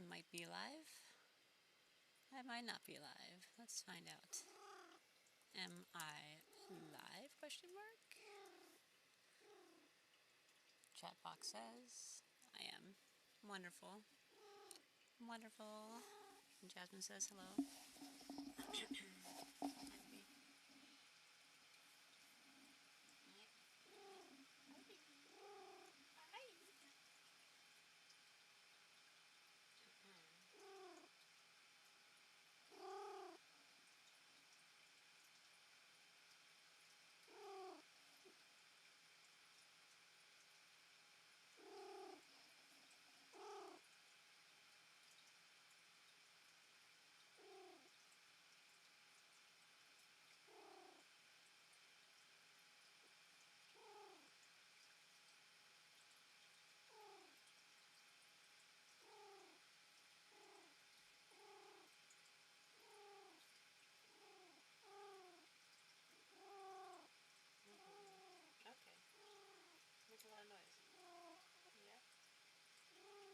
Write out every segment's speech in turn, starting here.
I might be live. I might not be live. Let's find out. Am I live? Question mark. Chat box says I am. Wonderful. Wonderful. And Jasmine says hello. Okay. Makes a lot of noise. Yeah. Alright.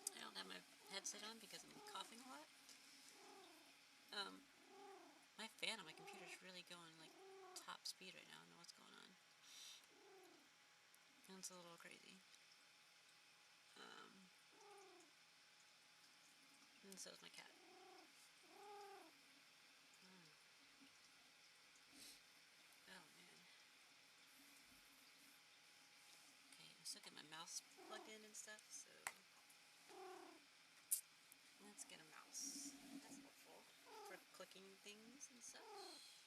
I don't have my headset on because I'm coughing a lot. My fan on my computer is really going like top speed right now. I don't know what's going on. And it's a little crazy. And so is my cat. Oh man. Okay, I'm still getting my mouse plugged in and stuff, so let's get a mouse. That's helpful for clicking things and such.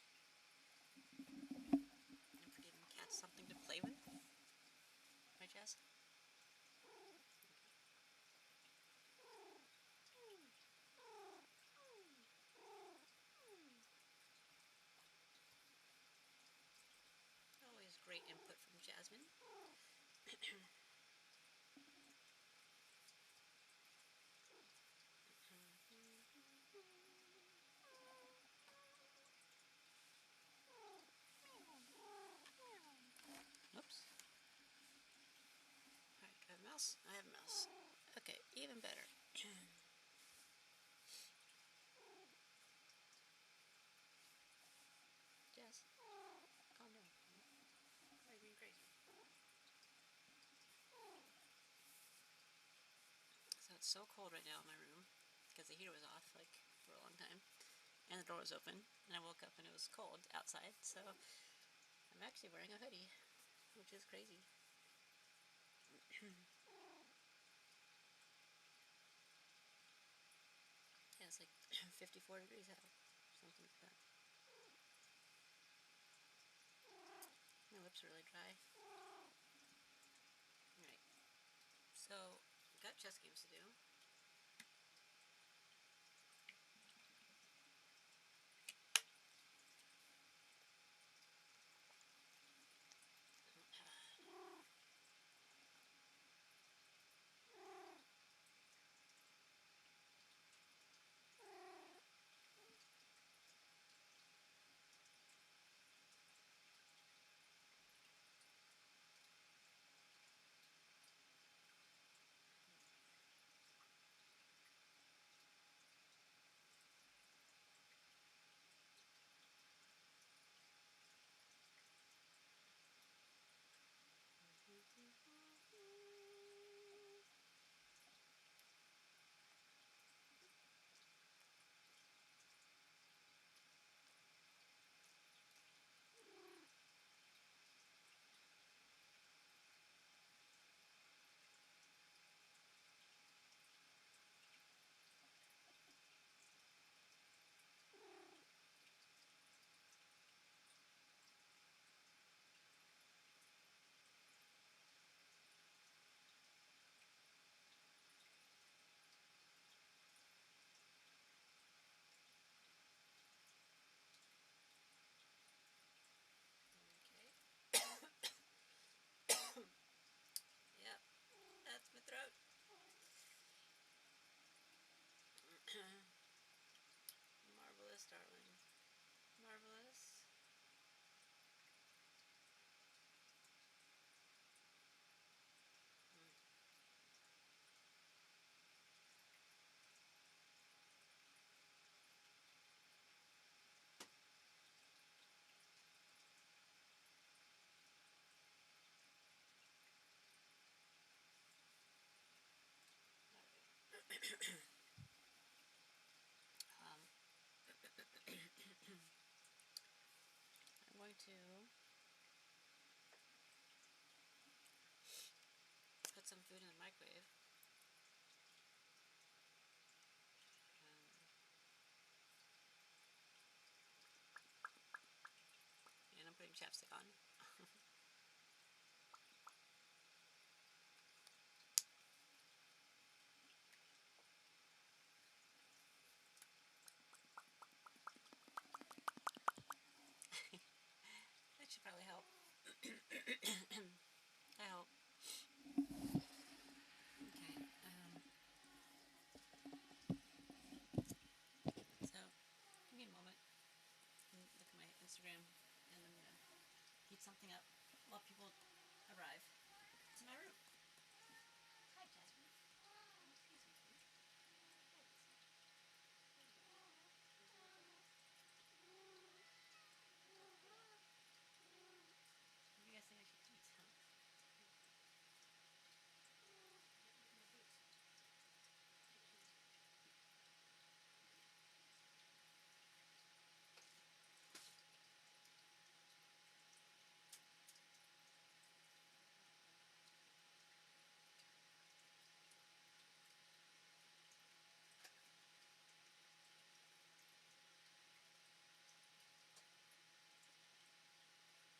And for giving cats something to play with. Right, Jess? Always great input from Jasmine. Oops. Alright, do I have a mouse? I have a mouse. Okay, even better. Jess, calm down. Why are you being crazy? So it's so cold right now in my room because the heater was off like for a long time and the door was open and I woke up and it was cold outside, so I'm actually wearing a hoodie, which is crazy. Yeah, it's like 54 degrees out, something like that. My lips are really dry. Alright, so I've got chess games to do. putting chapstick on. That should probably help. I hope. Okay. So, give me a moment and look at my Instagram, and I'm gonna heat something up while people arrive to my room. Hi, Jasmine. Excuse me, please.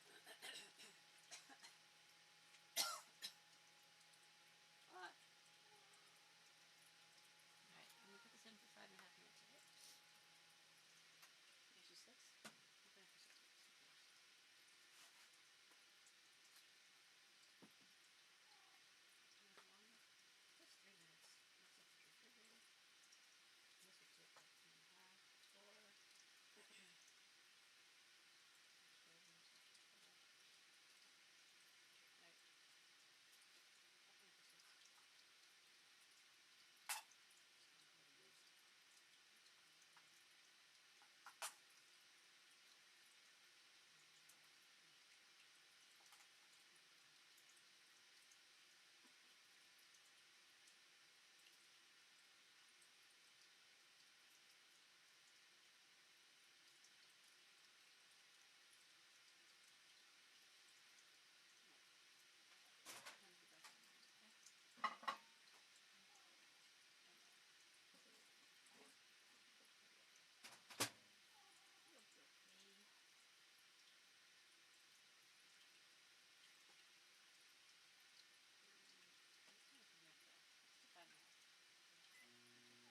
What do you guys think I should eat, huh? What? Alright, I'm gonna put this in for 5.5 minutes, okay? Actually 6. I'll put it for 6 minutes. Just 3 minutes. Let's set the refrigerator. This will take like 3.5, 4.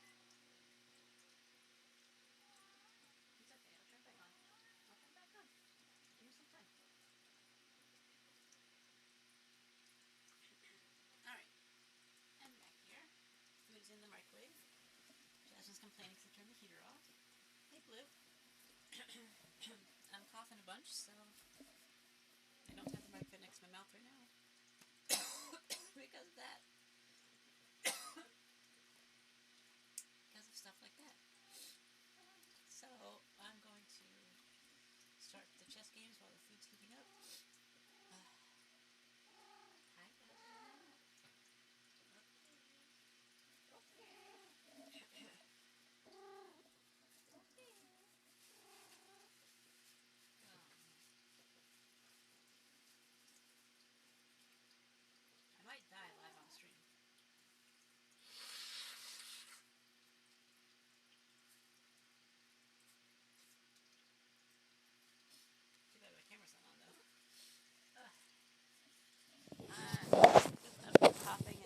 Alright. It's okay, I'll turn it back on. I'll turn it back on. Give me some time. Alright, I'm back here. Food's in the microwave. Jasmine's complaining because I turned the heater off. Hey, Blue. I'm coughing a bunch, so I don't have the microphone next to my mouth right now. Because of that. Because of stuff like that. So, I'm going to start the chess games while the food's heating up. Hi, Jasmine. I might die live on stream. Too bad my camera's not on though. I've been coughing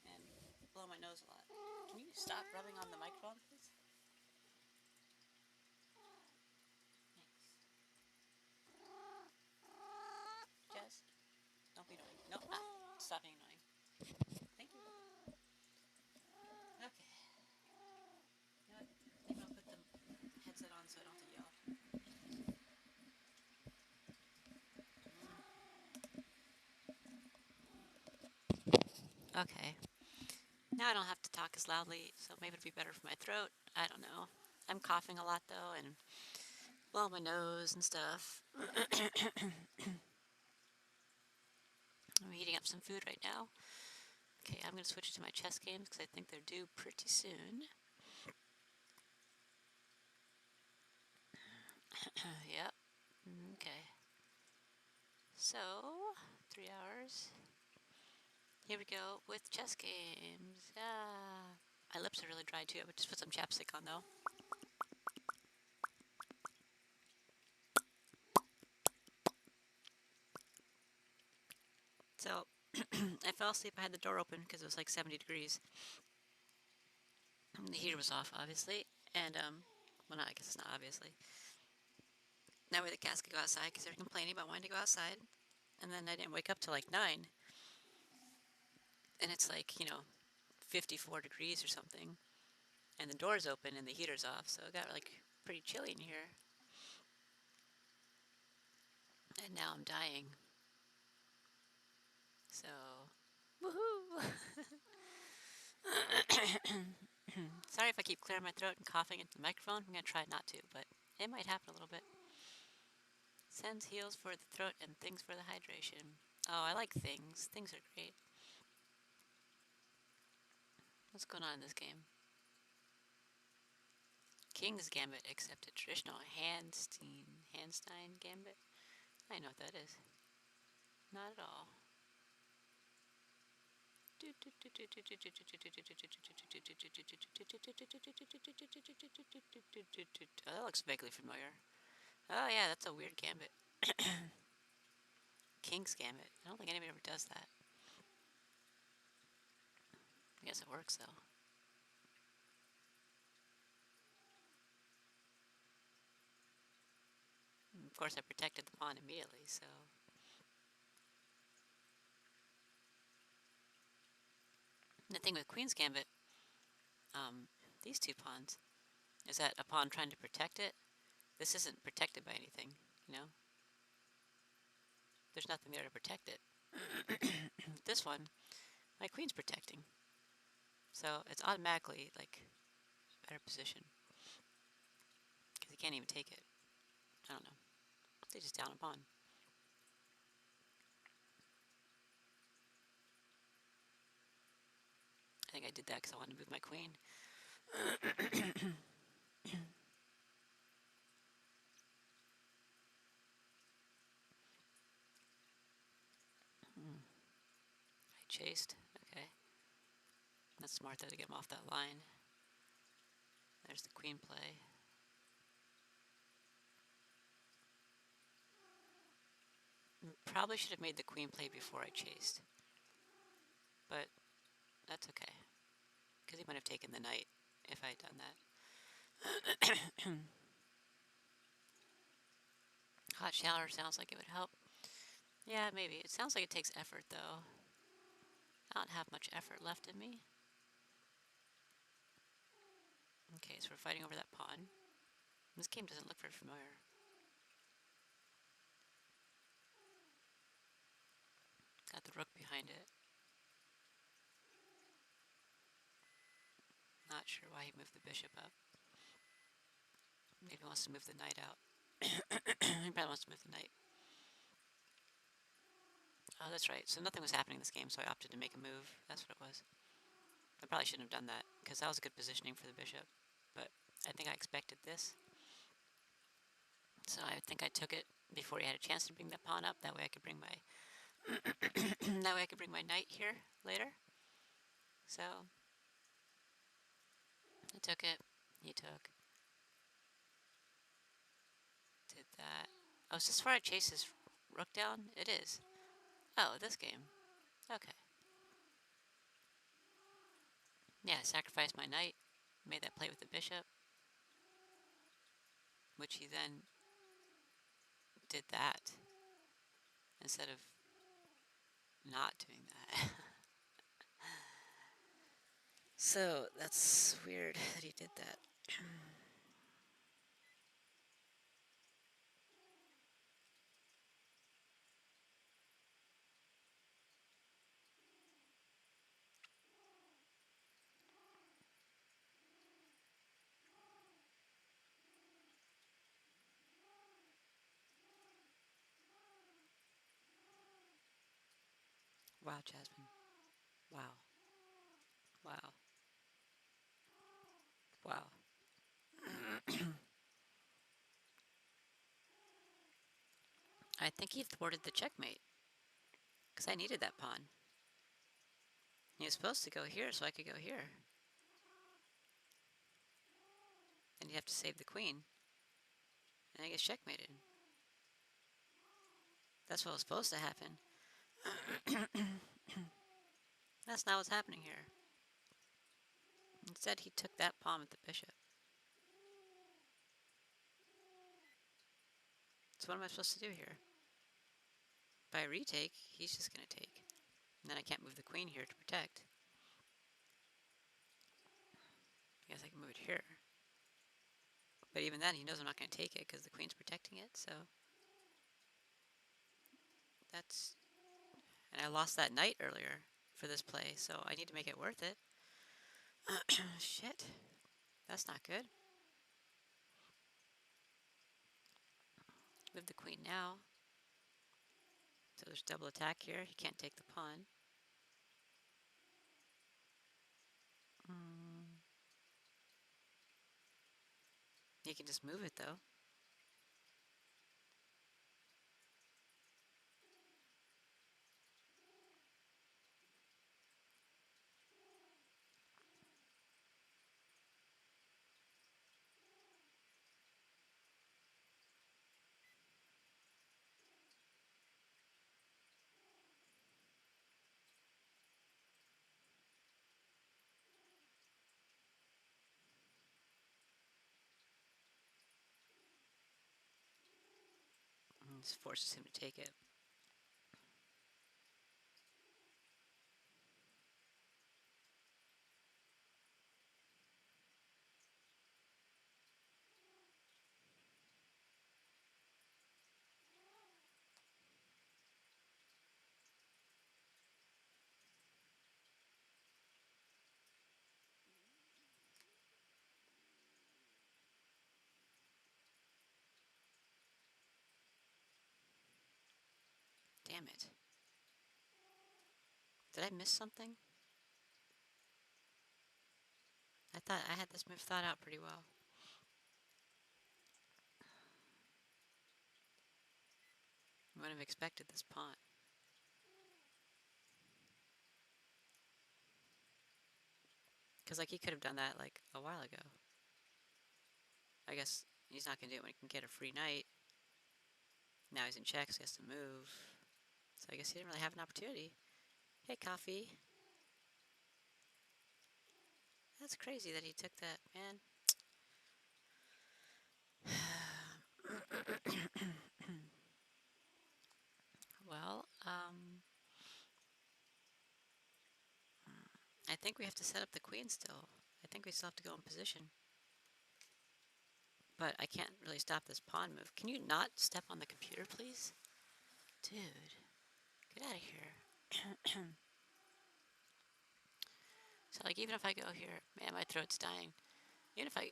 and blowing my nose a lot. Can you stop rubbing on the microphone, please? Thanks. Jess, don't be annoying. No, stop being annoying. Thank you. Okay. You know what? Maybe I'll put the headset on so I don't have to yell. Okay. Now I don't have to talk as loudly, so maybe it'll be better for my throat. I don't know. I'm coughing a lot though, and blowing my nose and stuff. I'm heating up some food right now. Okay, I'm going to switch to my chess games because I think they're due pretty soon. Yep. Okay. So, 3 hours. Here we go with chess games. Ah. My lips are really dry too. I would just put some chapstick on though. I fell asleep. I had the door open because it was like 70 degrees. The heater was off, obviously, and well, not, I guess it's not obviously. That way the cats could go outside because they were complaining about wanting to go outside. And then I didn't wake up till like 9, and it's like 54 degrees or something, and the door's open and the heater's off, so it got like pretty chilly in here. And now I'm dying. So, woohoo! Sorry if I keep clearing my throat and coughing into the microphone. I'm going to try not to, but it might happen a little bit. Sends heals for the throat and things for the hydration. Oh, I like things. Things are great. What's going on in this game? King's Gambit, except a traditional Handstein Gambit. I know what that is. Not at all. Oh, that looks vaguely familiar. Oh yeah, that's a weird gambit. King's Gambit. I don't think anybody ever does that. I guess it works though. Of course, I protected the pawn immediately, so... The thing with Queen's Gambit, these two pawns, is that a pawn trying to protect it, this isn't protected by anything, There's nothing there to protect it. This one, my queen's protecting. So it's automatically, like, a better position. Because he can't even take it. I don't know. They just down a pawn. I think I did that because I wanted to move my queen. I chased. Okay. That's smart though to get him off that line. There's the queen play. Probably should have made the queen play before I chased. But that's okay. Because he might have taken the knight if I had done that. Hot shower sounds like it would help. Yeah, maybe. It sounds like it takes effort, though. I don't have much effort left in me. Okay, so we're fighting over that pawn. This game doesn't look very familiar. Got the rook behind it. Not sure why he moved the bishop up. Maybe he wants to move the knight out. He probably wants to move the knight. Oh, that's right. So nothing was happening in this game, so I opted to make a move. That's what it was. I probably shouldn't have done that, because that was a good positioning for the bishop. But I think I expected this. So I think I took it before he had a chance to bring that pawn up. That way I could bring my that way I could bring my knight here later. So I took it. He took. Did that. Oh, is this where I chase his rook down? It is. Oh, this game. Okay. Yeah, I sacrificed my knight. Made that play with the bishop. Which he then did that. Instead of not doing that. So, that's weird that he did that. Wow, Jasmine. Wow. Wow. Wow. I think he thwarted the checkmate. Because I needed that pawn. He was supposed to go here so I could go here. And you have to save the queen. And I get checkmated. That's what was supposed to happen. That's not what's happening here. Instead, he took that pawn with the bishop. So what am I supposed to do here? By retake, he's just going to take. And then I can't move the queen here to protect. I guess I can move it here. But even then, he knows I'm not going to take it because the queen's protecting it, so... That's... And I lost that knight earlier for this play, so I need to make it worth it. Shit. That's not good. Move the queen now. So there's double attack here. He can't take the pawn. He can just move it, though. And this forces him to take it. Damn it. Did I miss something? I thought I had this move thought out pretty well. I wouldn't have expected this pawn. Because, like, he could have done that, like, a while ago. I guess he's not going to do it when he can get a free knight. Now he's in check, so he has to move. So I guess he didn't really have an opportunity. Hey, Coffee. That's crazy that he took that, man. Well, I think we have to set up the queen still. I think we still have to go in position. But I can't really stop this pawn move. Can you not step on the computer, please? Dude, get out of here. So, like, even if I go here... Man, my throat's dying. Even if I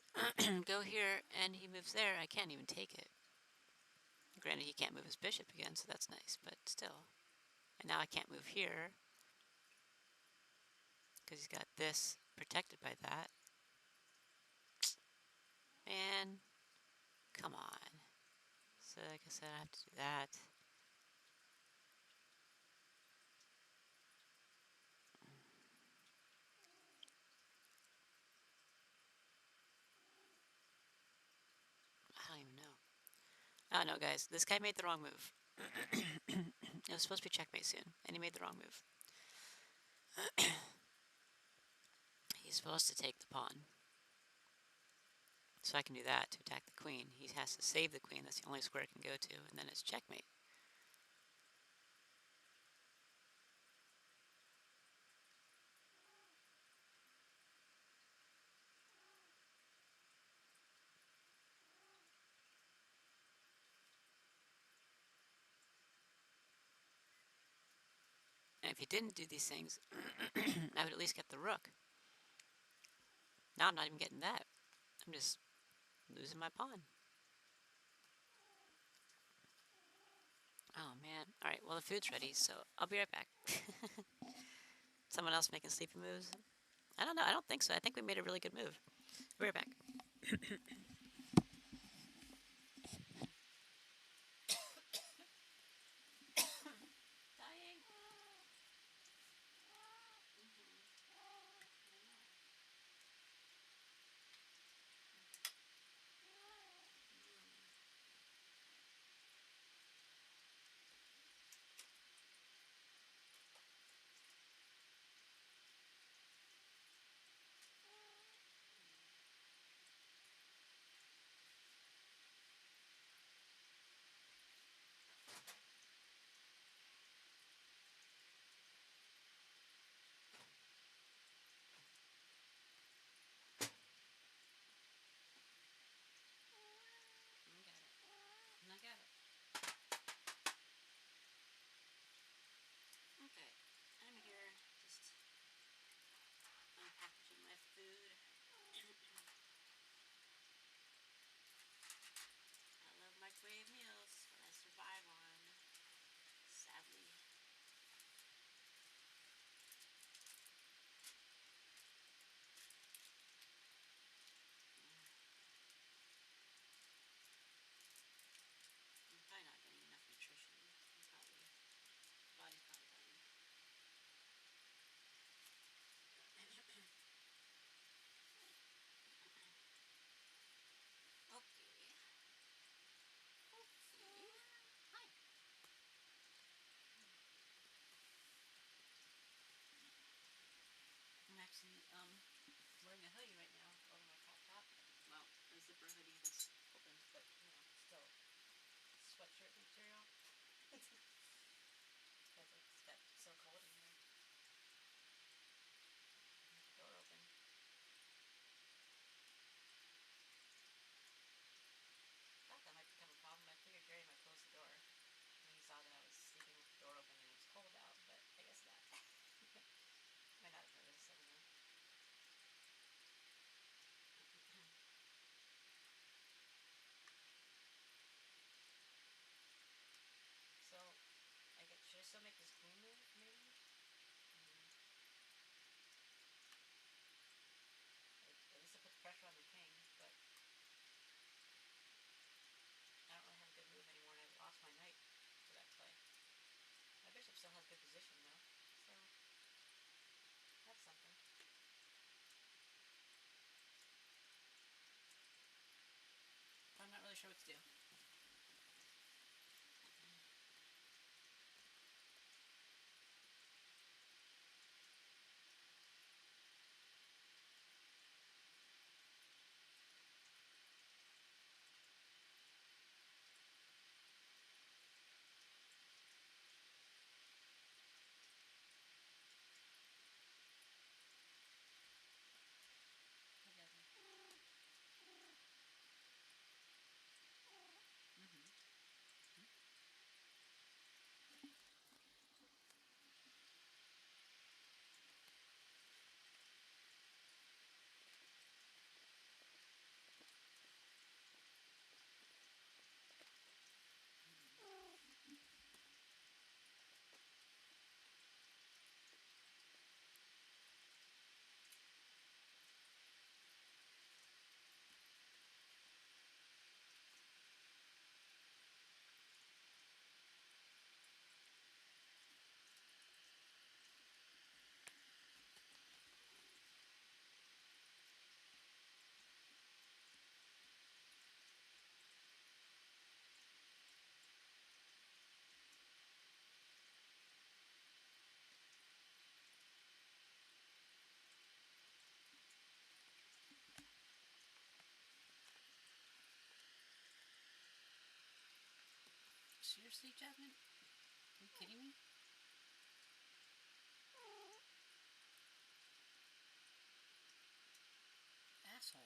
go here and he moves there, I can't even take it. Granted, he can't move his bishop again, so that's nice, but still. And now I can't move here because he's got this protected by that. Man, come on. So, like I said, I have to do that. I don't even know. I don't know, guys. This guy made the wrong move. It was supposed to be checkmate soon, and he made the wrong move. He's supposed to take the pawn. So I can do that to attack the queen. He has to save the queen. That's the only square it can go to, and then it's checkmate. And if he didn't do these things, I would at least get the rook. Now I'm not even getting that. I'm just losing my pawn. Oh, man. Alright, well, the food's ready, so I'll be right back. Someone else making sleepy moves? I don't know. I don't think so. I think we made a really good move. Be right back. Seriously, Jasmine? Are you kidding me? Asshole.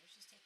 Yours just take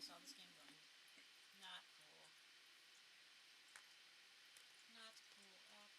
saw this game going. Not cool. Not cool at all.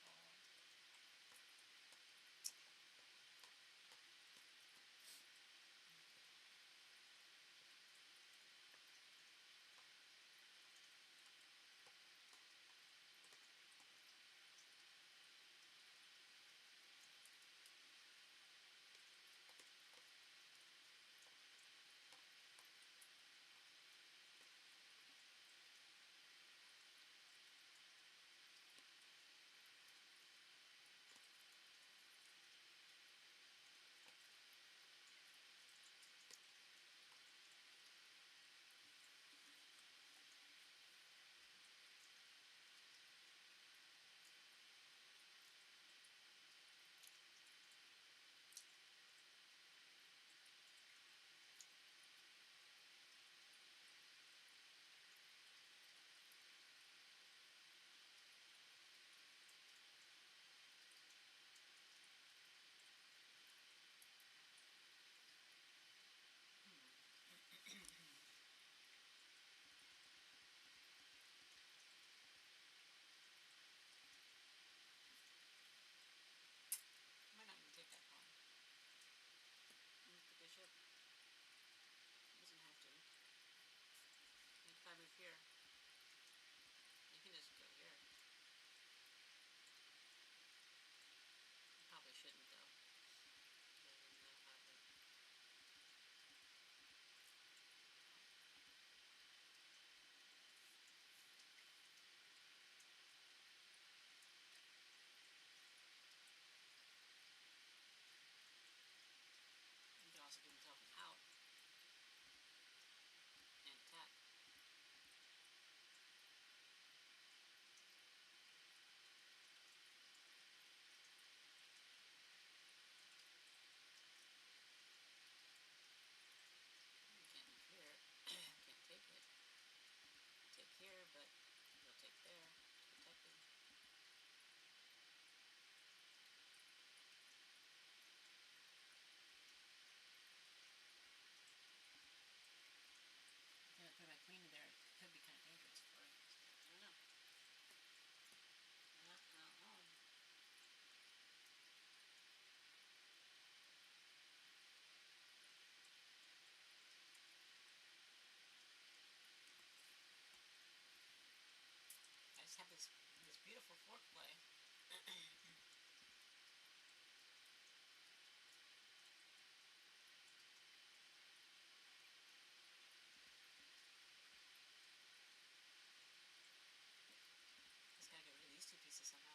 Might not even take that long. Move the bishop. It doesn't have to. And if I move here, you can just go here. You probably shouldn't though. Then they'll have it. You can also give himself an out and attack. You can't move here. Can't take it. Take here, but you'll take there. It's protected. If I put my queen in there, it could be kind of dangerous for it. I don't know. I don't know. I just have this beautiful fork play. Just gotta get rid of these two pieces somehow.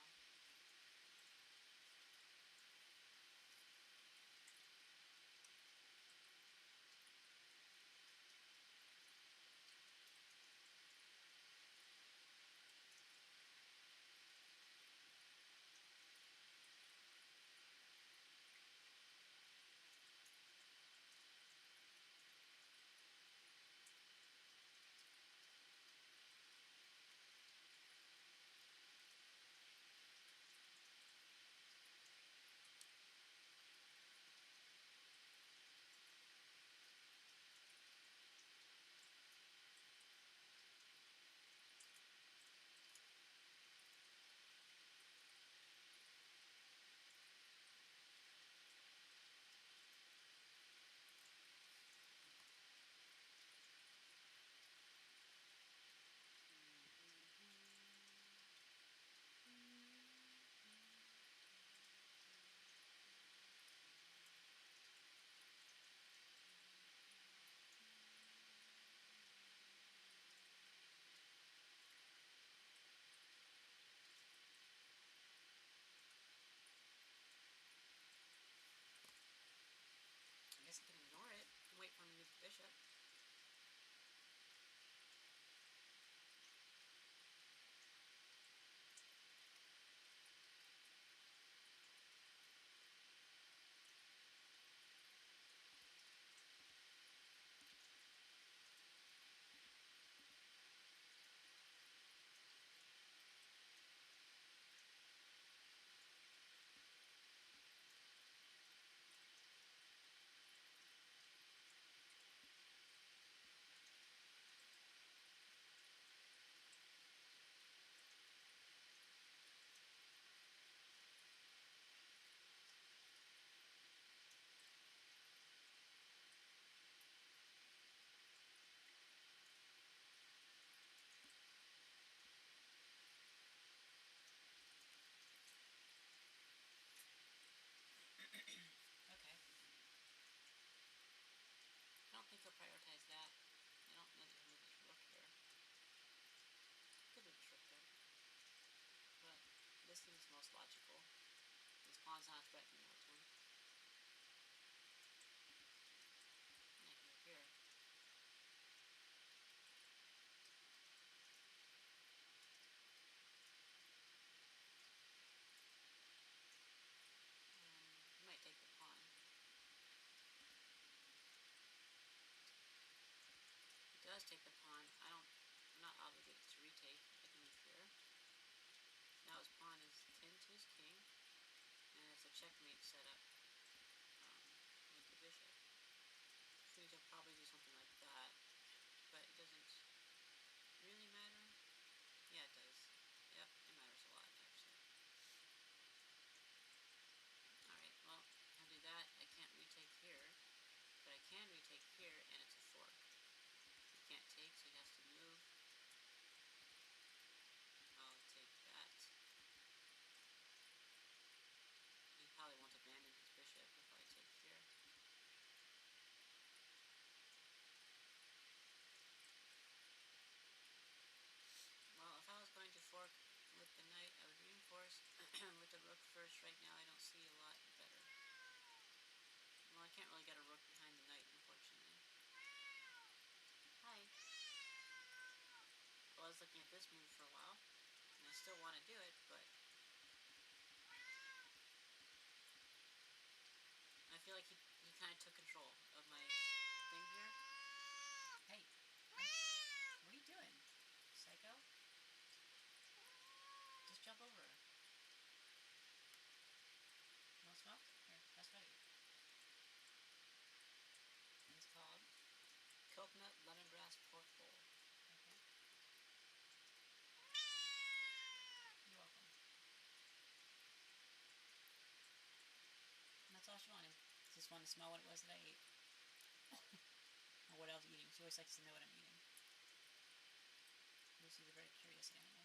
does take the pawn, I'm not obligated to retake. I can move here. Now his pawn is pinned to his king, and it's a checkmate setup with the bishop. Which means he'll probably do something like that, but it doesn't really matter. Yeah, it does. Yep, it matters a lot, actually. Alright, well, I'll do that. I can't retake here, but I can retake here, and it's a fork. He can't take, so he has to move. I'll take that. He probably won't abandon his bishop if I take here. Well, if I was going to fork with the knight, I would reinforce with the rook first. Right now, I don't see a lot better. Well, I can't really get a rook behind the knight, unfortunately. Hi. I was looking at this move for a while, and I still want to do it, but I feel like he kind of took control of my thing here. Hey, what are you doing, psycho? Just jump over her. You want smoke? Here, that's ready. It's called coconut lemongrass pork bowl. Okay. You're welcome. And that's all she wanted. She just wanted to smell what it was that I ate. Or what I was eating. She always likes to know what I'm eating. Lucy's a very curious animal.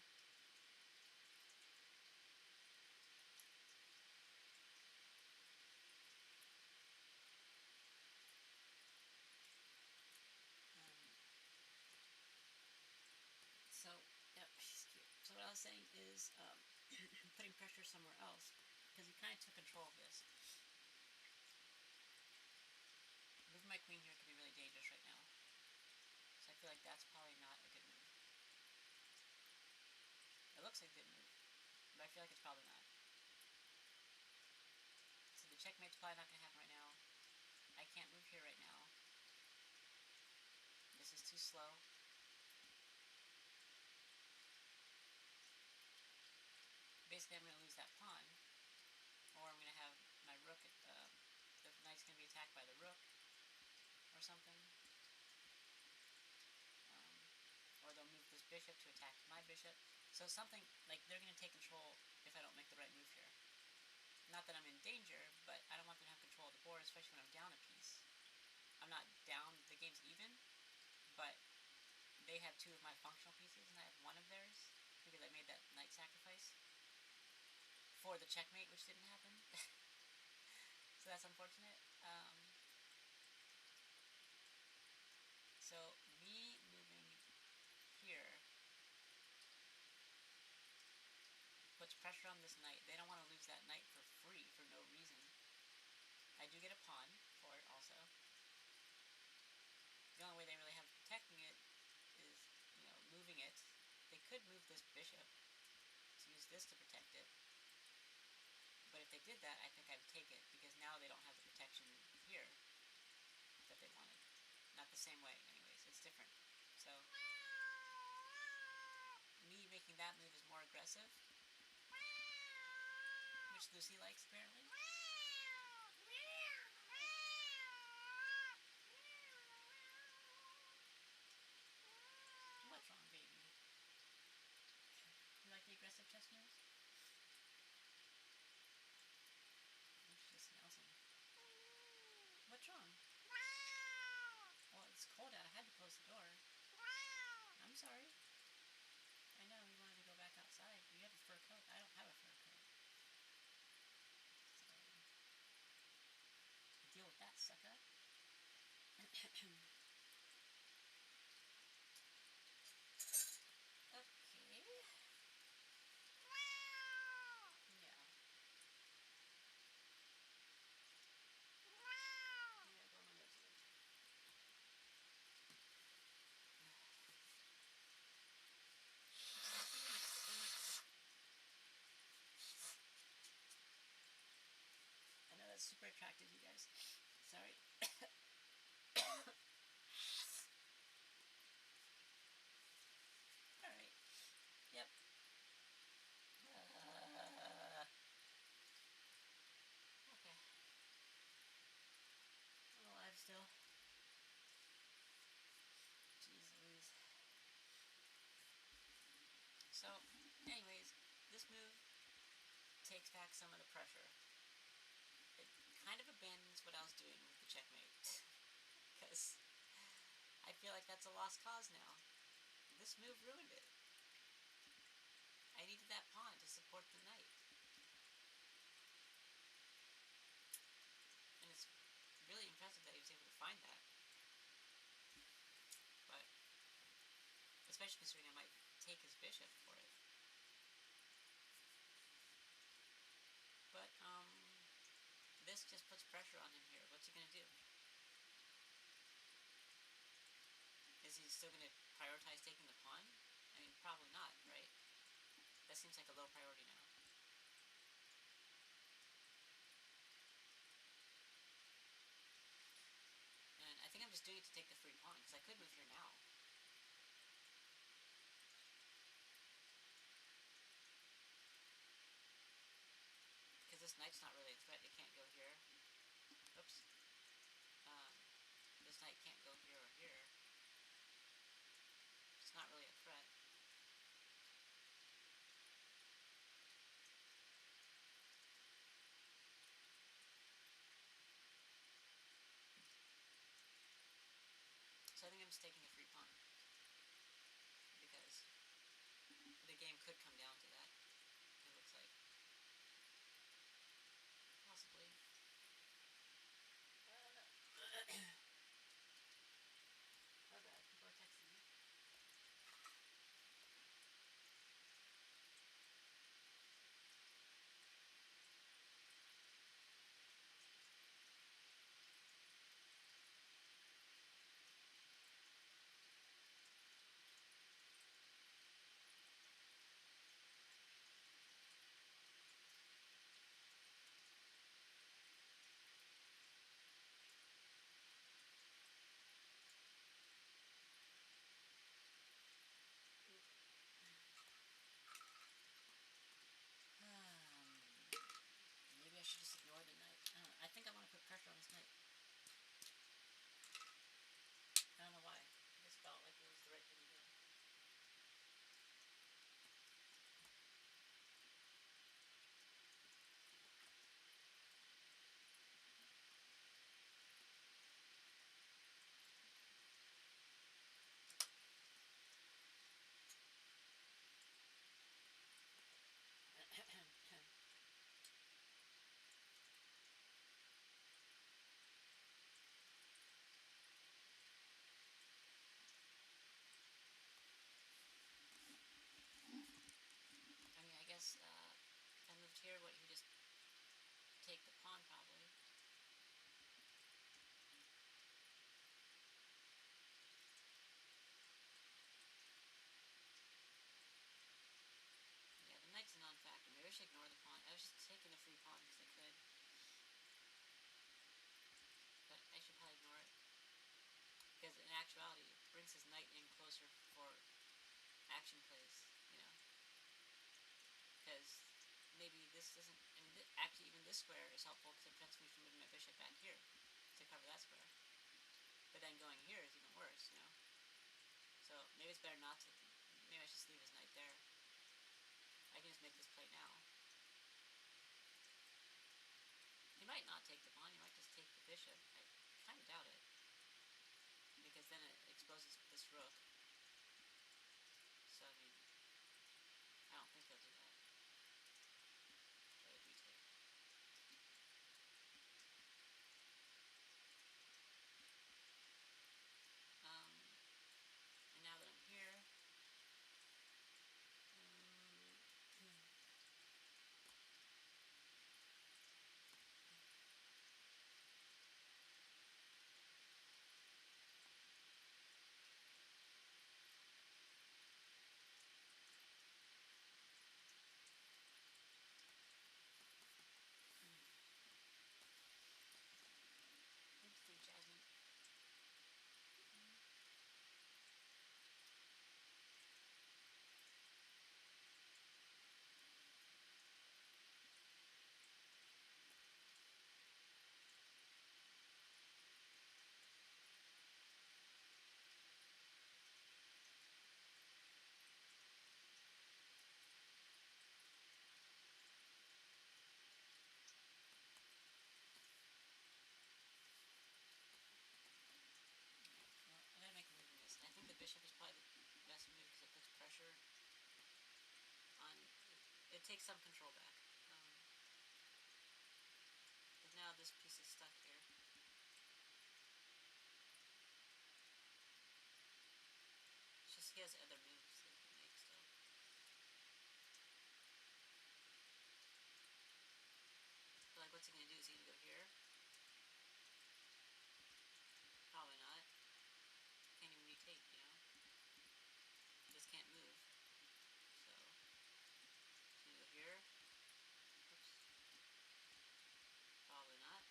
So, yep, she's cute. So what I was saying is putting pressure somewhere else, because he kind of took control of this. Moving my queen here could be really dangerous right now. So I feel like that's probably not a good move. It looks like a good move, but I feel like it's probably not. So the checkmate's probably not going to happen right now. I can't move here right now. This is too slow. Basically, I'm going to lose that pawn, or I'm going to have my rook, the knight's going to be attacked by the rook, or something. Or they'll move this bishop to attack my bishop. So something, like, they're going to take control if I don't make the right move here. Not that I'm in danger, but I don't want them to have control of the board, especially when I'm down a piece. I'm not down, the game's even, but they have two of my functional pieces, and I have one of theirs, because I made that knight sacrifice for the checkmate, which didn't happen. So that's unfortunate. So me moving here puts pressure on this knight. They don't want to lose that knight for free for no reason. I do get a pawn for it also. The only way they really have protecting it is, moving it. They could move this bishop to use this to protect it. But if they did that, I think I'd take it, because now they don't have the protection here that they wanted. Not the same way, anyways. It's different. So, me making that move is more aggressive, which Lucy likes, apparently. What's wrong, baby? You like the aggressive chess moves? Just Nelson. What's wrong? Well, it's cold out. I had to close the door. I'm sorry. I know, you wanted to go back outside. You have a fur coat. I don't have a fur coat. Sorry. takes back some of the pressure. It kind of abandons what I was doing with the checkmate. Because I feel like that's a lost cause now. This move ruined it. I needed that pawn to support the knight. And it's really impressive that he was able to find that. But, especially considering I might take his bishop for it. But, this just puts pressure on him here. What's he gonna do? Is he still gonna prioritize taking the pawn? I mean, probably not, right? That seems like a low priority now. And I think I'm just doing it to take the free pawn, because I could move here now. Because this knight's not really a threat. It can't go here. Oops. This knight can't go here or here. It's not really a threat. So I think I'm just taking a free pawn. Because the game could come down to that, it looks like. Possibly. I don't know. Oh god, people are texting me. Maybe I should just ignore the knight. I think I want to put pressure on this knight. I don't know why. I just felt like it was the right thing to do. I mean, I guess, if I moved here, what, he would just take the pawn, probably. Yeah, the knight's a non-factor. Maybe I should ignore the pawn. I was just taking the free pawn because I could. But I should probably ignore it. Because in actuality, it brings his knight in closer for action plays, you know. Because maybe this doesn't, I mean, actually even this square is helpful because it prevents me from moving my bishop back here to cover that square. But then going here is even worse, you know. So maybe it's better not to, maybe I should just leave his knight there. I can just make this play now. He might not take the pawn, he might just take the bishop. I kind of doubt it. Because then it exposes this rook. So, I mean, I don't think he'll do that. Try to retake. And now that I'm here, it takes some control back. But now this piece is stuck here. It's just he has other moves that he can make still. But like, what's he gonna do? Is he gonna go here? Probably not. Can't even retake, you know? He just can't move. So, he's gonna go here. Oops. Probably not.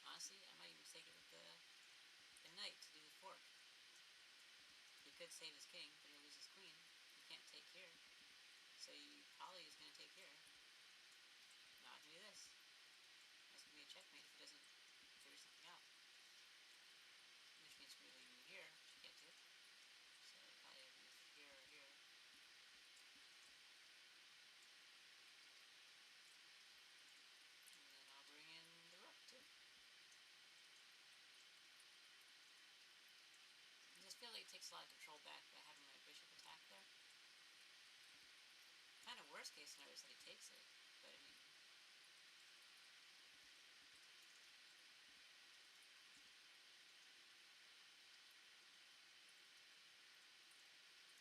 Honestly, I might even take it with the knight to do the fork. He could save his king, but he'll lose his queen. He can't take here. So he probably is going to take here. Now I can do this. That's going to be a checkmate if he doesn't figure something out. Which means we're leaving here, which he can't do. So I probably move here or here. And then I'll bring in the rook too. I just feel like it takes a lot of control back by having my bishop attack there. Kind of worst case scenario is that he takes it, but I mean,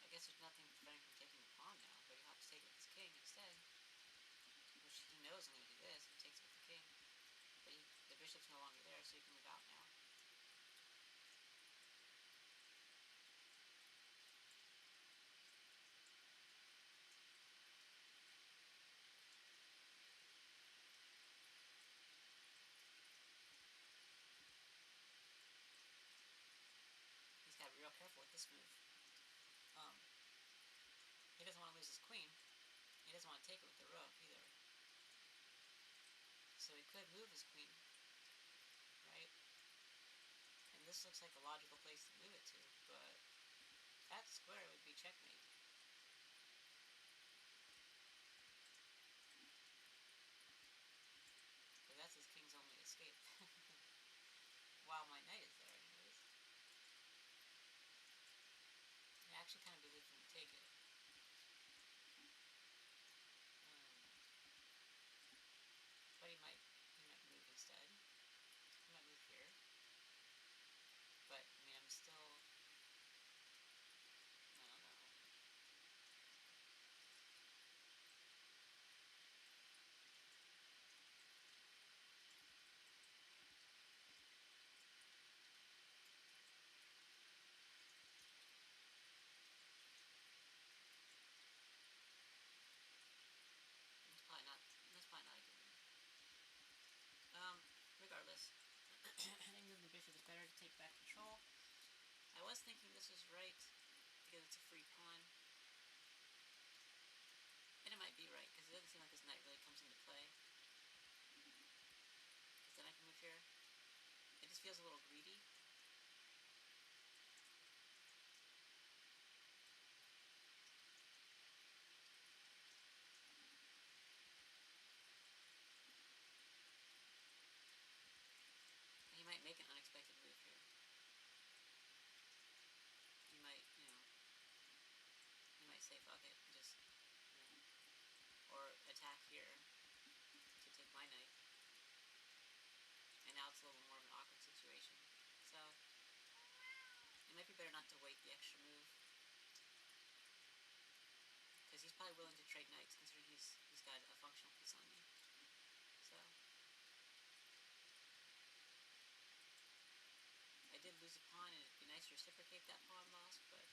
I guess there's nothing preventing him from taking the pawn now, but he'll have to take it with his king instead. Which he knows I'm going to do this, he takes it with the king. But the bishop's no longer there, so he can move out now. He's got to be real careful with this move. He doesn't want to lose his queen. He doesn't want to take it with the rook either. So he could move his queen, right? And this looks like a logical place to move it to, but that square would be checkmate. But that's his king's only escape. While my knight is there anyways. I actually kind of believe him to take it. But he might move instead. He might move here. But, I mean, I'm still... I don't know. That's probably not a good move. Regardless. I think moving the bishop is better to take back control. I was thinking this was right because it's a free pawn. And it might be right, because it doesn't seem like this knight really comes into play. Because then I can move here. It just feels a little greedy. And he might make an unexpected move here. He might, he might say, fuck it, just, or attack here to take my knight. And now it's a little more of an awkward situation. So, it might be better not to wait the extra move. Because he's probably willing to trade knights, considering he's got a functional piece on me. So, I did lose a pawn, and it'd be nice to reciprocate that pawn loss, but...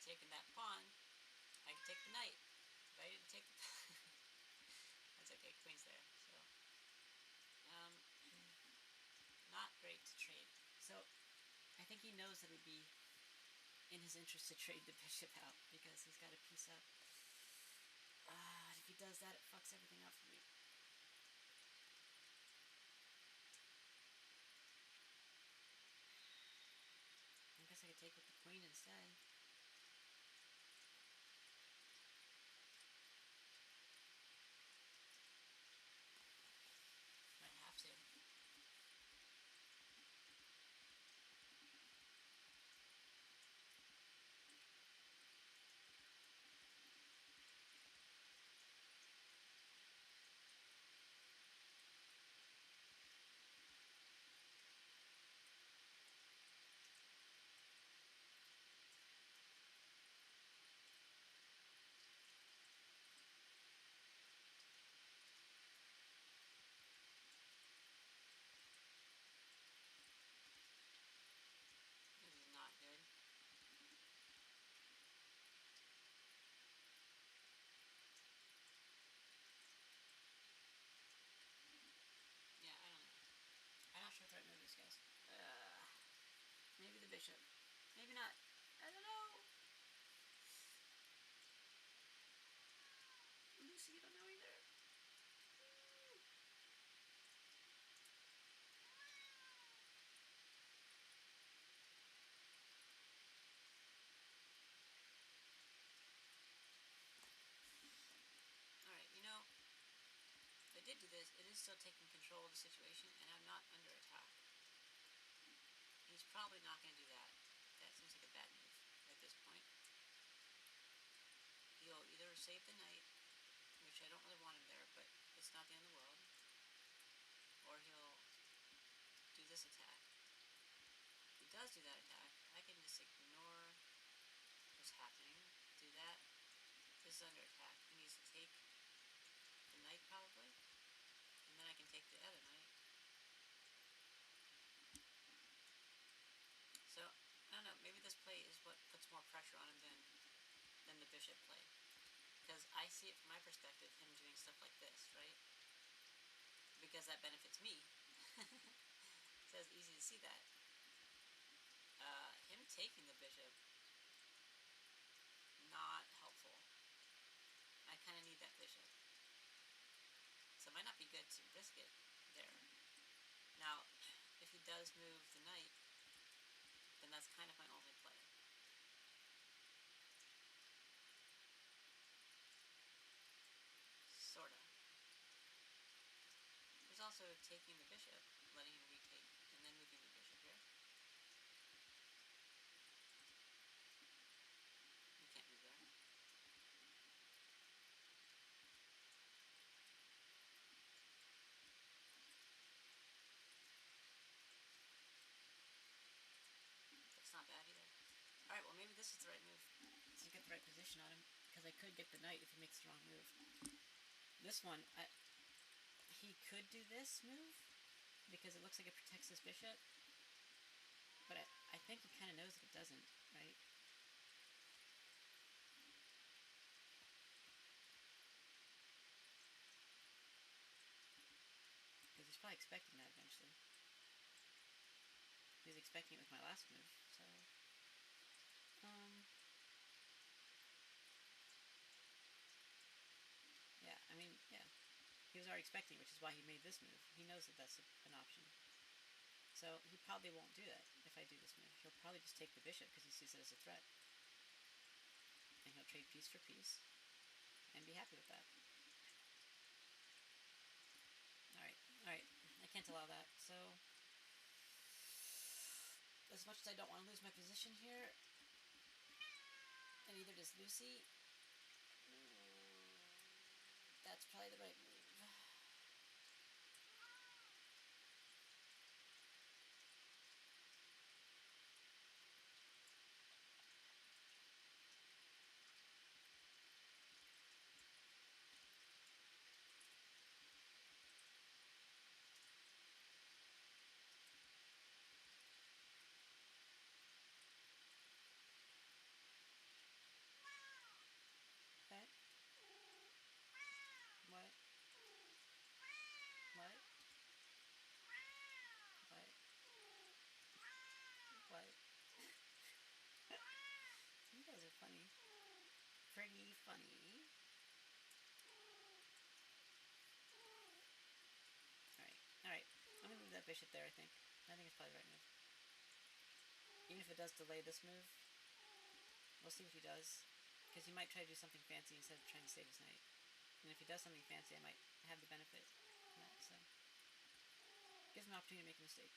taken that pawn, I can take the knight. If I didn't take the that's okay, queen's there. So, not great to trade. So, I think he knows that it would be in his interest to trade the bishop out because he's got a piece up. If he does that, it fucks everything up for me. I guess I could take with the queen instead. Might have to. This is not good. Yeah, I don't know. I'm not sure what the right move is, guys. Maybe the bishop. Maybe not. I don't know. Lucy, I don't know either. Alright, you know, if I did do this, it is still taking control of the situation, and I'm not under attack. He's probably not going to do that. That seems like a bad move at this point. He'll either save the knight, which I don't really want him there, but it's not the end of the world, or he'll do this attack. If he does do that attack, I can just ignore what's happening, do that. This is under attack. He needs to take the knight probably, and then I can take the other knight. So, I don't know, maybe this play is what puts more pressure on him than the bishop play. Because I see it from my perspective, him doing stuff like this, right? Because that benefits me. So it's easy to see that. Him taking the bishop, not helpful. I kind of need that bishop. So it might not be good to risk it there. Now, if he does move the knight, then that's kind of my only play. Sorta. There's also taking the bishop, letting him retake, and then moving the bishop here. You can't move there. That's not bad either. Alright, well maybe this is the right move to get the right position on him, because I could get the knight if he makes the wrong move. This one, he could do this move, because it looks like it protects this bishop, but I think he kind of knows that it doesn't, right? Because he's probably expecting that eventually. He was expecting it with my last move, so... yeah, I mean, yeah. He was already expecting it, which is why he made this move. He knows that that's an option. So he probably won't do that if I do this move. He'll probably just take the bishop because he sees it as a threat. And he'll trade piece for piece and be happy with that. Alright. I can't allow that. So, as much as I don't want to lose my position here, and neither does Lucy, that's probably the right move. pretty funny. Alright. I'm gonna move that bishop there, I think. I think it's probably the right move. Even if it does delay this move, we'll see what he does. Because he might try to do something fancy instead of trying to save his knight. And if he does something fancy, I might have the benefit from that, so. Gives him an opportunity to make a mistake.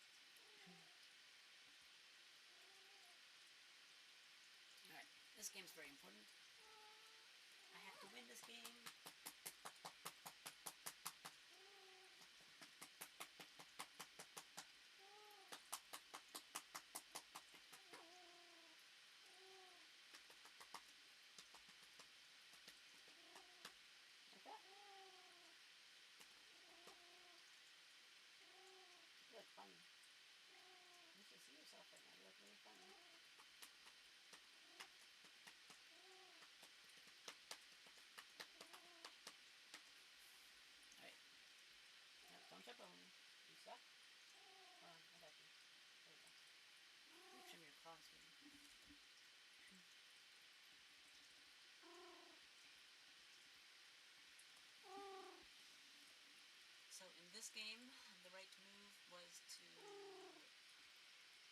Alright, this game's very important. I have to win this game. Like that. You look funny. You should see yourself right now. You look really funny. Alright. No, don't jump over me. You stuck? Hold on, I got you. There we go. You trim your claws, maybe. So in this game, the right move was to...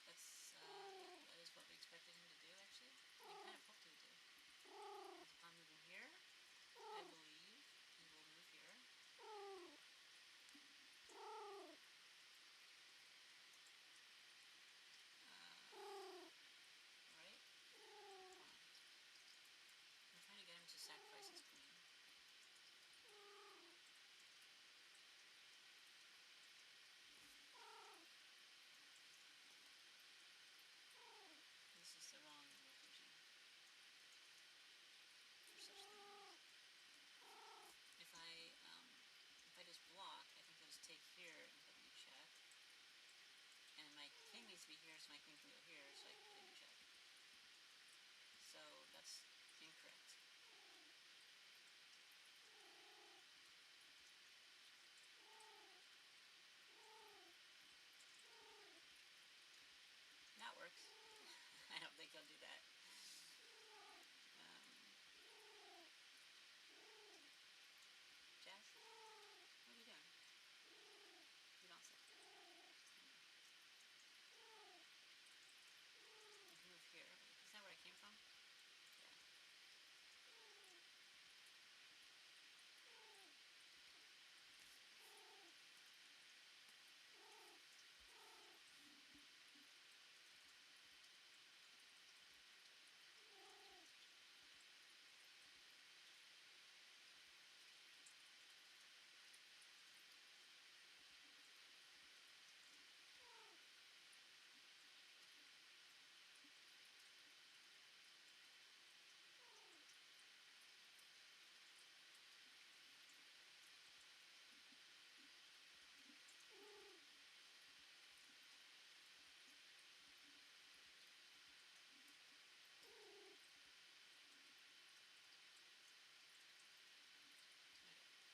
that is what we expected him to do, actually. We kind of hoped he would do. Because if I'm moving here, I believe he will move here. Right? I'm trying to get him to sacrifice his queen. This is the wrong location for such things. If I just block, I think I'll just take here and put me check. And my king needs to be here, so my queen can go here, so I can play me check. So that's incorrect. That works. I don't think he'll do that. Jazz? What are you doing? You don't sit. You can move here. Is that where I came from? Yeah.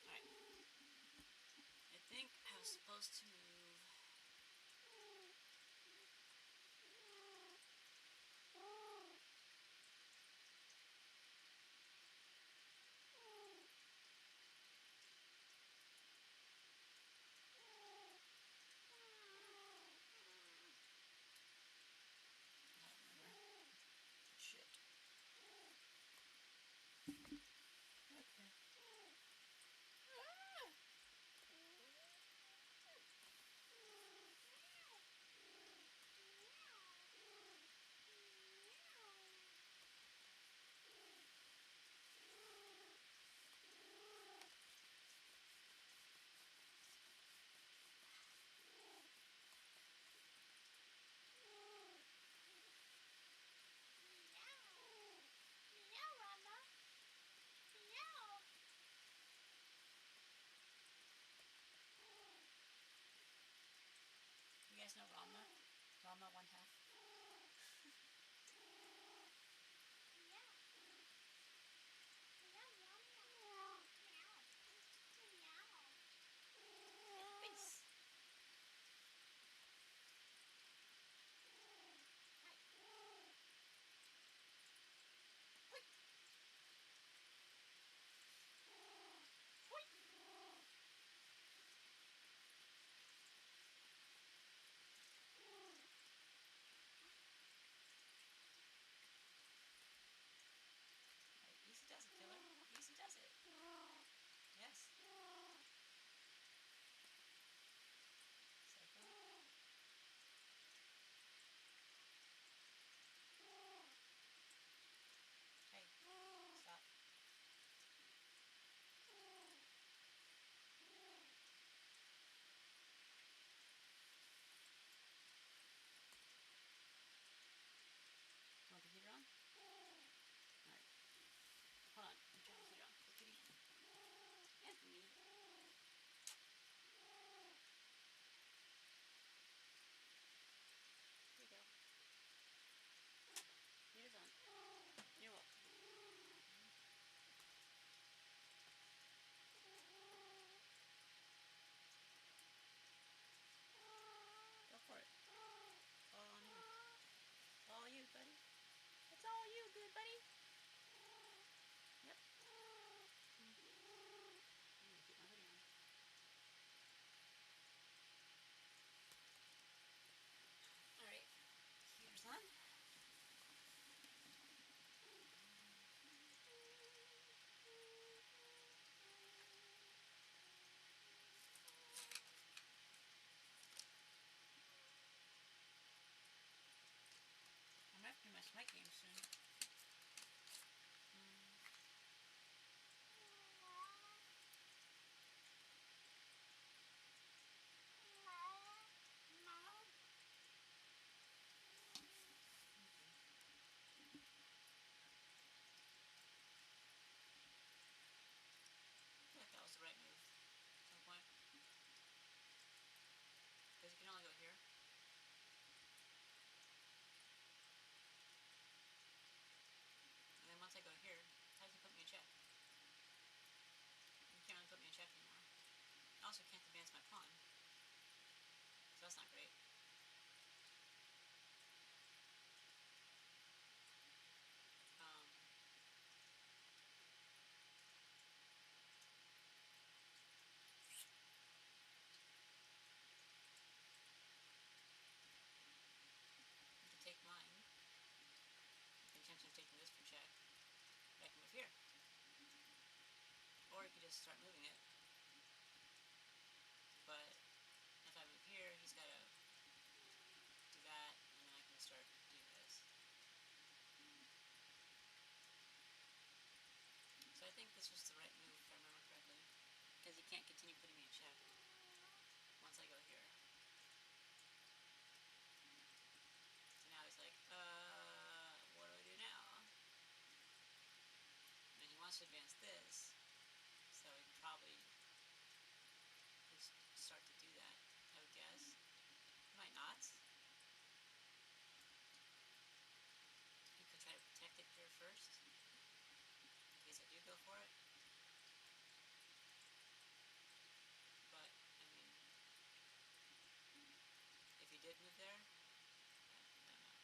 Alright. I think I was supposed to move... Shit. Okay. good, buddy? Yep. I'm gonna keep my hoodie on. Alright, here's one. I'm gonna have to do my Smite game soon. I feel like that was the right move at some point. Because you can only go here. And then once I go here, how does he put me in check? You can't really put me in check anymore. I also can't advance my pawn. So that's not great. You can take mine. The intention of taking this for check. But I can move here. Or you could just start moving it. But if I move here, he's got to do that, and then I can start doing this. So I think this was the right move, if I remember correctly. Because he can't continue putting me in check once I go here. So now he's like, what do I do now? And he wants to advance this, so he can probably just start to do that, I would guess. He might not. He could try to protect it here first, in case I do go for it. But, I mean, if he did move there, I don't know.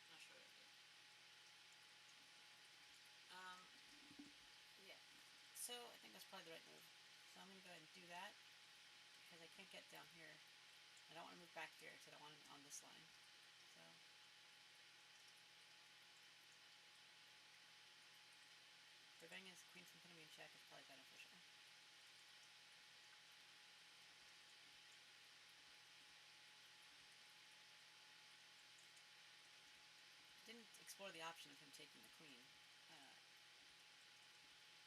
I'm not sure what I do. Yeah. So, I think that's probably the right move. So I'm going to go ahead and do that, because I can't get down here. I don't want to move back here, because I don't want him on this line. So, preventing his queen from putting me in check is probably beneficial. Didn't explore the option of him taking the queen.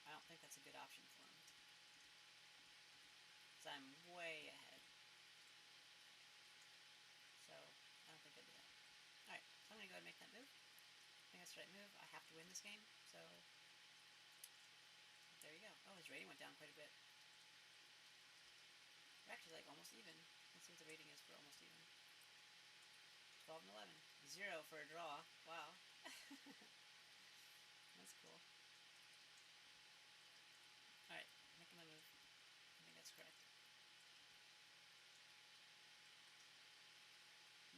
I don't think that's a good option for him. So I'm way ahead. So I don't think I'd do that. Alright, so I'm going to go ahead and make that move. I think that's the right move. I have to win this game, so there you go. Oh, his rating went down quite a bit. We're actually like almost even. Let's see what the rating is for almost even. 12 and 11. 0 for a draw. Wow. That's cool. Alright, making my move. I think that's correct.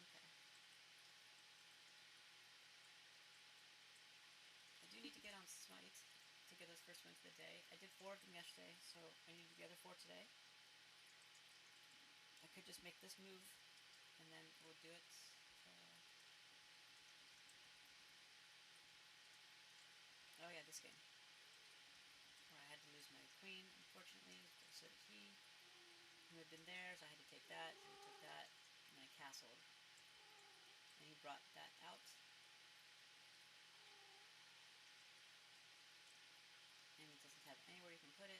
Okay. I do need to get on Smite to get those first wins of the day. I did 4 of them yesterday, so I need to do the other 4 today. I could just make this move, and then we'll do it. Oh yeah, this game. Where I had to lose my queen, unfortunately, so did he. He moved in there, so I had to take that, so he took that, and I castled. And he brought that out. And it doesn't have anywhere you can put it.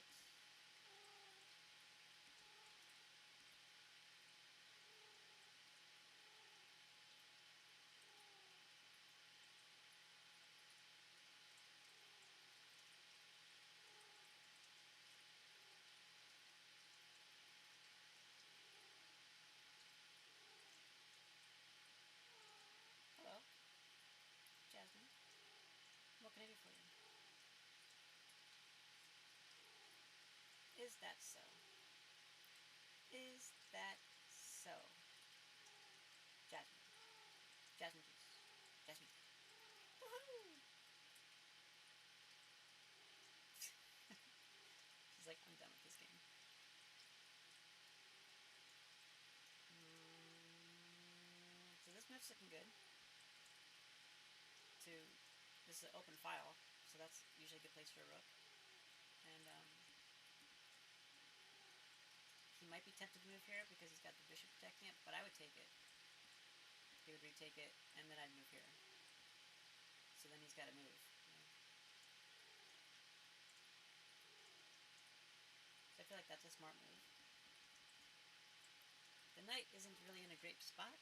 Hello, Jasmine. What can I do for you? Is that so? Is that so? Jasmine. Jasmine, please. Jasmine. to, this is an open file, so that's usually a good place for a rook. And he might be tempted to move here because he's got the bishop protecting it, but I would take it. He would retake it, and then I'd move here. So then he's got to move. So I feel like that's a smart move. The knight isn't really in a great spot,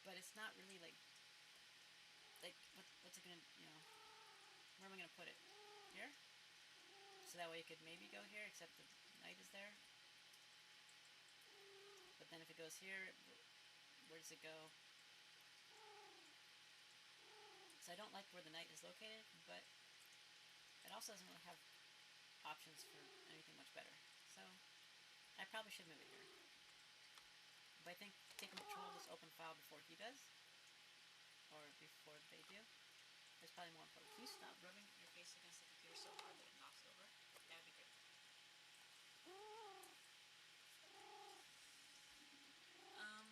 but it's not really like what's it gonna, where am I gonna put it? Here? So that way you could maybe go here, except the knight is there. But then if it goes here, where does it go? So I don't like where the knight is located, but it also doesn't really have options for anything much better. So I probably should move it here. But I think taking control of this open file before he does, or before they do, is probably more important. Can you stop rubbing your face against the computer so hard that it knocks over? That would be great.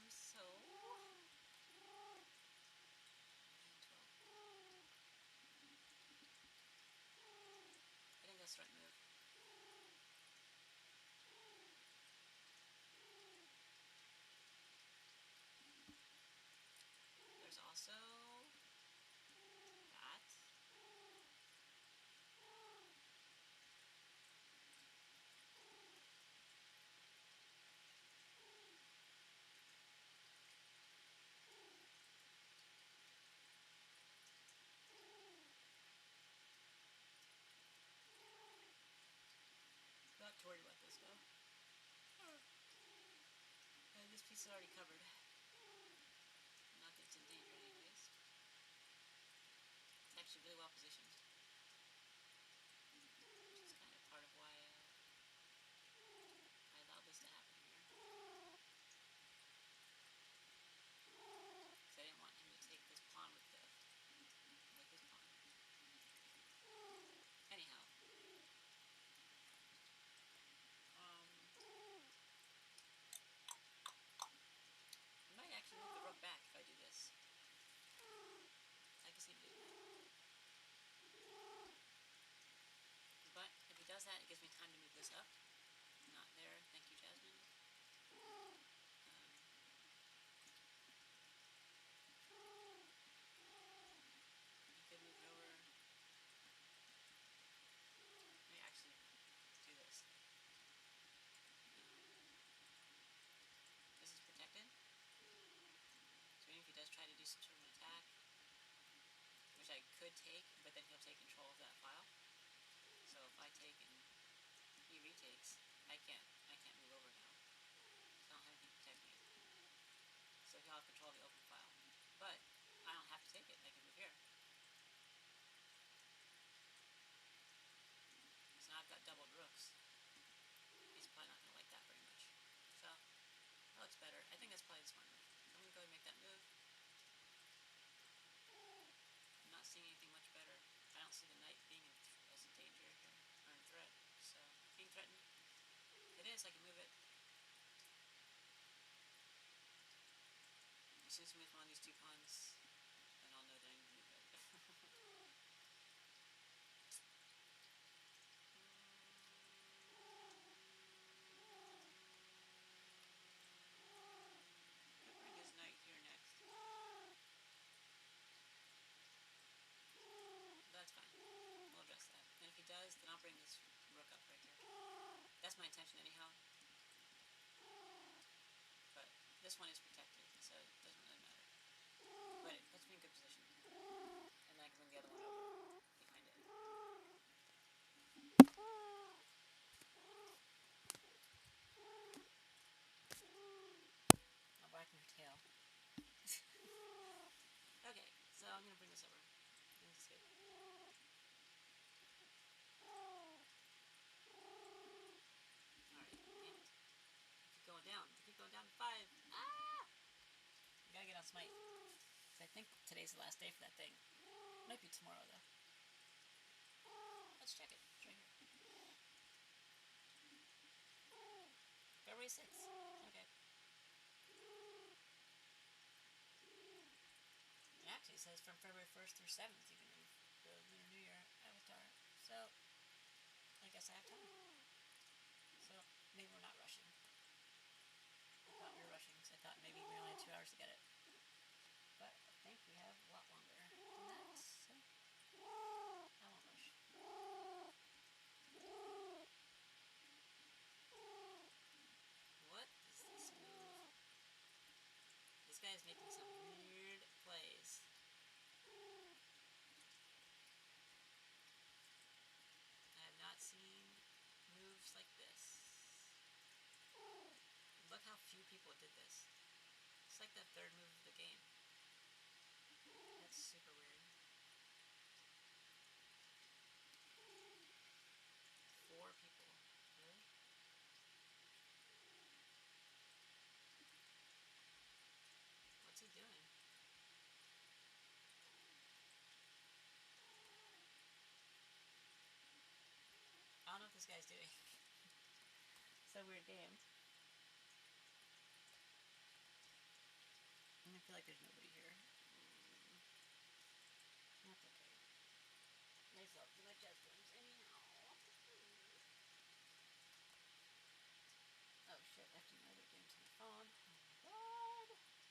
So... I think that's the right move. There's also that. Not too worried about this though. And this piece is already covered. Not that it's in danger anyways. It's actually really well positioned. Which is kind of part of why I allowed this to happen here. Because I didn't want him to take this pawn with his pawn. Anyhow. I might actually move the rook back if I do this. I can see him doing that. But if he does that, it gives me time to move this up. Not there. Thank you, Jasmine. You could move it over. Let me actually do this. This is protected. So even if he does try to do some sort of an attack, which I could take, but then he'll take control of that file. So if I take and he retakes, I can't move over now. So I don't have anything protecting it. So he'll have control of the open file. But I don't have to take it, I can move here. So now I've got doubled rooks. He's probably not going to like that very much. So that looks better. I think that's probably the smart move. So I'm going to go ahead and make that move. I'm not seeing anything much better. I don't see the knight being as a danger here, or in threat. So being threatened, it is. I can move it. As soon as we move one of these two pawns, then I'll know that I need to move it. Could bring his knight here next. That's fine. We'll address that. And if he does, then I'll bring this rook up right here. That's my intention anyhow. But this one is protected, so it doesn't really matter. But it puts me in good position. And then I can bring the other one over behind it. I'll whack your tail. Okay, so I'm going to bring this over. This is good. Alright, damn it. Keep going down. Keep going down to 5. Ah! I gotta get on Smite. So I think today's the last day for that thing. Might be tomorrow though. Let's check it. It's right here. February 6th. Okay. Actually, it says from February 1st through 7th you can leave the Lunar New Year avatar. So, I guess I have time. So, maybe we're not rushing. I thought we were rushing, because I thought maybe we only had 2 hours to get it. But I think we have a lot longer than that, so I won't rush. What is this move? This guy is making some weird plays. I have not seen moves like this. Look how few people did this. It's like the third move of the game. That's super weird. 4 people. Really? What's he doing? I don't know what this guy's doing. It's a weird game. I feel like there's nobody here. That's okay. Nice up to my chest rooms anyhow. Oh shit, I have to do another game to my phone. Oh my god.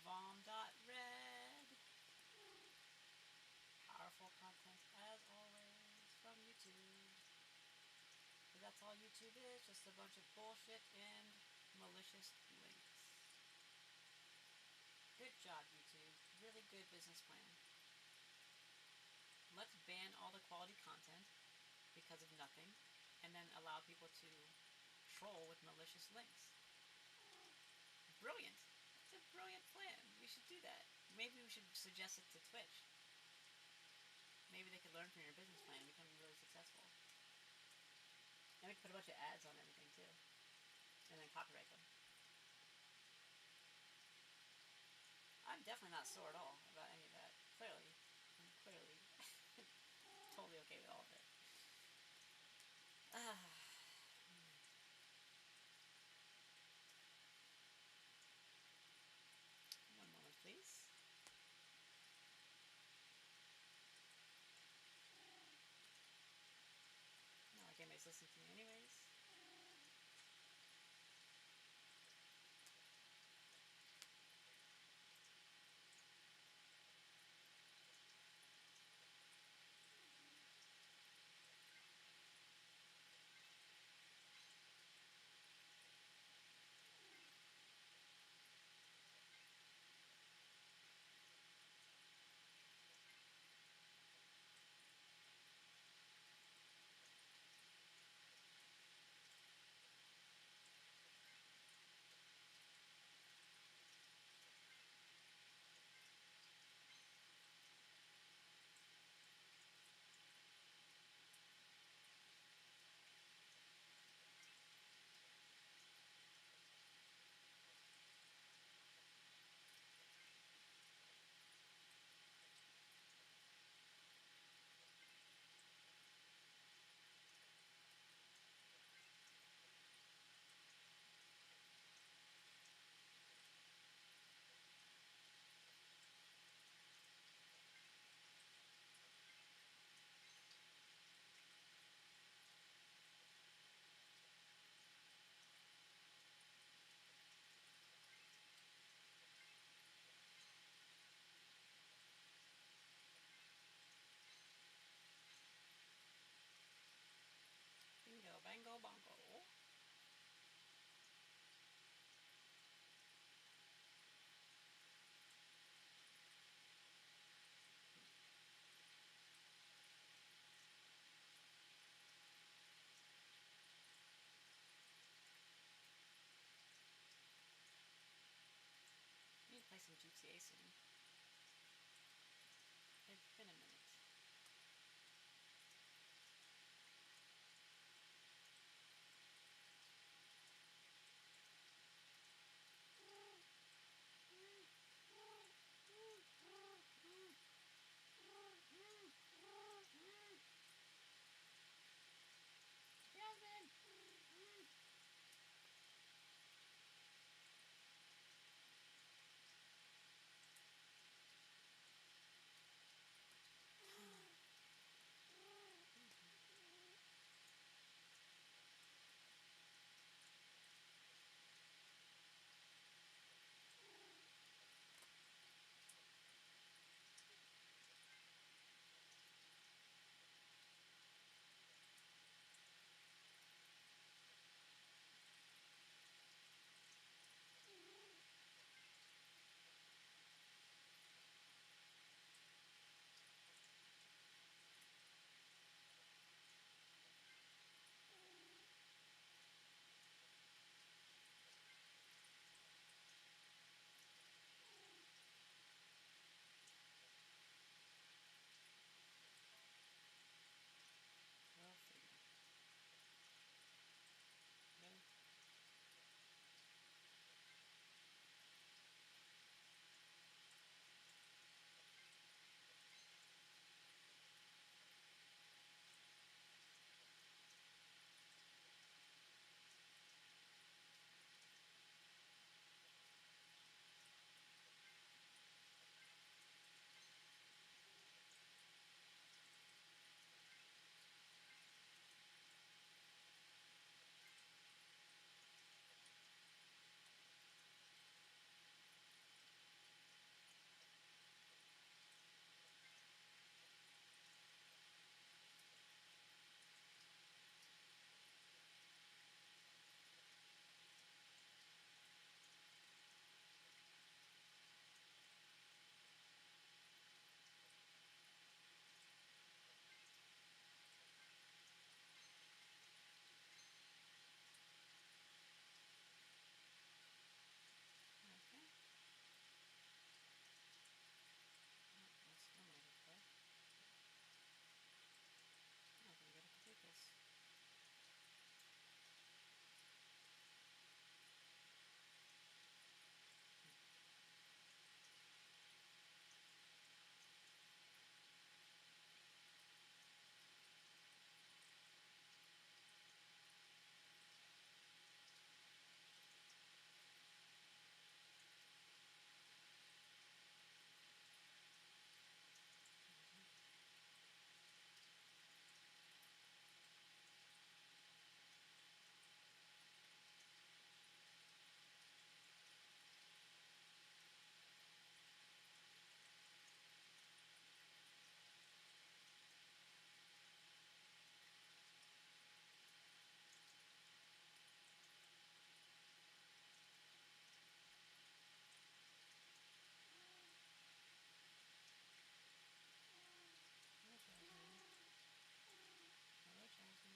Vom.red. Powerful content as always from YouTube. But that's all YouTube is, just a bunch of bullshit and malicious links. Good job, YouTube. Really good business plan. Let's ban all the quality content because of nothing, and then allow people to troll with malicious links. Brilliant. It's a brilliant plan. We should do that. Maybe we should suggest it to Twitch. Maybe they could learn from your business plan and become really successful. And we could put a bunch of ads on everything too. And then copyright them. I'm definitely not sore at all about any of that. Clearly. I'm clearly totally okay with all of it. One moment, please. Not like anybody's listening to me anyways. the GTA soon. It's been a minute. Jasmine! Well, figure. Really? Okay. Well, that's one way to play. I can get a potatoes. Hello, Jasmine. Hello, Jasmine.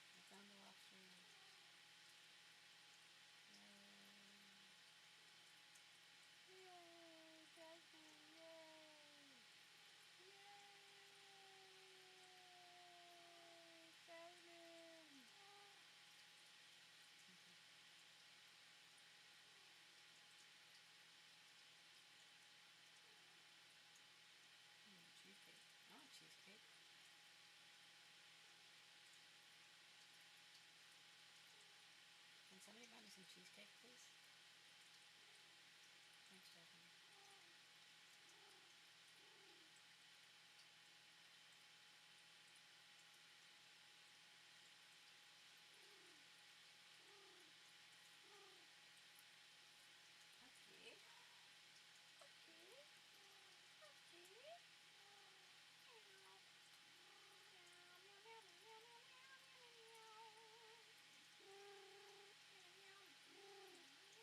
I found the lobster. Yay! Yay, Jasmine! Yay! Yay! Jasmine! Cheesecake. I want cheesecake. Can somebody buy me some cheesecake, please? Thanks, Jasmine. Okay. Okay. Okay.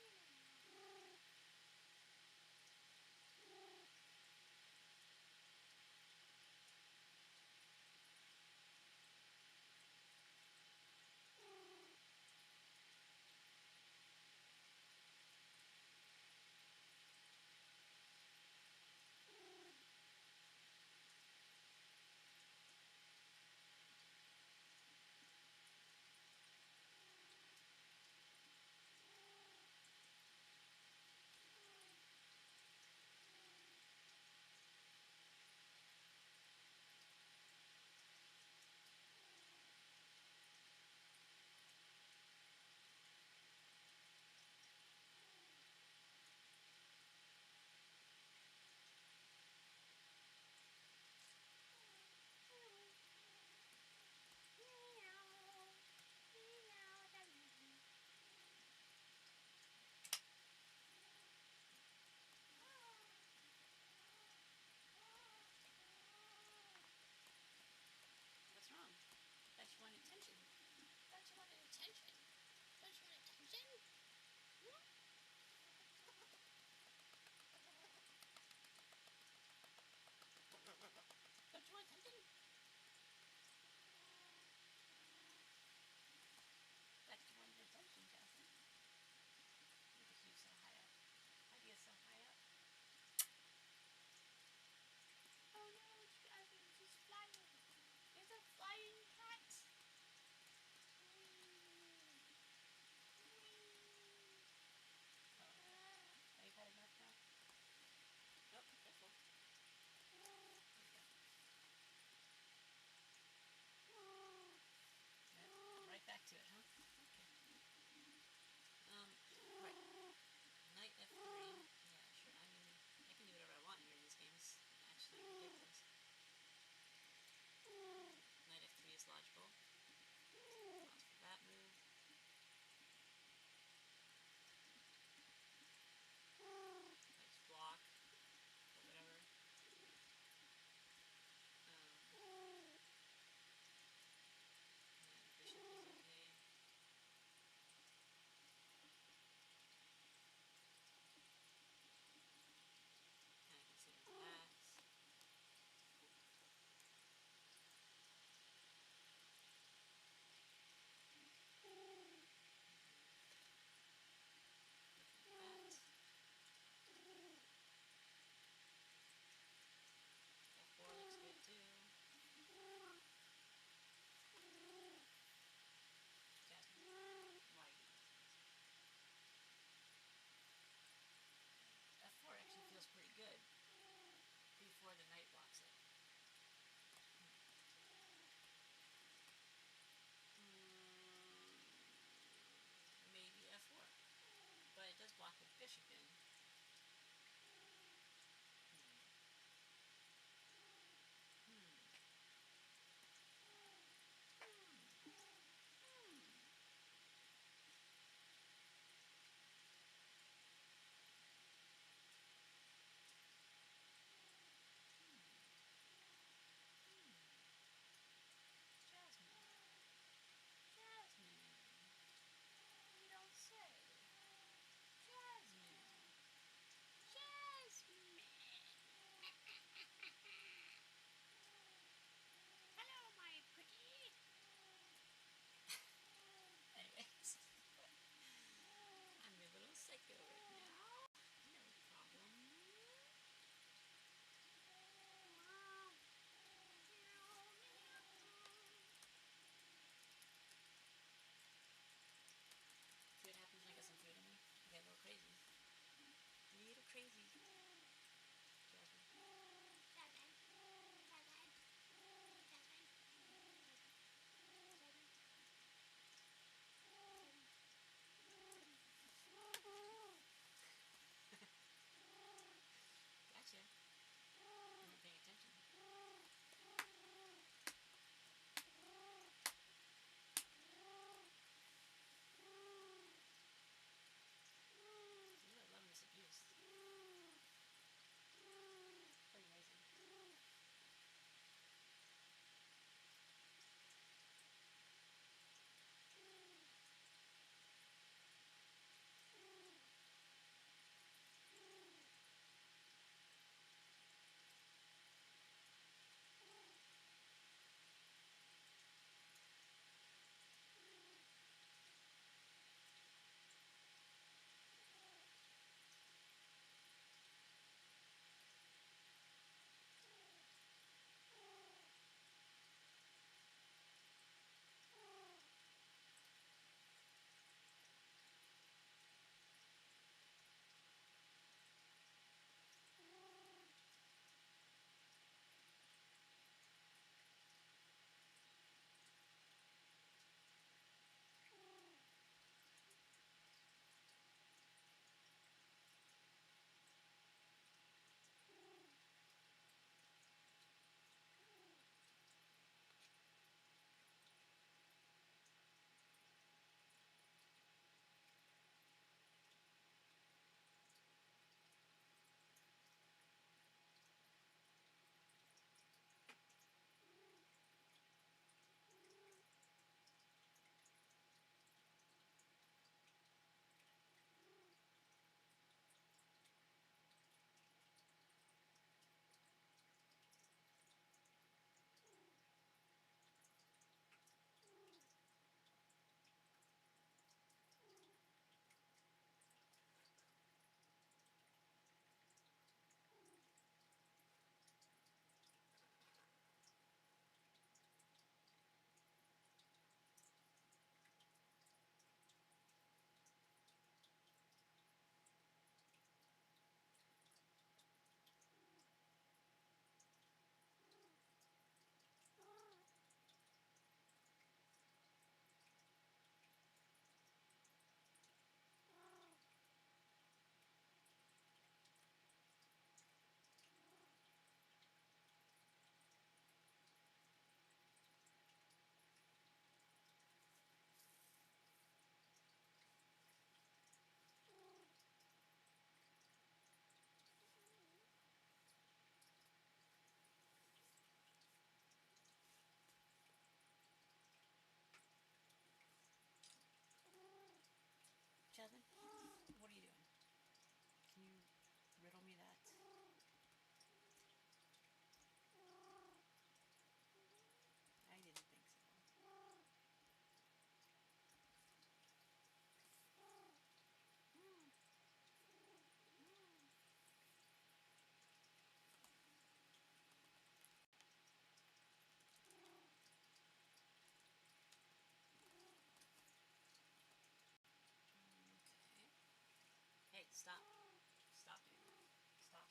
Stop. Stop, dude. Stop.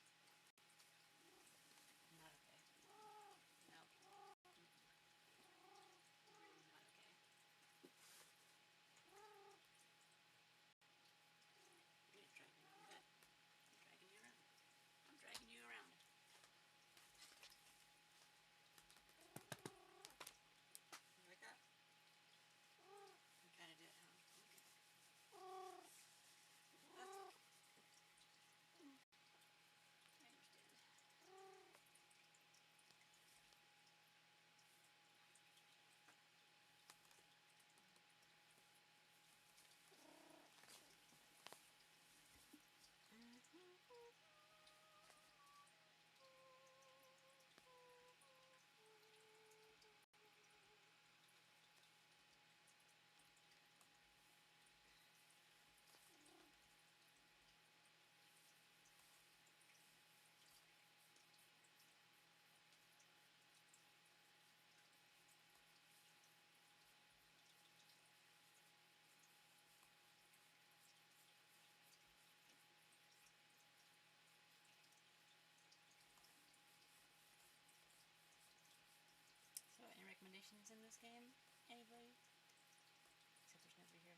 Not okay. Nope. Not okay. You're gonna drag me around bed. I'm dragging you around. I'm dragging you around. You like that? I'm trying to do it, huh? Okay. That's okay. I understand. So, any recommendations in this game? Anybody? Except there's nobody here.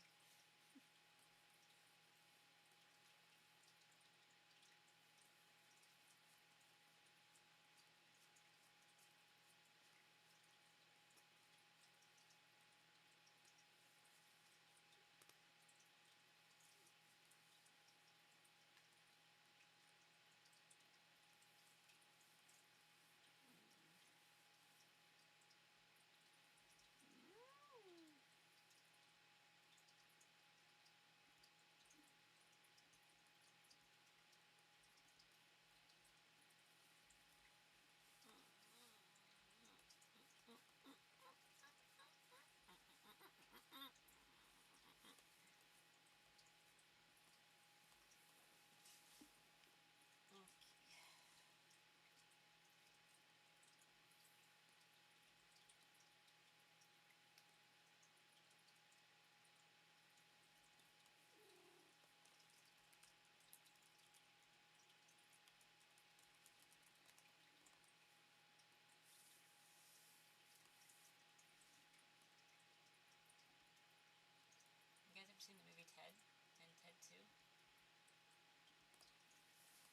You guys ever seen the movie Ted and Ted 2?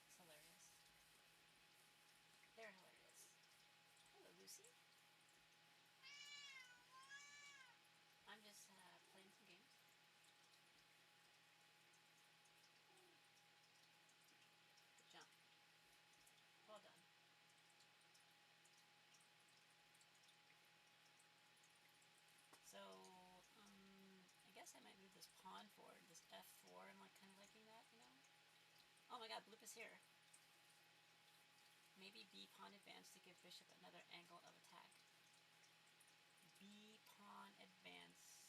It's hilarious. They're hilarious. Hello, Lucy. I'm just playing some games. Good job. Well done. So, I guess I might move this pawn forward, this f4. I'm like kind of liking that, you know? Oh my god, Bloop is here. Maybe b pawn advance to give bishop another angle of attack. B pawn advance.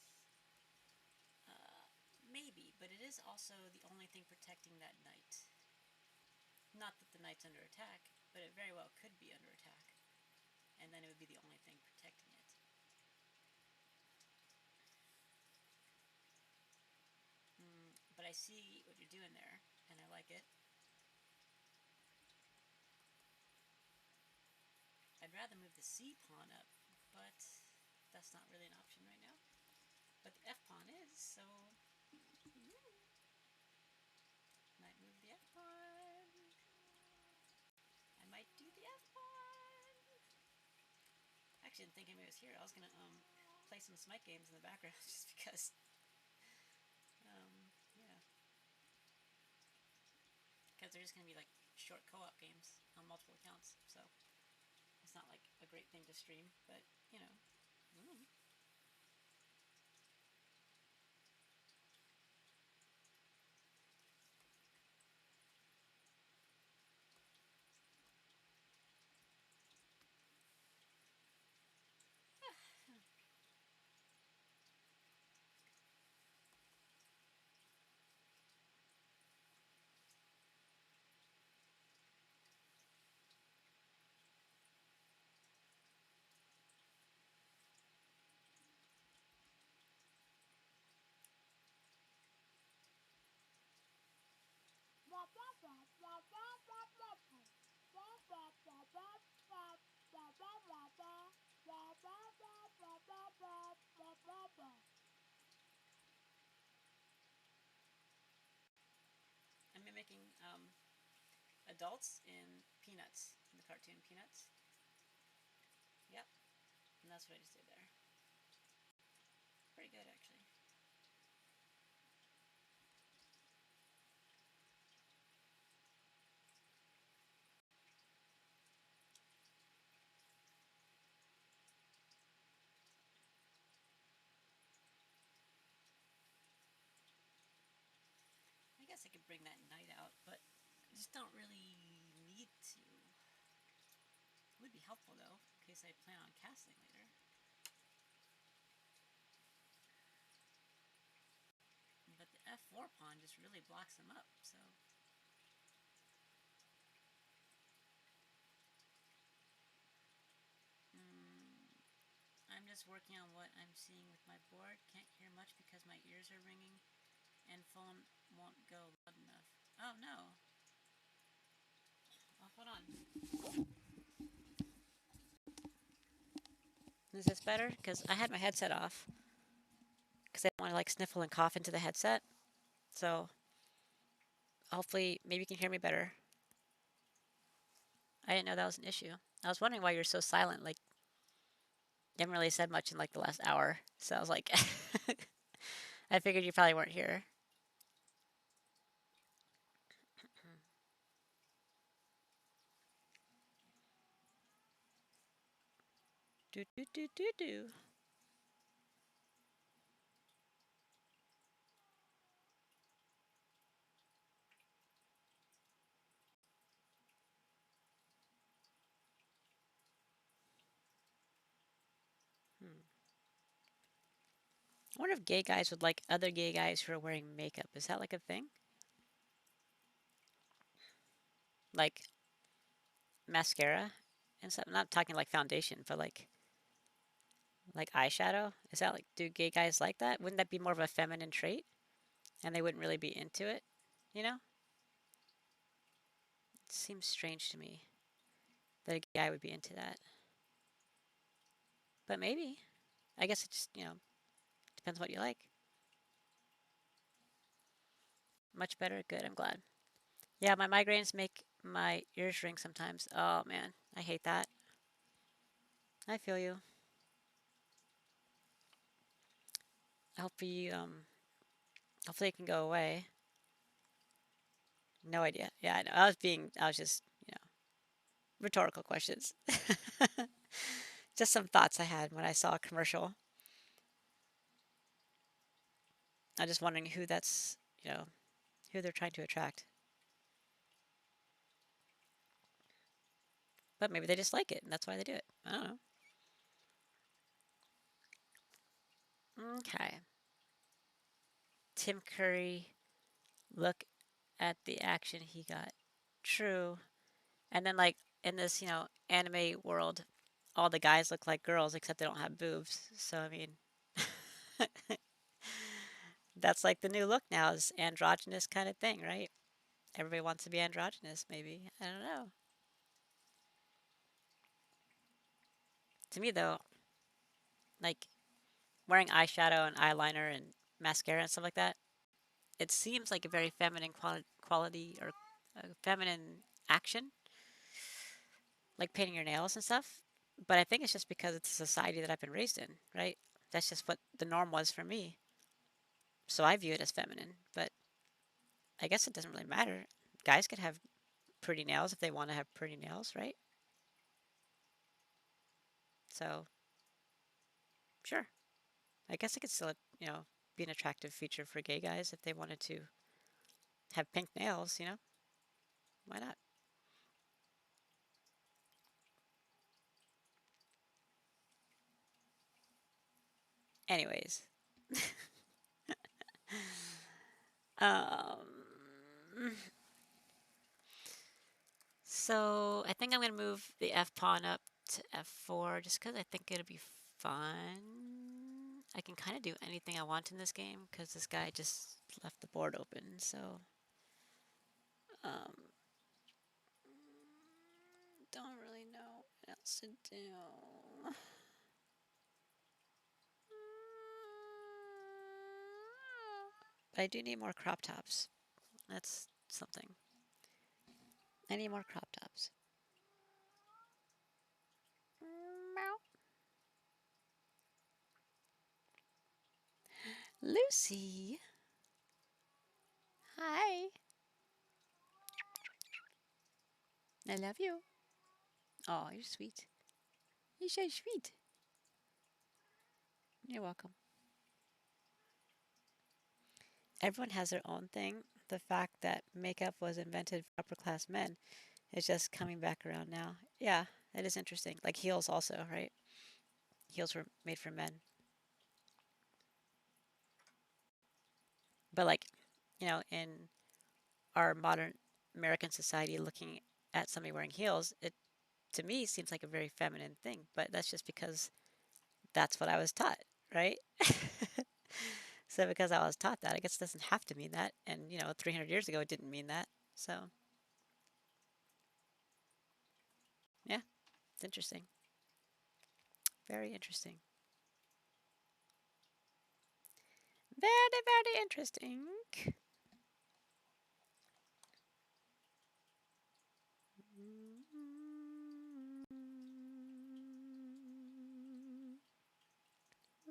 Maybe, but it is also the only thing protecting that knight. Not that the knight's under attack, but it very well could be under attack. And then it would be the only thing protecting it. But I see what you're doing there, and I like it. I'd rather move the c pawn up, but that's not really an option right now. But the f pawn is, so might move the f pawn. I might do the f pawn. Actually, I didn't think anybody was here. I was gonna play some Smite games in the background just because. Yeah. Because they're just gonna be like short co-op games on multiple accounts, so it's not like a great thing to stream, but you know. adults in Peanuts, in the cartoon Peanuts. Yep, and that's what I just did there. Pretty good, actually. I guess I could bring that night out, but I just don't really need to. It would be helpful, though, in case I plan on casting later. But the F4 pawn just really blocks them up, so... I'm just working on what I'm seeing with my board. Can't hear much because my ears are ringing and phone won't go loud enough. Oh, no. Oh, hold on. Is this better? Because I had my headset off. Because I don't want to like sniffle and cough into the headset. So hopefully maybe you can hear me better. I didn't know that was an issue. I was wondering why you're so silent. Like, you haven't really said much in like the last hour. So I was like, I figured you probably weren't here. Do do do do do. I wonder if gay guys would like other gay guys who are wearing makeup. Is that like a thing? Like mascara and stuff? I'm not talking like foundation, but like eyeshadow. Is that like, do gay guys like that? Wouldn't that be more of a feminine trait? And they wouldn't really be into it, you know? It seems strange to me that a guy would be into that. But maybe. I guess it just, depends what you like. Much better? Good, I'm glad. Yeah, my migraines make my ears ring sometimes. Oh man, I hate that. I feel you. Hopefully, hopefully it can go away. No idea. Yeah, I know. I was just, rhetorical questions. Just some thoughts I had when I saw a commercial. I'm just wondering who that's, who they're trying to attract. But maybe they just like it, and that's why they do it. I don't know. Okay. Tim Curry, look at the action he got. True. And then, like, in this, anime world, all the guys look like girls except they don't have boobs. So, I mean, that's like the new look now is androgynous kind of thing, right? Everybody wants to be androgynous, maybe. I don't know. To me, though, like wearing eyeshadow and eyeliner and mascara and stuff like that, it seems like a very feminine quality or a feminine action, like painting your nails and stuff. But I think it's just because it's a society that I've been raised in, right? That's just what the norm was for me. So I view it as feminine, but I guess it doesn't really matter. Guys could have pretty nails if they want to have pretty nails, right? So, sure. I guess it could still, be an attractive feature for gay guys if they wanted to have pink nails. Why not? Anyways. um, so I think I'm going to move the F pawn up to F4 just because I think it'll be fun. I can kind of do anything I want in this game because this guy just left the board open. So, um, don't really know what else to do. But I do need more crop tops. That's something. Any more crop tops? Meow. Lucy. Hi. I love you. Oh, you're sweet. You're so sweet. You're welcome. Everyone has their own thing. The fact that makeup was invented for upper class men is just coming back around now. Yeah, that is interesting. Like heels also, right? Heels were made for men. But like, in our modern American society looking at somebody wearing heels, it to me seems like a very feminine thing, but that's just because that's what I was taught, right? So because I was taught that, I guess it doesn't have to mean that. And 300 years ago, it didn't mean that. So yeah, it's interesting. Very interesting. Very, very interesting.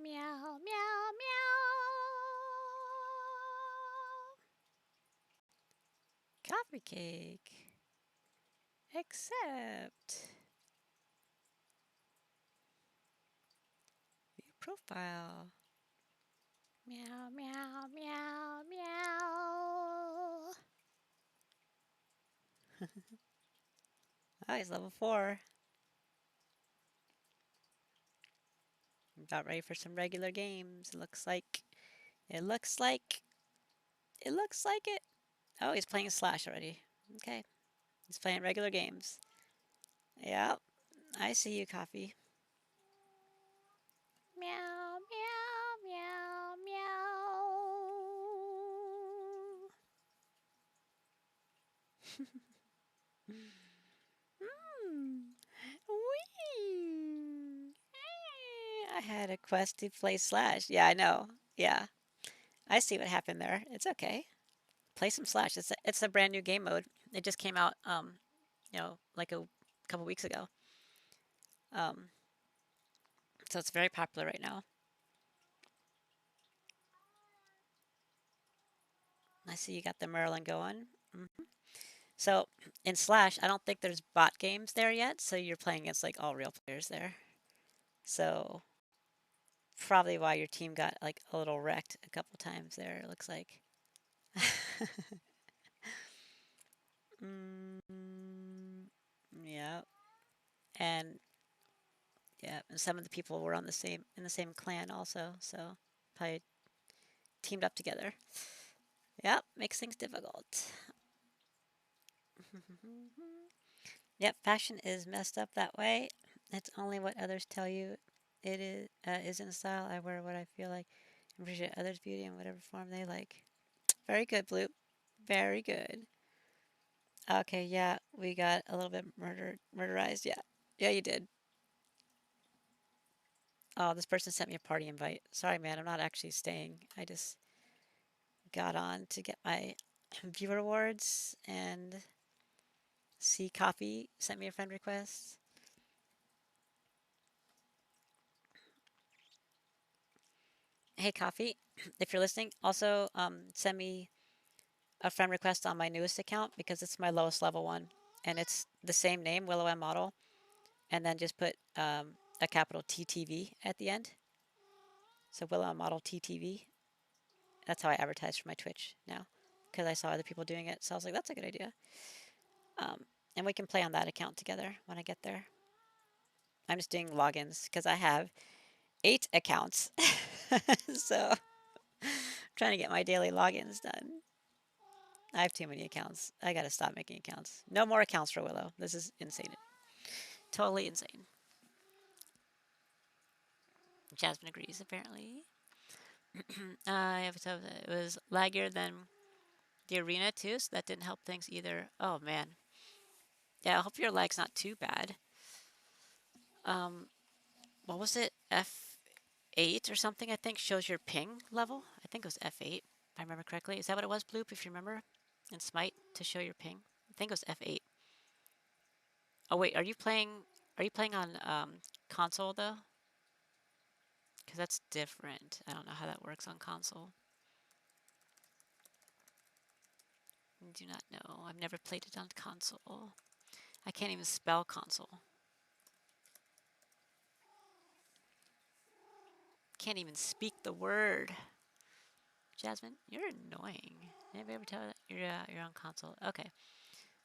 Meow, meow, meow. Coffee cake. Accept. View profile. Meow, meow, meow, meow. Oh, he's level 4. About ready for some regular games. It looks like. It looks like. It looks like it. Oh, he's playing Slash already. Okay. He's playing regular games. Yep. I see you, Coffee. Meow, meow, meow, meow. Wee. I had a quest to play Slash. Yeah, I know. Yeah. I see what happened there. It's okay. Play some Slash. It's a brand new game mode. It just came out like a couple weeks ago. Um so it's very popular right now. I see you got the Merlin going. So in Slash, I don't think there's bot games there yet, so you're playing against like all real players there. So probably why your team got like a little wrecked a couple times there, it looks like. mm, yeah. And yeah, and some of the people were on the same in the same clan also, so probably teamed up together. Yep, makes things difficult. Yep, fashion is messed up that way. It's only what others tell you it is in style. I wear what I feel like. Appreciate others' beauty in whatever form they like. Very good, Blue. Very good. Okay, yeah, we got a little bit murderized. Yeah, yeah, you did. Oh, this person sent me a party invite. Sorry, man, I'm not actually staying. I just got on to get my viewer awards and see Coffee sent me a friend request. Hey, Coffee, if you're listening, also send me a friend request on my newest account because it's my lowest level one, and it's the same name, Willow M Model, and then just put a capital TTV at the end. So Willow M Model TTV. That's how I advertise for my Twitch now because I saw other people doing it. So I was like, that's a good idea. And we can play on that account together when I get there. I'm just doing logins because I have 8 accounts. So I'm trying to get my daily logins done. I have too many accounts. I got to stop making accounts. No more accounts for Willow. This is insane. Totally insane. Jasmine agrees, apparently. I have to it was laggier than the arena, too, so that didn't help things either. Oh, man. Yeah, I hope your lag's not too bad. What was it? F8 or something, I think, shows your ping level. I think it was F8, if I remember correctly. Is that what it was, Bloop, if you remember? In Smite, to show your ping? I think it was F8. Oh wait, are you playing? Are you playing on console though? Because that's different. I don't know how that works on console. I do not know. I've never played it on console. I can't even spell console. Can't even speak the word. Jasmine, you're annoying. Anybody ever tell that you're on console? Okay,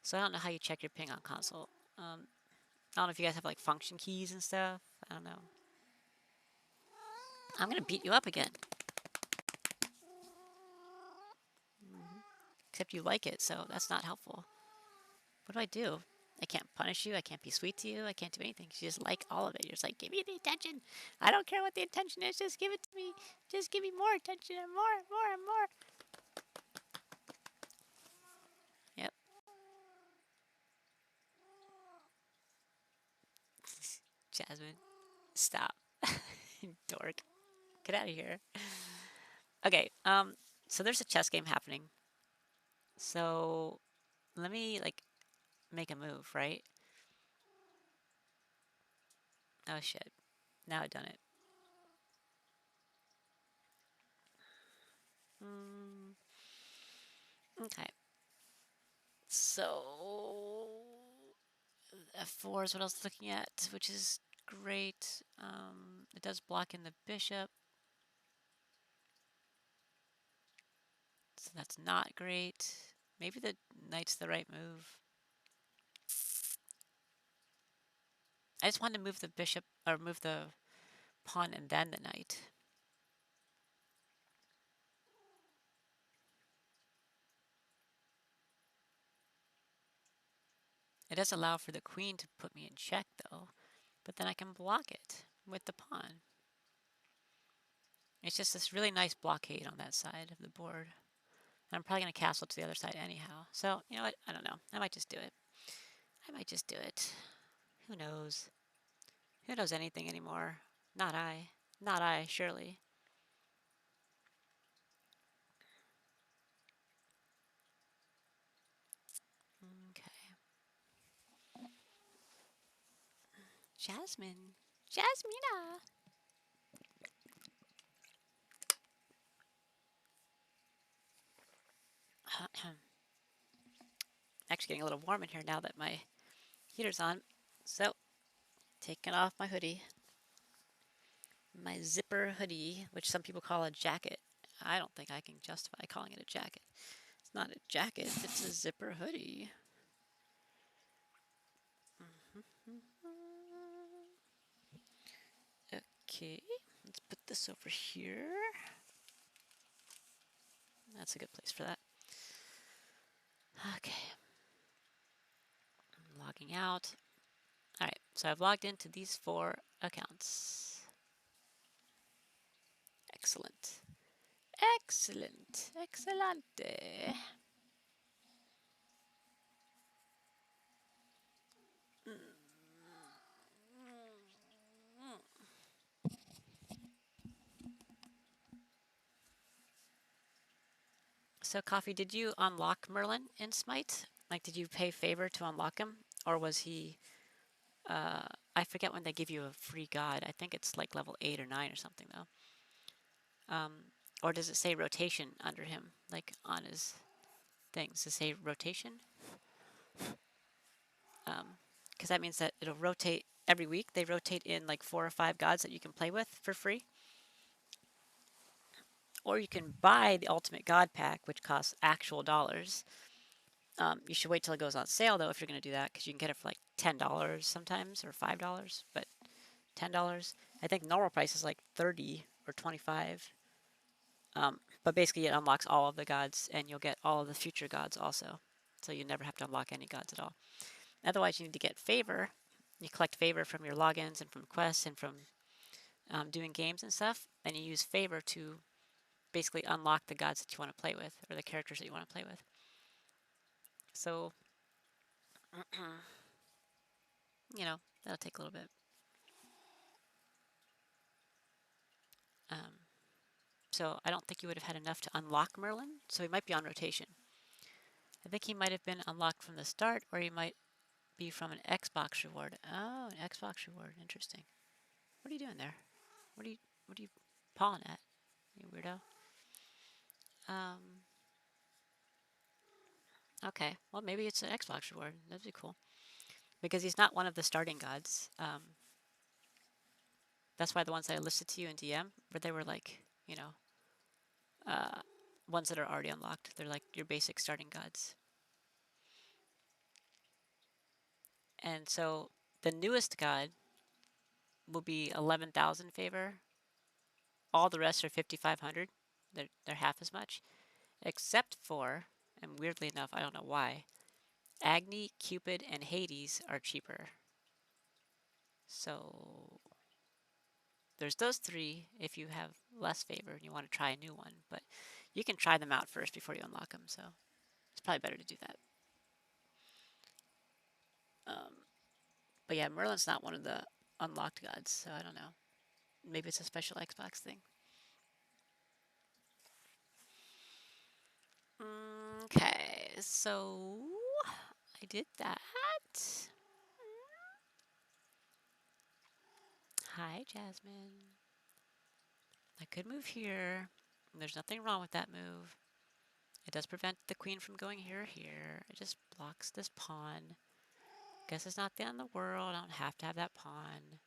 so I don't know how you check your ping on console. I don't know if you guys have like function keys and stuff. I don't know. I'm gonna beat you up again. Except you like it, so that's not helpful. What do I do? I can't punish you. I can't be sweet to you. I can't do anything. You just like all of it. You're just like, give me the attention. I don't care what the attention is. Just give it to me. Just give me more attention and more and more and more. Yep. Jasmine, stop. Dork. Get out of here. Okay, so there's a chess game happening. So let me like make a move, right? Oh shit. Now I've done it. Okay. So F4 is what I was looking at, which is great. It does block in the bishop. So that's not great. Maybe the knight's the right move. I just wanted to move the bishop, or move the pawn and then the knight. It does allow for the queen to put me in check, though. But then I can block it with the pawn. It's just this really nice blockade on that side of the board. And I'm probably going to castle to the other side anyhow. So, you know what? I don't know. I might just do it. I might just do it. Who knows? Who knows anything anymore? Not I. Not I, surely. Okay. Jasmine. Jasmina! Actually getting a little warm in here now that my heater's on. So, taking off my hoodie. My zipper hoodie, which some people call a jacket. I don't think I can justify calling it a jacket. It's not a jacket, it's a zipper hoodie. Okay, let's put this over here. That's a good place for that. Okay. I'm logging out. Alright, so I've logged into these 4 accounts. Excellent. Excellent. Excellente. So, Coffee, did you unlock Merlin in Smite? Like, did you pay favor to unlock him? Or was he... I forget when they give you a free god. I think it's like level 8 or 9 or something, though. Or does it say rotation under him, like on his things? Does it say rotation? Because that means that it'll rotate every week. They rotate in like 4 or 5 gods that you can play with for free. Or you can buy the Ultimate God Pack, which costs actual dollars. You should wait till it goes on sale, though, if you're going to do that, because you can get it for like $10 sometimes, or $5, but $10. I think normal price is like 30 or 25. But basically, it unlocks all of the gods, and you'll get all of the future gods also. So you never have to unlock any gods at all. Otherwise, you need to get favor. You collect favor from your logins and from quests and from doing games and stuff, and you use favor to basically unlock the gods that you want to play with, or the characters that you want to play with. So, you know, that'll take a little bit. So I don't think you would have had enough to unlock Merlin, so he might be on rotation. I think he might have been unlocked from the start, or he might be from an Xbox reward. Oh, an Xbox reward. Interesting. What are you doing there? What are you pawing at? You weirdo. Okay. Well, maybe it's an Xbox reward. That'd be cool. Because he's not one of the starting gods. That's why the ones that I listed to you in DM, where they were like, you know, ones that are already unlocked. They're like your basic starting gods. And so the newest god will be 11,000 favor. All the rest are 5,500. They're half as much, except for, and weirdly enough, I don't know why, Agni, Cupid, and Hades are cheaper. So there's those three if you have less favor and you want to try a new one, but you can try them out first before you unlock them, so it's probably better to do that. But yeah, Merlin's not one of the unlocked gods, so I don't know. Maybe it's a special Xbox thing. Okay, so I did that. Hi, Jasmine. I could move here. There's nothing wrong with that move. It does prevent the queen from going here or here. It just blocks this pawn. Guess it's not the end of the world. I don't have to have that pawn.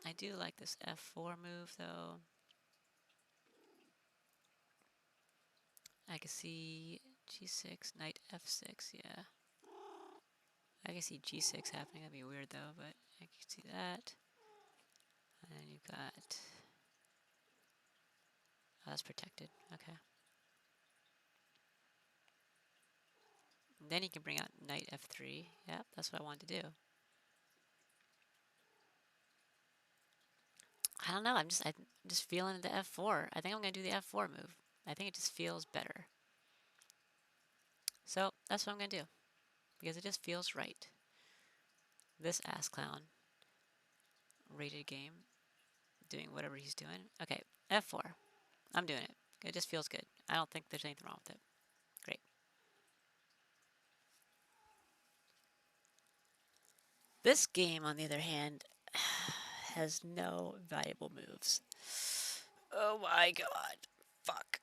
I do like this f4 move, though. I can see g6, knight f6, yeah. I can see g6 happening. That'd be weird, though, but I can see that. And then you've got... Oh, that's protected. Okay. And then you can bring out knight f3. Yep, that's what I wanted to do. I don't know. I'm just feeling the f4. I think I'm gonna do the f4 move. I think it just feels better. So that's what I'm gonna do because it just feels right. This ass clown rated game, doing whatever he's doing. Okay, f4. I'm doing it. It just feels good. I don't think there's anything wrong with it. Great. This game, on the other hand, has no valuable moves. Oh my god. Fuck.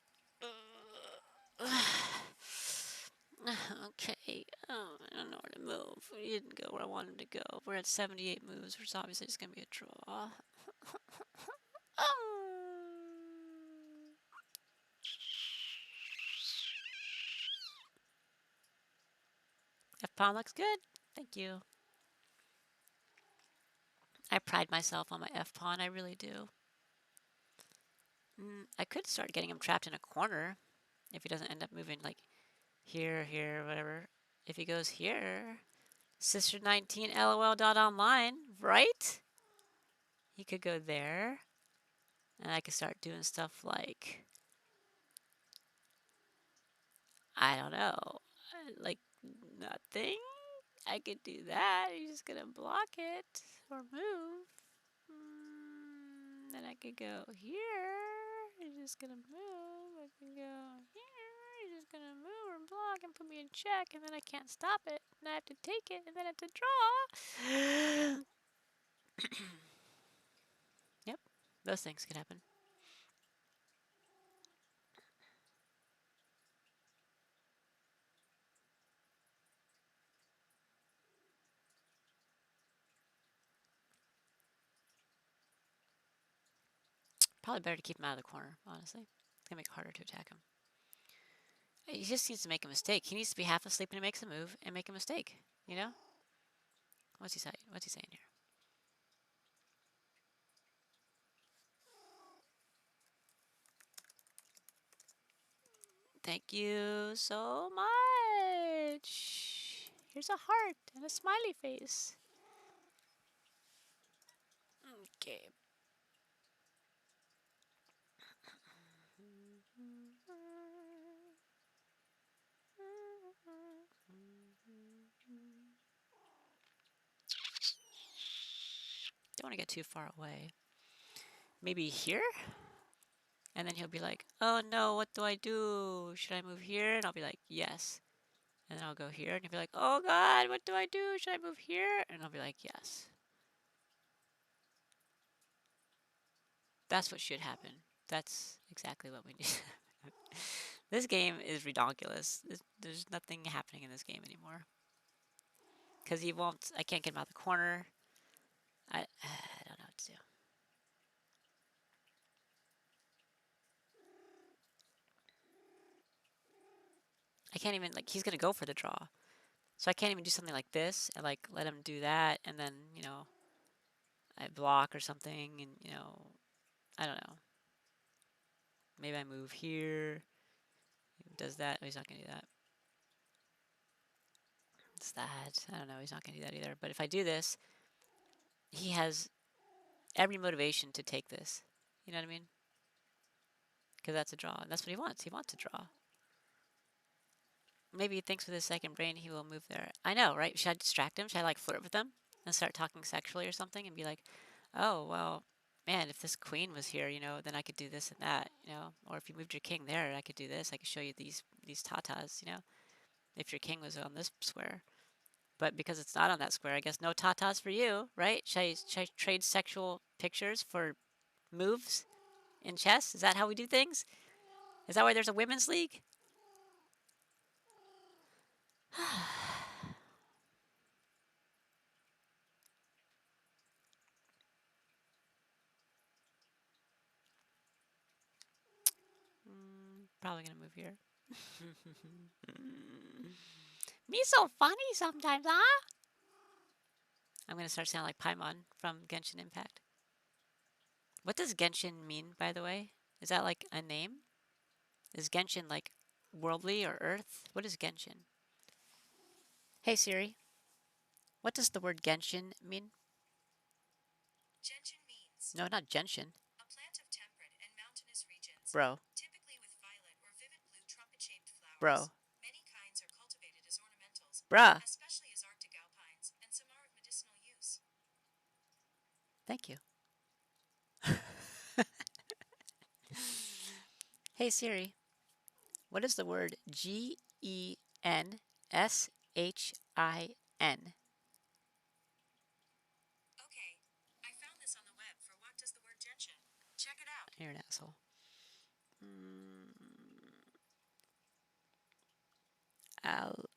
Okay. Oh, I don't know where to move. We didn't go where I wanted to go. We're at 78 moves, which is obviously just going to be a draw. F-pawn looks good. Thank you. I pride myself on my F-pawn. I really do. I could start getting him trapped in a corner if he doesn't end up moving like here, here, whatever. If he goes here, Sister19 LOL.online, right? He could go there. And I could start doing stuff like, I don't know, like nothing. I could do that. He's just gonna block it or move. Then I could go here. He's just gonna move. I can go here. He's just gonna move or block and put me in check, and then I can't stop it. And I have to take it, and then I have to draw. Yep, those things could happen. Probably better to keep him out of the corner, honestly. It's gonna make it harder to attack him. He just needs to make a mistake. He needs to be half asleep when he makes a move and make a mistake, you know? What's he saying? What's he saying here? Thank you so much. Here's a heart and a smiley face. Okay. Don't want to get too far away. maybe here? And then he'll be like, oh no, what do I do? Should I move here? And I'll be like, yes. And then I'll go here, and he'll be like, oh God, what do I do? Should I move here? And I'll be like, yes. That's what should happen. That's exactly what we need. This game is ridiculous. There's nothing happening in this game anymore. Because he won't, I can't get him out the corner. I don't know what to do. I can't even, like, he's going to go for the draw. So I can't even do something like this and, like, let him do that. And then, you know, I block or something. And, you know, I don't know. Maybe I move here. He does that. Oh, he's not going to do that. It's that. I don't know. He's not going to do that either. But if I do this, he has every motivation to take this. You know what I mean? Because that's a draw. And that's what he wants. He wants a draw. Maybe he thinks with his second brain he will move there. I know, right? Should I distract him? Should I, like, flirt with him and start talking sexually or something and be like, oh, well, man, if this queen was here, you know, then I could do this and that, you know? Or if you moved your king there, I could do this. I could show you these tatas, you know? If your king was on this square. But because it's not on that square, I guess no tatas for you, right? Should I trade sexual pictures for moves in chess? Is that how we do things? Is that why there's a women's league? Probably gonna move here. Me so funny sometimes, huh? I'm gonna start sounding like Paimon from Genshin Impact. What does Genshin mean, by the way? Is that like a name? Is Genshin like worldly or Earth? What is Genshin? Hey Siri, what does the word Genshin mean? Gentian means No, not Genshin. a plant of temperate and mountainous regions, Bro, typically with violet or vivid blue trumpet-shaped flowers. bro, Many kinds are cultivated as ornamentals, bruh. especially as Arctic alpines, and some are of medicinal use. Thank you. Hey Siri, what is the word GENSHIN? Okay, I found this on the web for what does the word gentian. Check it out. You're an asshole.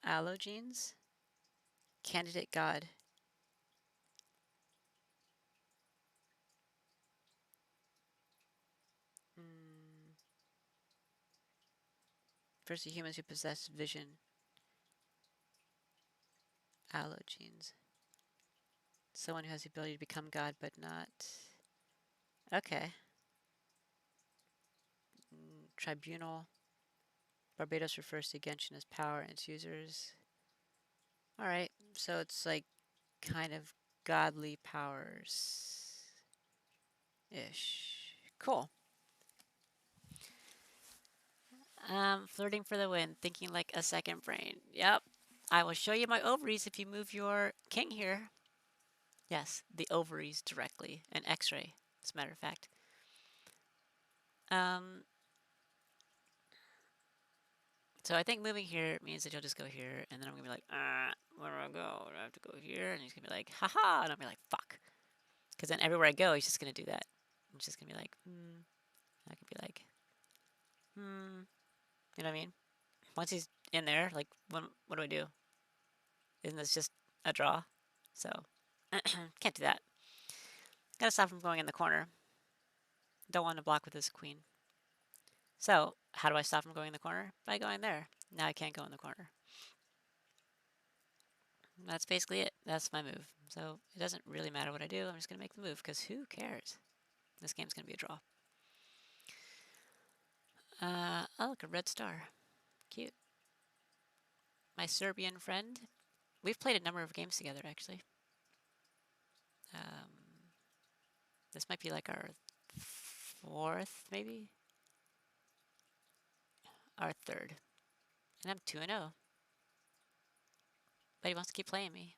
Allogenes? Candidate God. First, the humans who possess vision. Allogenes. Someone who has the ability to become God, but not. Okay. Tribunal. Barbados refers to Genshin as power and its users. Alright, so it's like kind of godly powers ish. Cool. Flirting for the win, thinking like a second brain. Yep. I will show you my ovaries if you move your king here. Yes, the ovaries directly. An x-ray, as a matter of fact. So I think moving here means that you'll just go here, and then I'm going to be like, where do I go? Do I have to go here? And he's going to be like, haha, and I'll be like, fuck. Because then everywhere I go, he's just going to do that. He's just going to be like, I can be like, you know what I mean? Once he's in there, like, what do I do? Isn't this just a draw? So, can't do that. Gotta stop him going in the corner. Don't want to block with his queen. So, how do I stop him going in the corner? By going there. Now I can't go in the corner. That's basically it. That's my move. So, it doesn't really matter what I do. I'm just going to make the move, because who cares? This game's going to be a draw. Oh, look, a red star. Cute. My Serbian friend. We've played a number of games together, actually. This might be like our fourth, maybe? Our third. And I'm 2-0. But he wants to keep playing me.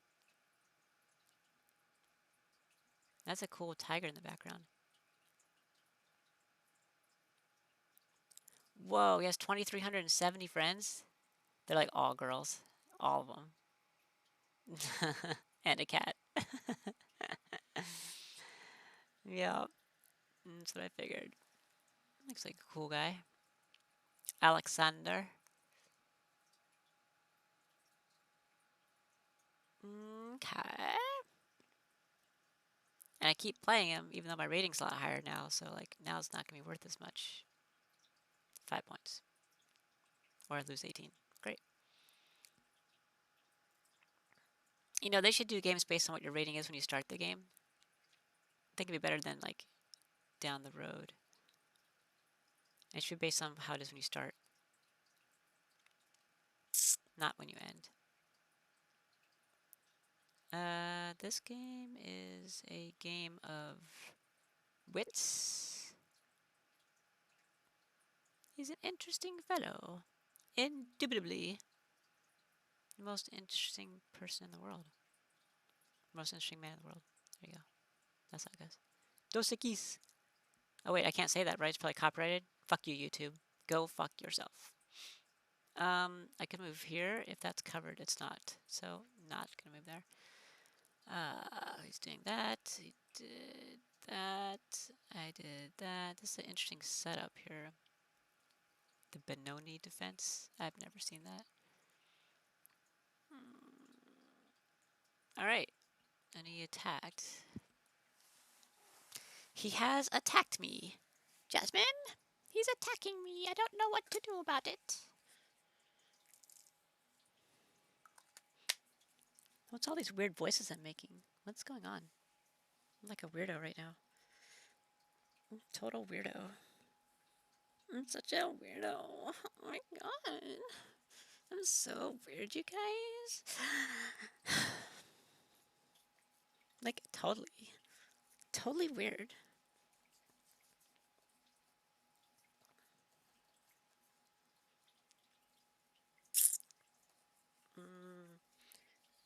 That's a cool tiger in the background. Whoa, he has 2,370 friends. They're like all girls, all of them, and a cat. Yeah, that's what I figured. Looks like a cool guy. Alexander. Okay. And I keep playing him, even though my rating's a lot higher now. So like now it's not gonna be worth as much. 5 points, or I lose 18. Great. You know, they should do games based on what your rating is when you start the game. I think it'd be better than like down the road. It should be based on how it is when you start, not when you end. This game is a game of wits. He's an interesting fellow. Indubitably. The most interesting person in the world. Most interesting man in the world. There you go. That's how it goes. Dos Equis. Oh wait, I can't say that, right? It's probably copyrighted. Fuck you, YouTube. Go fuck yourself. I can move here. If that's covered, it's not. So, not gonna move there. He's doing that. He did that. I did that. This is an interesting setup here. The Benoni defense. I've never seen that. Alright. And he attacked. He has attacked me. Jasmine? He's attacking me. I don't know what to do about it. What's all these weird voices I'm making? What's going on? I'm like a weirdo right now. I'm a total weirdo. I'm such a weirdo. Oh my god. I'm so weird, you guys. Like, totally. Totally weird.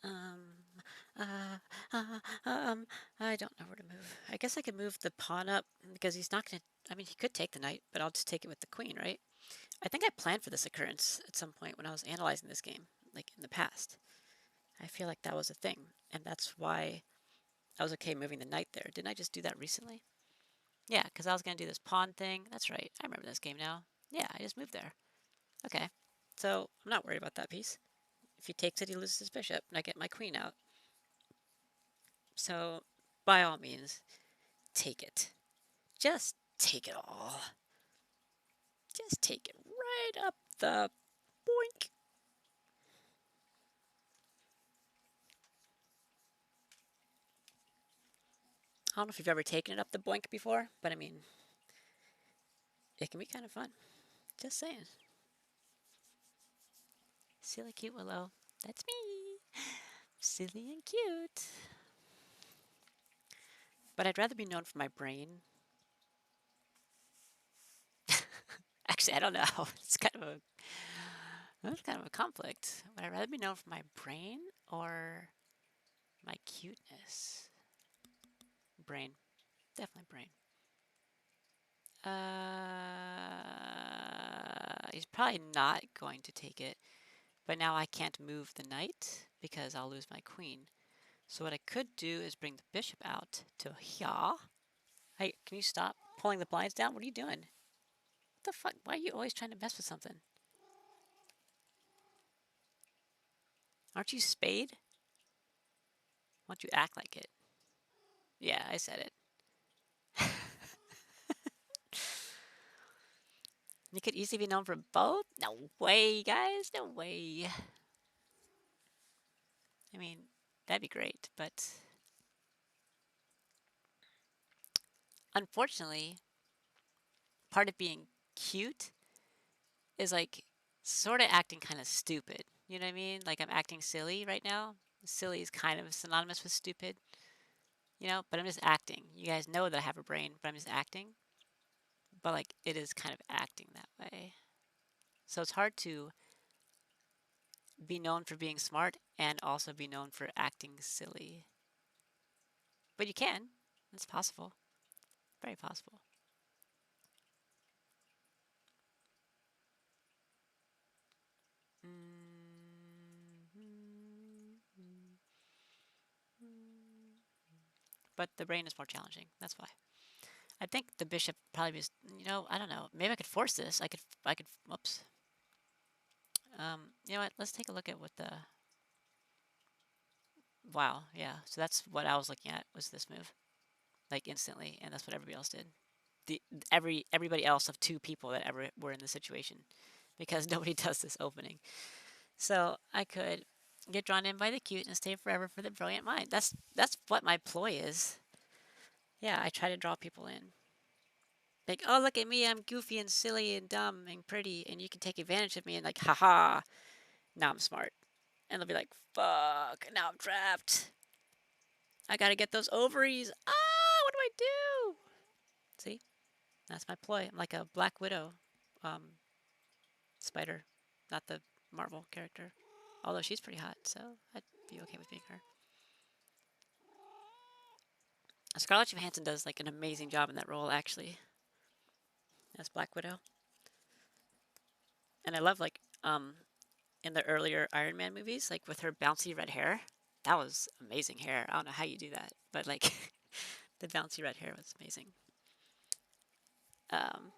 Uh, I don't know where to move. I guess I could move the pawn up because he's not going to. I mean, he could take the knight, but I'll just take it with the queen, right? I think I planned for this occurrence at some point when I was analyzing this game, like in the past. I feel like that was a thing, and that's why I was okay moving the knight there. Didn't I just do that recently? Yeah, because I was going to do this pawn thing. That's right. I remember this game now. Yeah, I just moved there. Okay. So I'm not worried about that piece. If he takes it, he loses his bishop, and I get my queen out. So, by all means, take it. Just take it all. Just take it right up the boink. I don't know if you've ever taken it up the boink before, but I mean, it can be kind of fun. Just saying. Silly cute Willow. That's me. Silly and cute. But I'd rather be known for my brain. Actually, I don't know. It's kind of a conflict. Would I rather be known for my brain or my cuteness? Brain. Definitely brain. He's probably not going to take it. But now I can't move the knight because I'll lose my queen. So what I could do is bring the bishop out to here. Hey, can you stop pulling the blinds down? What are you doing? What the fuck? Why are you always trying to mess with something? Aren't you Spade? Why don't you act like it? Yeah, I said it. You could easily be known for both? No way, guys. No way. I mean, that'd be great, but unfortunately, part of being cute is like sort of acting kind of stupid. You know what I mean? Like I'm acting silly right now. Silly is kind of synonymous with stupid, you know, but I'm just acting. You guys know that I have a brain, but I'm just acting. But like it is kind of acting that way. So it's hard to be known for being smart and also be known for acting silly. But you can. It's possible. Very possible. But the brain is more challenging. That's why. I think the bishop probably is. I don't know. Maybe I could force this. I could. Whoops. You know what? Let's take a look at what the. Wow. Yeah. So that's what I was looking at was this move, like instantly, and that's what everybody else did. Everybody else of two people that ever were in the situation, because nobody does this opening. So I could get drawn in by the cute and stay forever for the brilliant mind. That's what my ploy is. Yeah, I try to draw people in. Like, oh, look at me, I'm goofy and silly and dumb and pretty, and you can take advantage of me, and like, haha, now I'm smart. And they'll be like, fuck, now I'm trapped. I gotta get those ovaries. Ah, what do I do? See, that's my ploy. I'm like a Black Widow spider, not the Marvel character. Although she's pretty hot, so I'd be okay with being her. Scarlett Johansson does like an amazing job in that role, actually, as Black Widow. And I love like in the earlier Iron Man movies, like with her bouncy red hair. That was amazing hair. I don't know how you do that, but like the bouncy red hair was amazing. Um,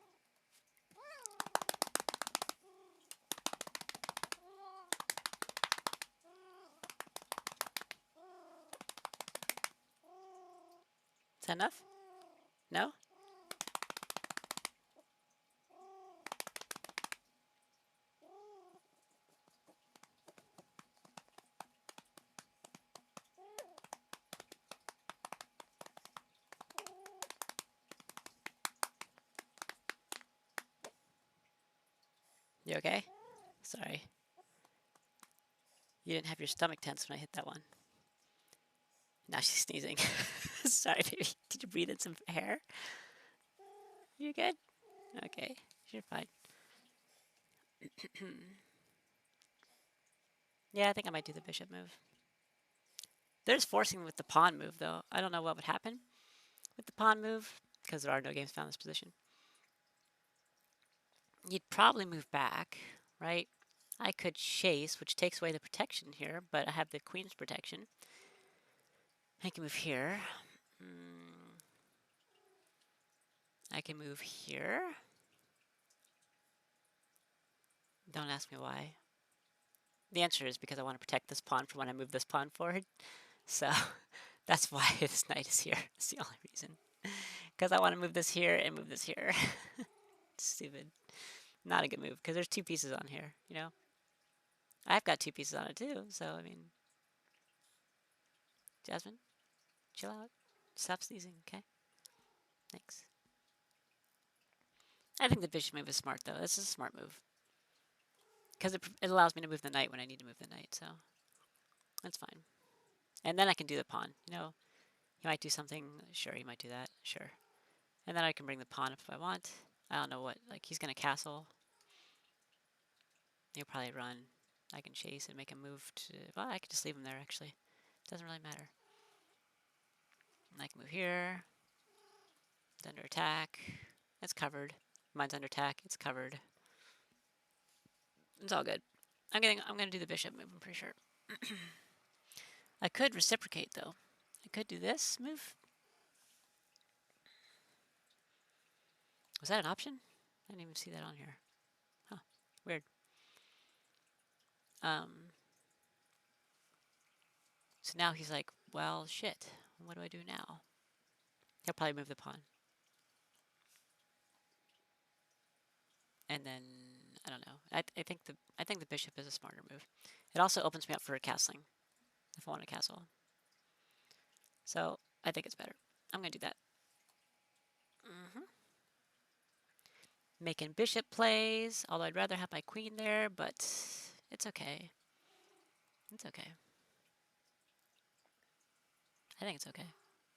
is that enough? No? You okay? Sorry. You didn't have your stomach tense when I hit that one. Now she's sneezing. Sorry, baby. Did you breathe in some hair? You good? Okay. You're fine. Yeah, I think I might do the bishop move. They're just forcing me with the pawn move, though. I don't know what would happen with the pawn move because there are no games found in this position. You'd probably move back, right? I could chase, which takes away the protection here, but I have the queen's protection. I can move here. I can move here. Don't ask me why. The answer is because I want to protect this pawn from when I move this pawn forward. So that's why this knight is here. That's the only reason. Because I want to move this here and move this here. Stupid. Not a good move, because there's two pieces on here, you know? I've got two pieces on it too, so I mean... Jasmine, chill out. Stop sneezing, okay? Thanks. I think the bishop move is smart, though. This is a smart move. Because it allows me to move the knight when I need to move the knight, so... That's fine. And then I can do the pawn, you know? He might do something. Sure, he might do that. Sure. And then I can bring the pawn up if I want. I don't know what. Like, he's going to castle. He'll probably run. I can chase and make him move to... Well, I can just leave him there, actually. Doesn't really matter. And I can move here. It's under attack. It's covered. Mine's under attack. It's covered. It's all good. I'm gonna do the bishop move, I'm pretty sure. I could reciprocate, though. I could do this move. Was that an option? I didn't even see that on here. Huh. Weird. So now he's like, well, shit. What do I do now? He'll probably move the pawn. And then I don't know. I think the bishop is a smarter move. It also opens me up for a castling if I want a castle. So I think it's better. I'm gonna do that. Making bishop plays, although I'd rather have my queen there, but it's okay. It's okay. I think it's okay.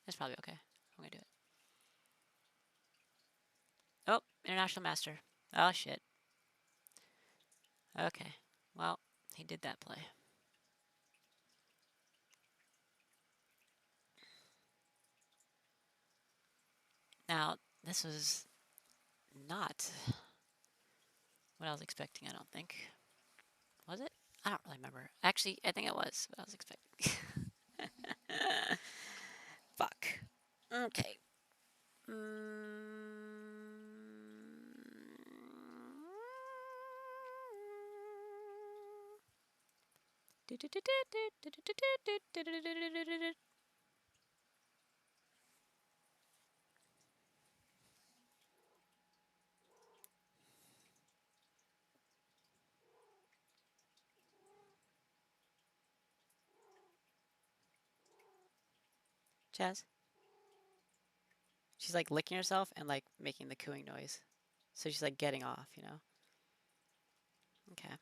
It's probably okay. I'm gonna do it. Oh, international master. Oh shit. Okay. Well, he did that play. Now, this was not what I was expecting, I don't think. Was it? I don't really remember. Actually, I think it was what I was expecting. Fuck. Okay. Jazz? She's like licking herself and like making the cooing noise. So she's like getting off, you know? Okay.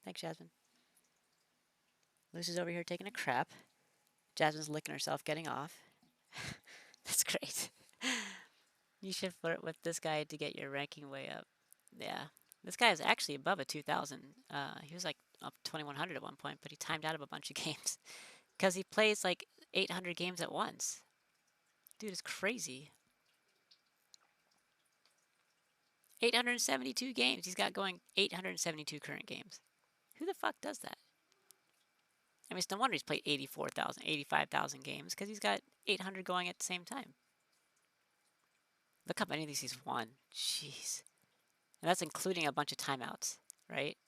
Thanks, Jasmine. Lucy's over here taking a crap. Jasmine's licking herself, getting off. That's great. You should flirt with this guy to get your ranking way up. Yeah. This guy is actually above a 2000. He was like up 2100 at one point, but he timed out of a bunch of games because he plays like 800 games at once. Dude is crazy. 872 games. He's got going 872 current games. Who the fuck does that? I mean, it's no wonder he's played 84,000, 85,000 games because he's got 800 going at the same time. Look how many of these he's won. Jeez. And that's including a bunch of timeouts, right?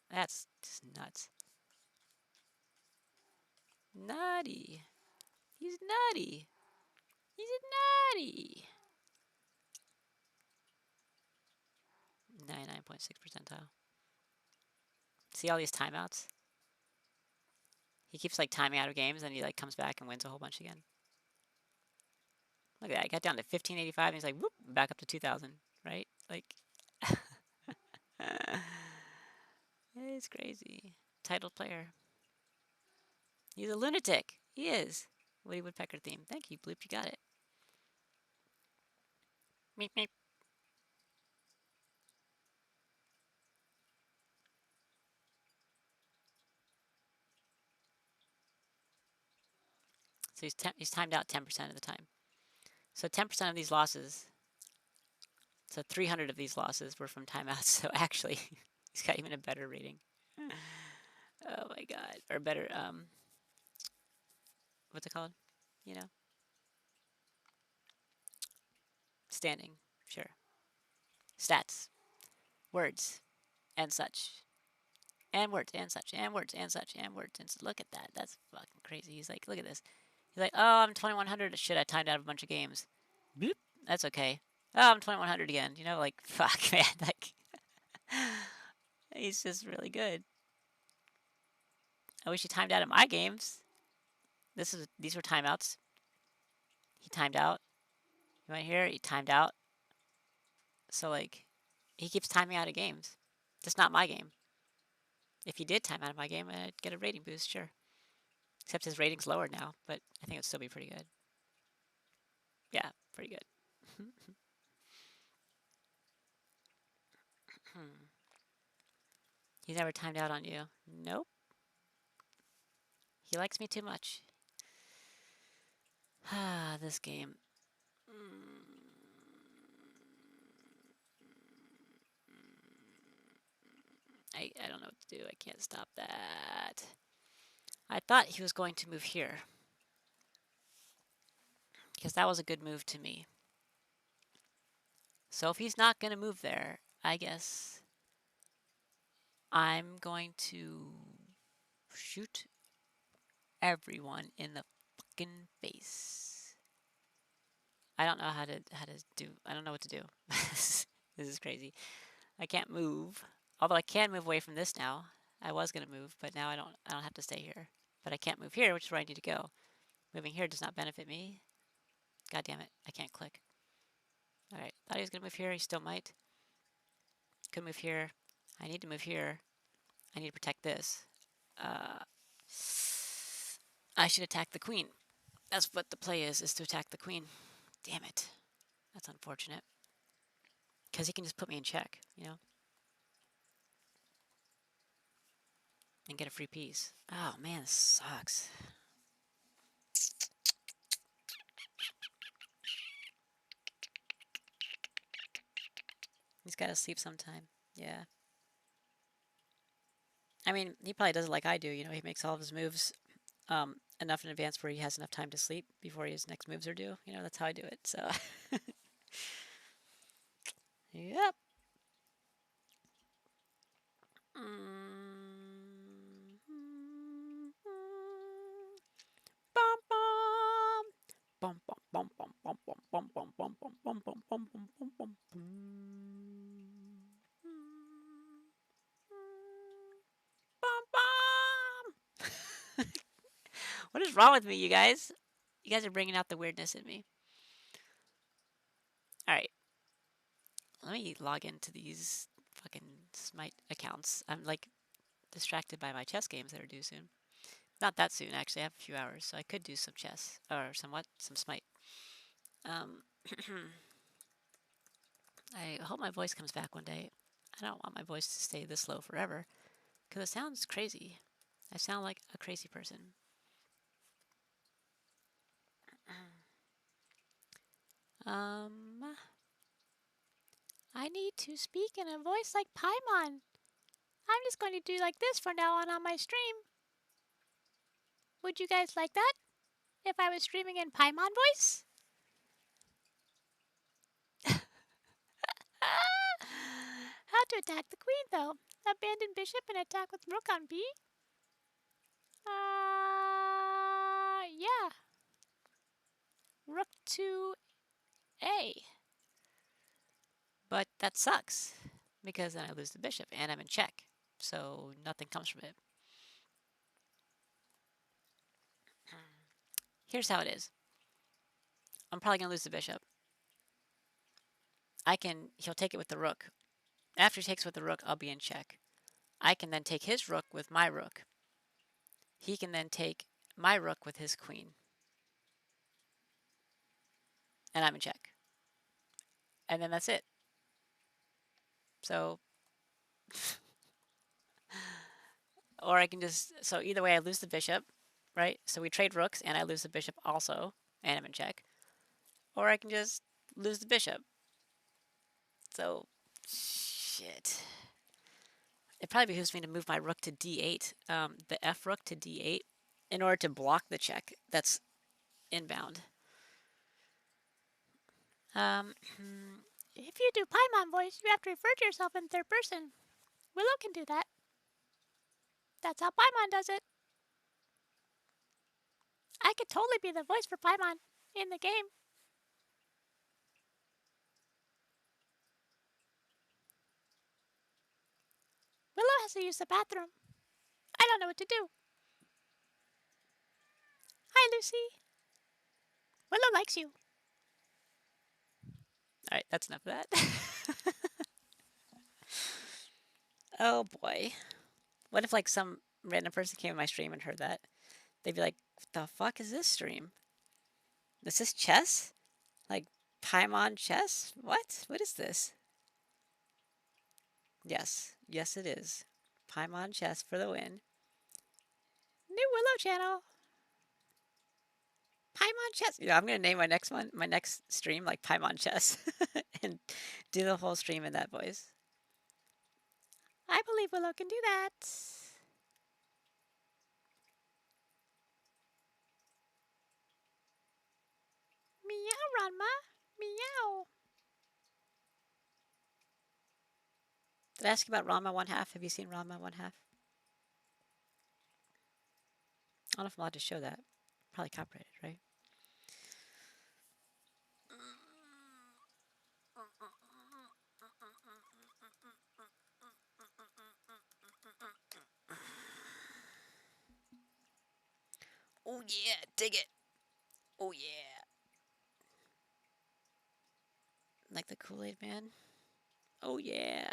That's just nuts. Nutty. He's nutty. He's nutty. 99.6 percentile. See all these timeouts? He keeps like timing out of games and he like comes back and wins a whole bunch again. Look at that. I got down to 1585 and he's like, whoop, back up to 2000, right? Like, it's crazy. Titled player. He's a lunatic. He is. Woody Woodpecker theme. Thank you, Bloop. You got it. Meep, meep. So he's timed out 10% of the time. So 10% of these losses, so 300 of these losses were from timeouts. So actually, he's got even a better rating. Oh my god. Or better, what's it called? You know? Standing. Sure. Stats. Words. And such. And words and such. And words and such. And words and such. Look at that. That's fucking crazy. He's like, look at this. He's like, oh, I'm 2100. Shit, I timed out a bunch of games. Bloop. That's okay. Oh, I'm 2100 again. You know, like, fuck, man. Like, he's just really good. I wish he timed out of my games. These were timeouts. He timed out. You want to hear? He timed out. So like, he keeps timing out of games. Just not my game. If he did time out of my game, I'd get a rating boost, sure. Except his rating's lower now, but I think it'd still be pretty good. Yeah, pretty good. He's never timed out on you. Nope. He likes me too much. Ah, this game. I don't know what to do. I can't stop that. I thought he was going to move here. Because that was a good move to me. So if he's not going to move there, I guess I'm going to shoot everyone in the fucking face. I don't know how to do. I don't know what to do. This is crazy. I can't move. Although I can move away from this now. I was gonna move, but now I don't have to stay here. But I can't move here, which is where I need to go. Moving here does not benefit me. God damn it! I can't click. All right. Thought he was gonna move here. He still might. Could move here. I need to move here. I need to protect this. I should attack the queen. That's what the play is to attack the queen. Damn it. That's unfortunate. Because he can just put me in check, you know? And get a free piece. Oh, man, this sucks. He's got to sleep sometime. Yeah. I mean, he probably does it like I do. You know, he makes all of his moves enough in advance where he has enough time to sleep before his next moves are due. You know, that's how I do it. So, yep. Bum bum. Bum bum bum bum bum bum bum bum bum bum bum bum bum bum bum bum bum. Bum bum. What is wrong with me, you guys? You guys are bringing out the weirdness in me. All right, let me log into these fucking Smite accounts. I'm like distracted by my chess games that are due soon. Not that soon, actually. I have a few hours, so I could do some chess or some Smite. Um, I hope my voice comes back one day. I don't want my voice to stay this low forever because it sounds crazy. I sound like a crazy person. Um, I need to speak in a voice like Paimon. I'm just going to do like this from now on my stream. Would you guys like that? If I was streaming in Paimon voice? How to attack the queen, though? Abandon bishop and attack with rook on b? Yeah. Rook to a. But that sucks because then I lose the bishop and I'm in check. So nothing comes from it. Here's how it is. I'm probably going to lose the bishop. He'll take it with the rook. After he takes with the rook, I'll be in check. I can then take his rook with my rook. He can then take my rook with his queen. And I'm in check. And then that's it. So, or I can so either way I lose the bishop, right? So we trade rooks and I lose the bishop also, and I'm in check. Or I can just lose the bishop. So, shit. It probably behooves me to move my rook to d8, the f rook to d8, in order to block the check that's inbound. If you do Paimon voice, you have to refer to yourself in third person. Willow can do that. That's how Paimon does it. I could totally be the voice for Paimon in the game. Willow has to use the bathroom. I don't know what to do. Hi, Lucy. Willow likes you. All right, that's enough of that. Oh boy. What if like some random person came in my stream and heard that? They'd be like, "What the fuck is this stream? Is this chess? Like Paimon chess? What? What is this?" Yes, yes it is. Paimon chess for the win. New Willow channel. Paimon chess. Yeah, I'm gonna name my next stream like Paimon chess, and do the whole stream in that voice. I believe Willow can do that. Meow, Ranma. Meow. Did I ask you about Ranma 1/2? Have you seen Ranma 1/2? I don't know if I'm allowed to show that. Probably copyrighted, right? Oh yeah, dig it. Oh yeah. Like the Kool-Aid man? Oh yeah.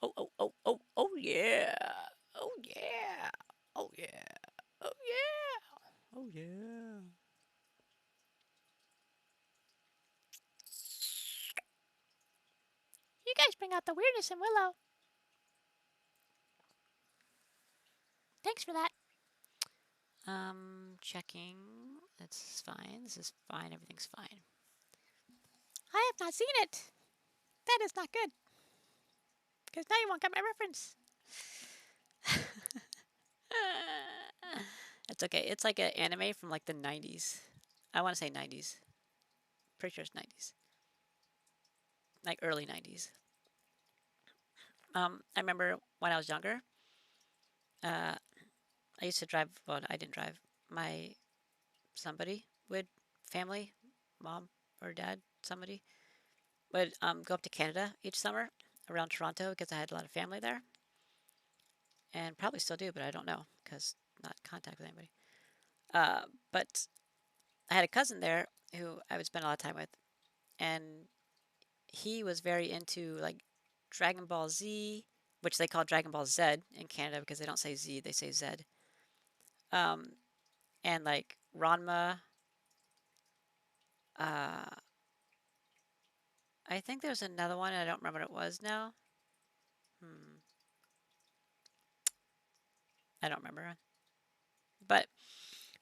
Oh, oh, oh, oh, oh yeah. Oh yeah. Oh yeah. Oh yeah. Oh yeah. You guys bring out the weirdness in Willow. Thanks for that. Checking. That's fine. This is fine. Everything's fine. I have not seen it. That is not good. Because now you won't get my reference. It's okay. It's like an anime from like the 90s. I want to say 90s. Pretty sure it's 90s. Like early 90s. I remember when I was younger, uh, I used to drive. Well, I didn't drive. My somebody would family, mom or dad, somebody would go up to Canada each summer around Toronto because I had a lot of family there, and probably still do, but I don't know because not in contact with anybody. But I had a cousin there who I would spend a lot of time with, and he was very into like Dragon Ball Z, which they call Dragon Ball Z in Canada because they don't say Z, they say Z. Um, and like Ranma. Uh, I think there's another one. I don't remember what it was now. Hmm, I don't remember. But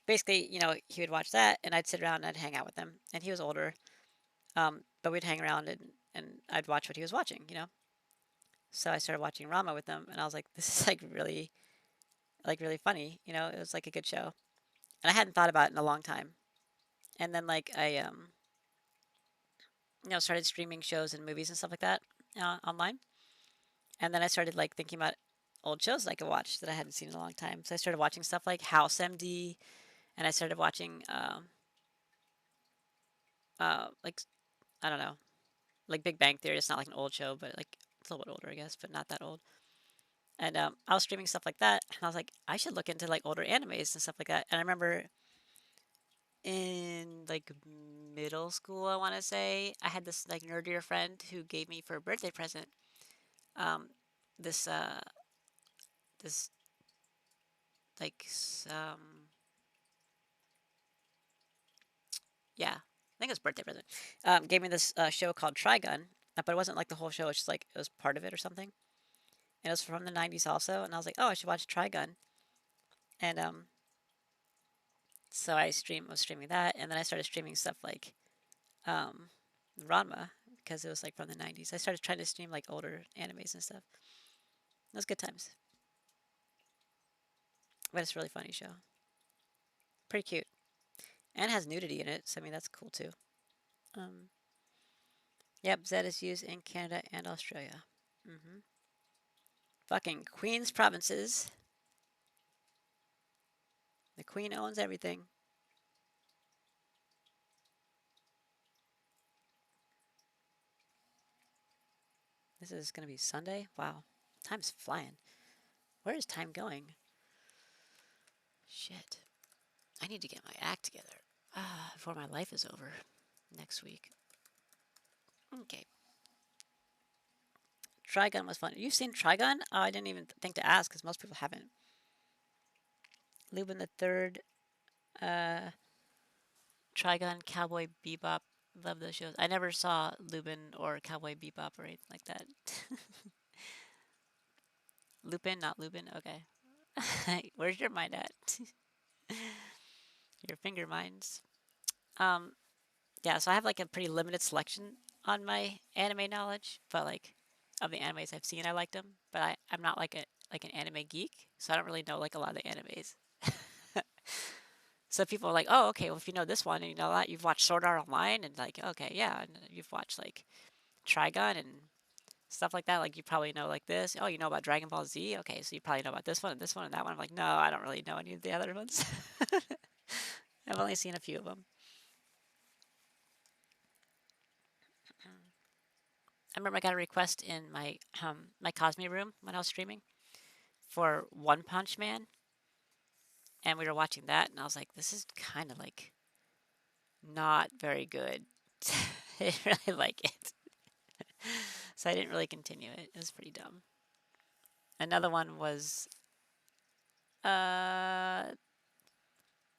basically, he would watch that, and I'd sit around and I'd hang out with him. And he was older, but we'd hang around and I'd watch what he was watching. So I started watching Rama with him, and I was like, this is like really funny. It was like a good show, and I hadn't thought about it in a long time. And then like I started streaming shows and movies and stuff like that online, and then I started like thinking about old shows that I could watch that I hadn't seen in a long time. So I started watching stuff like House MD, and I started watching like I don't know, like Big Bang Theory. It's not like an old show, but like it's a little bit older, I guess, but not that old. And I was streaming stuff like that, and I was like, I should look into like older animes and stuff like that. And I remember in like middle school, I want to say, I had this like nerdier friend who gave me for a birthday present um, this this like yeah, I think it was birthday present. Gave me this show called Trigun, but it wasn't like the whole show. It's just like it was part of it or something. And it was from the 90s also, and I was like, oh, I should watch Trigun. And so was streaming that, and then I started streaming stuff like um, Ranma because it was like from the 90s. I started trying to stream like older animes and stuff. It was good times, but it's a really funny show. Pretty cute, and has nudity in it, so I mean that's cool too. Um, yep, Z is used in Canada and Australia. Mm-hmm. Fucking Queen's provinces. The Queen owns everything. This is gonna be Sunday. Wow, time's flying. Where is time going? Shit. I need to get my act together before my life is over next week. Okay. Trigun was fun. You've seen Trigun? Oh, I didn't even think to ask because most people haven't. Lubin the Third, uh, Trigun, Cowboy Bebop. Love those shows. I never saw Lubin or Cowboy Bebop or anything like that. Lupin, not Lubin. Okay. Where's your mind at? Your finger minds. Um, yeah. So I have like a pretty limited selection on my anime knowledge, but like of the animes I've seen, I liked them. But I'm not like an anime geek, so I don't really know like a lot of the animes. So people are like, oh, okay, well, if you know this one and you know that, you've watched Sword Art Online, and like, okay, yeah, and you've watched like Trigun and stuff like that. Like, you probably know like this. Oh, you know about Dragon Ball Z? Okay, so you probably know about this one and that one. I'm like, no, I don't really know any of the other ones. I've only seen a few of them. I remember I got a request in my Cosme room when I was streaming for One Punch Man, and we were watching that, and I was like, this is kind of like not very good. I didn't really like it. So I didn't really continue it. It was pretty dumb. Another one was uh,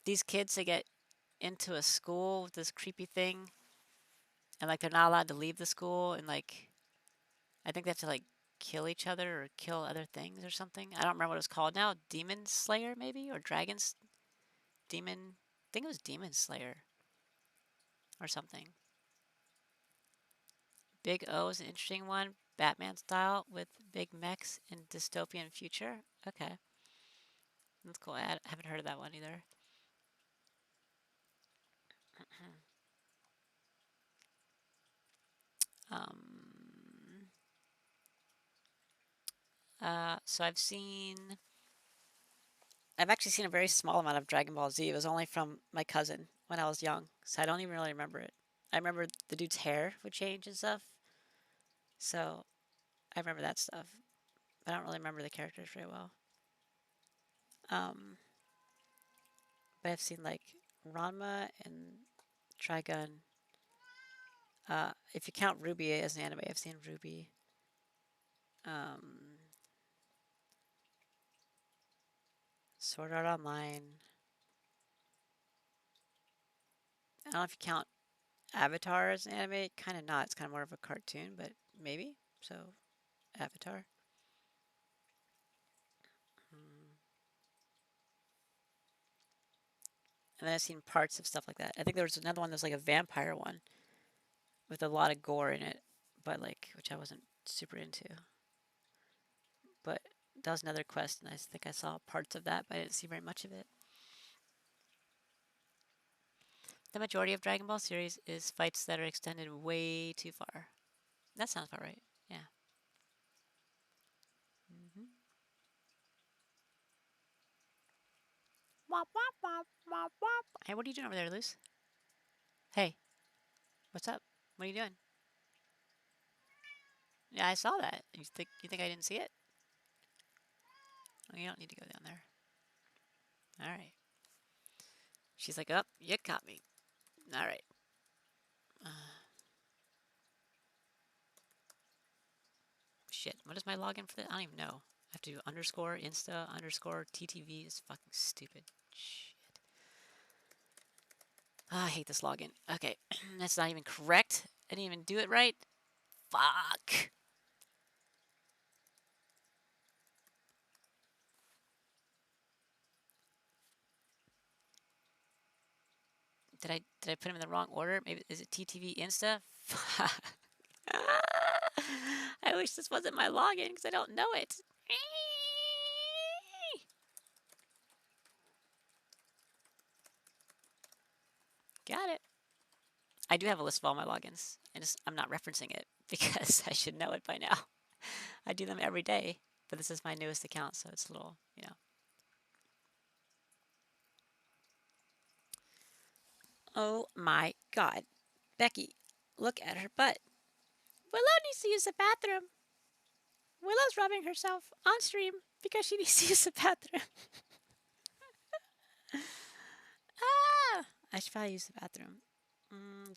these kids that get into a school with this creepy thing, and like they're not allowed to leave the school, and like I think they have to like kill each other or kill other things or something. I don't remember what it's called now. Demon Slayer maybe, or Dragons Demon. I think it was Demon Slayer or something. Big O is an interesting one. Batman style with big mechs and dystopian future. Okay, that's cool. I haven't heard of that one either. um, so I've actually seen a very small amount of Dragon Ball Z. It was only from my cousin when I was young, so I don't even really remember it. I remember the dude's hair would change and stuff, so I remember that stuff. But I don't really remember the characters very well. Um, but I've seen like Ranma and Trigun. If you count Ruby as an anime, I've seen Ruby. Um, Sword Art Online. I don't know if you count Avatar as an anime. Kind of not. It's kind of more of a cartoon, but maybe. So, Avatar. Mm. And then I've seen parts of stuff like that. I think there was another one that was like a vampire one with a lot of gore in it, but like, which I wasn't super into. But that was another quest, and I think I saw parts of that, but I didn't see very much of it. The majority of Dragon Ball series is fights that are extended way too far. That sounds about right. Yeah. Mm-hmm. Wop, wop, wop, wop, wop. Hey, what are you doing over there, Luce? Hey, what's up? What are you doing? Yeah, I saw that. You think I didn't see it? Oh, you don't need to go down there. All right. She's like, oh, you caught me. All right. Uh, shit. What is my login for that? I don't even know. I have to do underscore insta underscore ttv. It's fucking stupid. Shit. Oh, I hate this login. Okay, that's not even correct. I didn't even do it right. Fuck. Did I put him in the wrong order? Maybe is it TTV Insta? I wish this wasn't my login because I don't know it. Got it. I do have a list of all my logins. I'm not referencing it because I should know it by now. I do them every day, but this is my newest account, so it's a little. Oh my god. Becky, look at her butt. Willow needs to use the bathroom. Willow's rubbing herself on stream because she needs to use the bathroom. Ah! I should probably use the bathroom.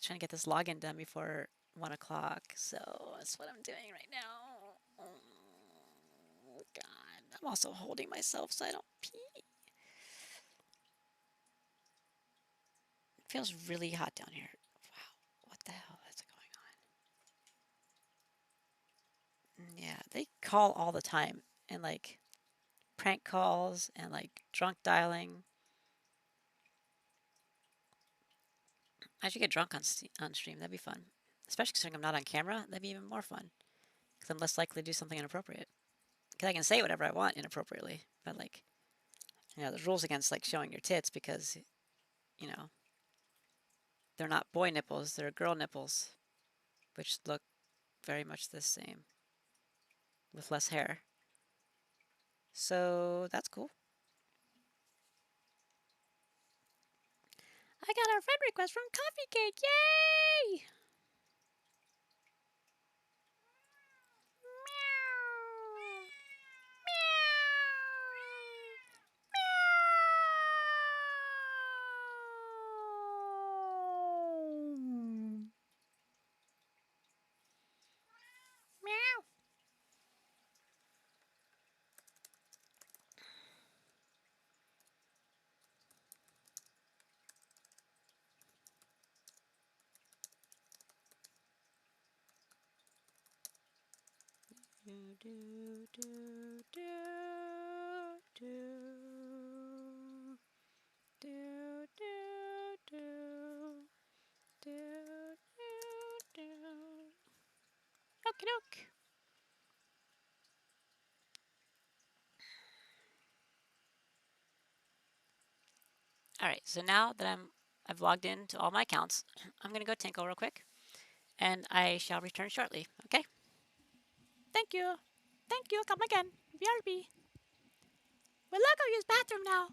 Trying to get this login done before 1 o'clock, so that's what I'm doing right now. Oh, God. I'm also holding myself so I don't pee. It feels really hot down here. Wow. What the hell is going on? Yeah, they call all the time. And like prank calls and like drunk dialing. I should get drunk on stream. That'd be fun. Especially considering I'm not on camera. That'd be even more fun. Because I'm less likely to do something inappropriate. Because I can say whatever I want inappropriately. But like, there's rules against like showing your tits because, you know, they're not boy nipples, they're girl nipples, which look very much the same with less hair. So that's cool. I got our friend request from Coffee Cake. Yay! Meow. Meow. Meow. Do do do do do do do do do do do. Okie doke. Alright, so now that I've logged in to all my accounts, I'm going to go tinkle real quick, and I shall return shortly, okay? Thank you. Thank you. Come again. BRB. We'll go use bathroom now.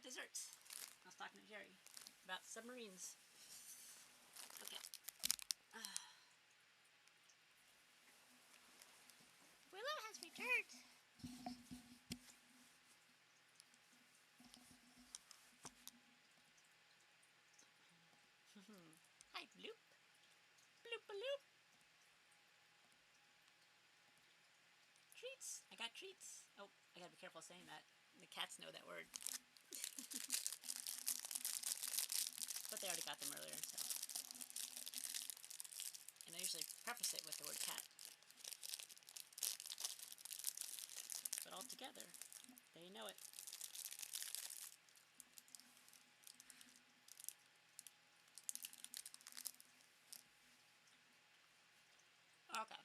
desserts. I was talking to Jerry about submarines. Okay. Willow has returned. Hi, Bloop. Bloop-a-loop. Treats. I got treats. Oh, I gotta be careful saying that. The cats know that word. But they already got them earlier, so. And I usually preface it with the word cat. But all together, they know it. Okay.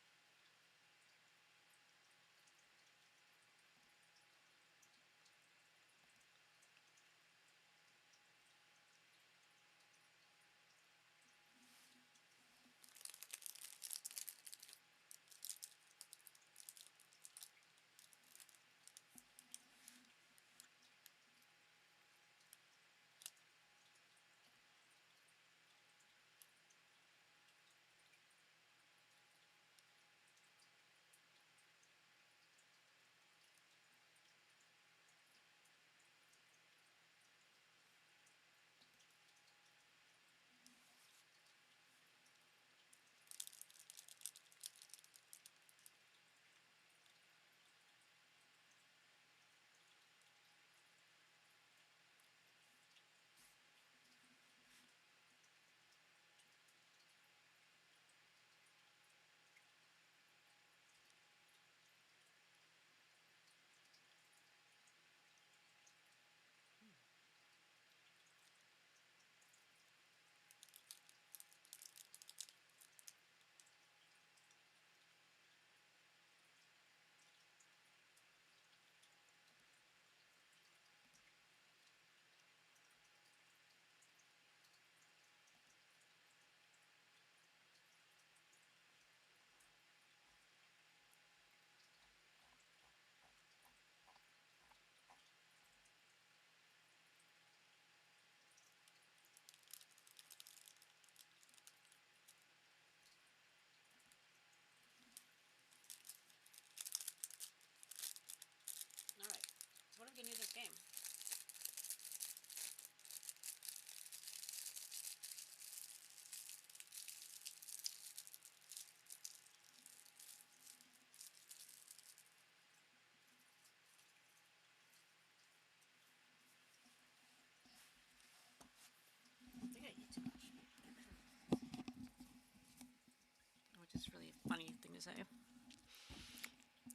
Alright. So what are we gonna do this game? I think I eat too much. Which is really a funny thing to say.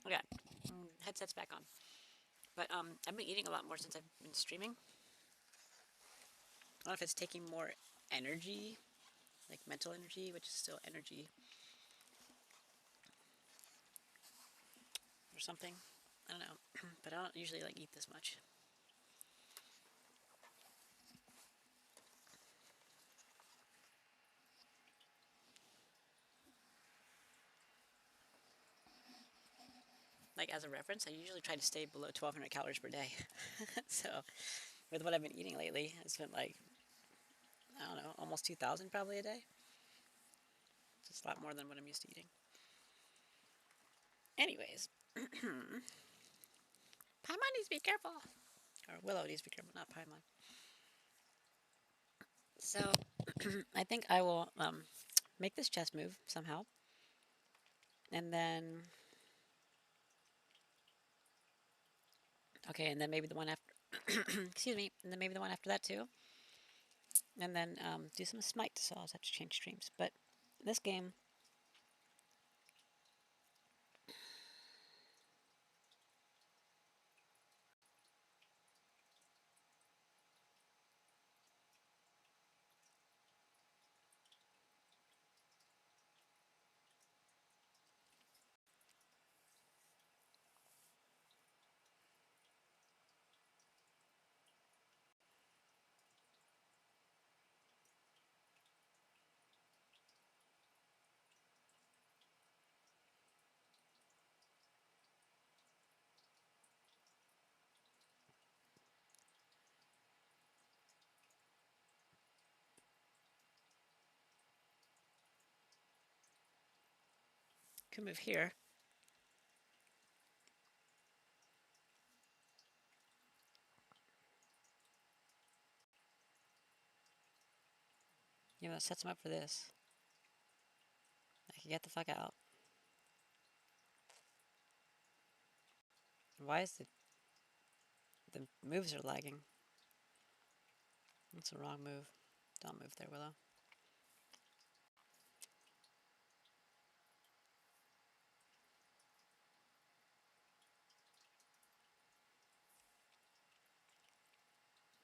Okay. Headset's back on. But I've been eating a lot more since I've been streaming. I don't know if it's taking more energy, like mental energy, which is still energy, or something. I don't know. But I don't usually like eat this much. Like as a reference, I usually try to stay below 1,200 calories per day. So with what I've been eating lately, it's been like, I don't know, almost 2,000 probably a day. It's a lot more than what I'm used to eating. Anyways, Paimon needs to be careful. Or Willow needs to be careful, not Paimon. So I think I will make this chest move somehow. And then, okay, and then maybe the one after, excuse me, and then maybe the one after that too. And then do some smite, so I'll have to change streams. But this game, Could move here. You know, it sets him up for this. I can get the fuck out. Why is the moves are lagging? That's a wrong move. Don't move there, Willow.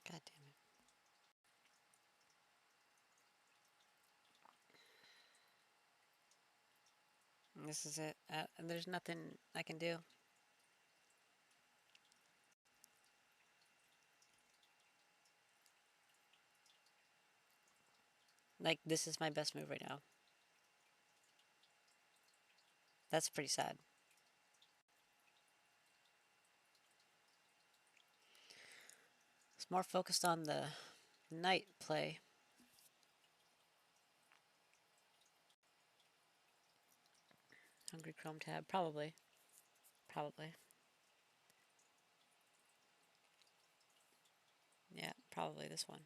God damn it. And this is it. And there's nothing I can do. Like, this is my best move right now. That's pretty sad. It's more focused on the knight play. Hungry Chrome tab. Probably. Probably. Yeah, probably this one.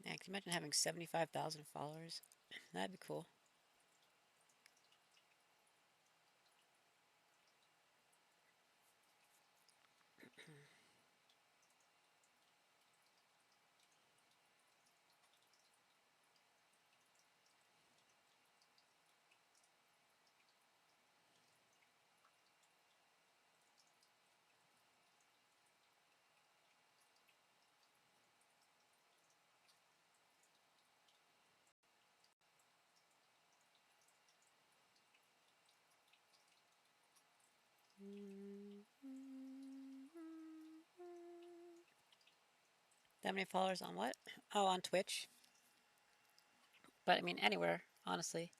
Yeah, can you imagine having 75,000 followers? That'd be cool. That many followers on what? Oh, on Twitch. But I mean, anywhere, honestly.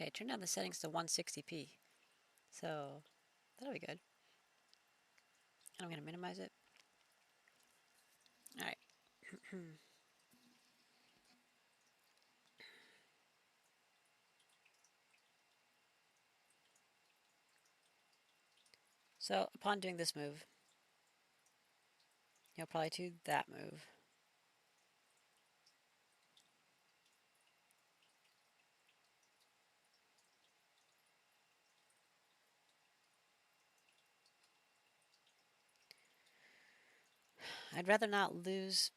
Okay, turn down the settings to 160p. So, that'll be good. And I'm going to minimize it. Alright. So, upon doing this move, you'll probably do that move. I'd rather not lose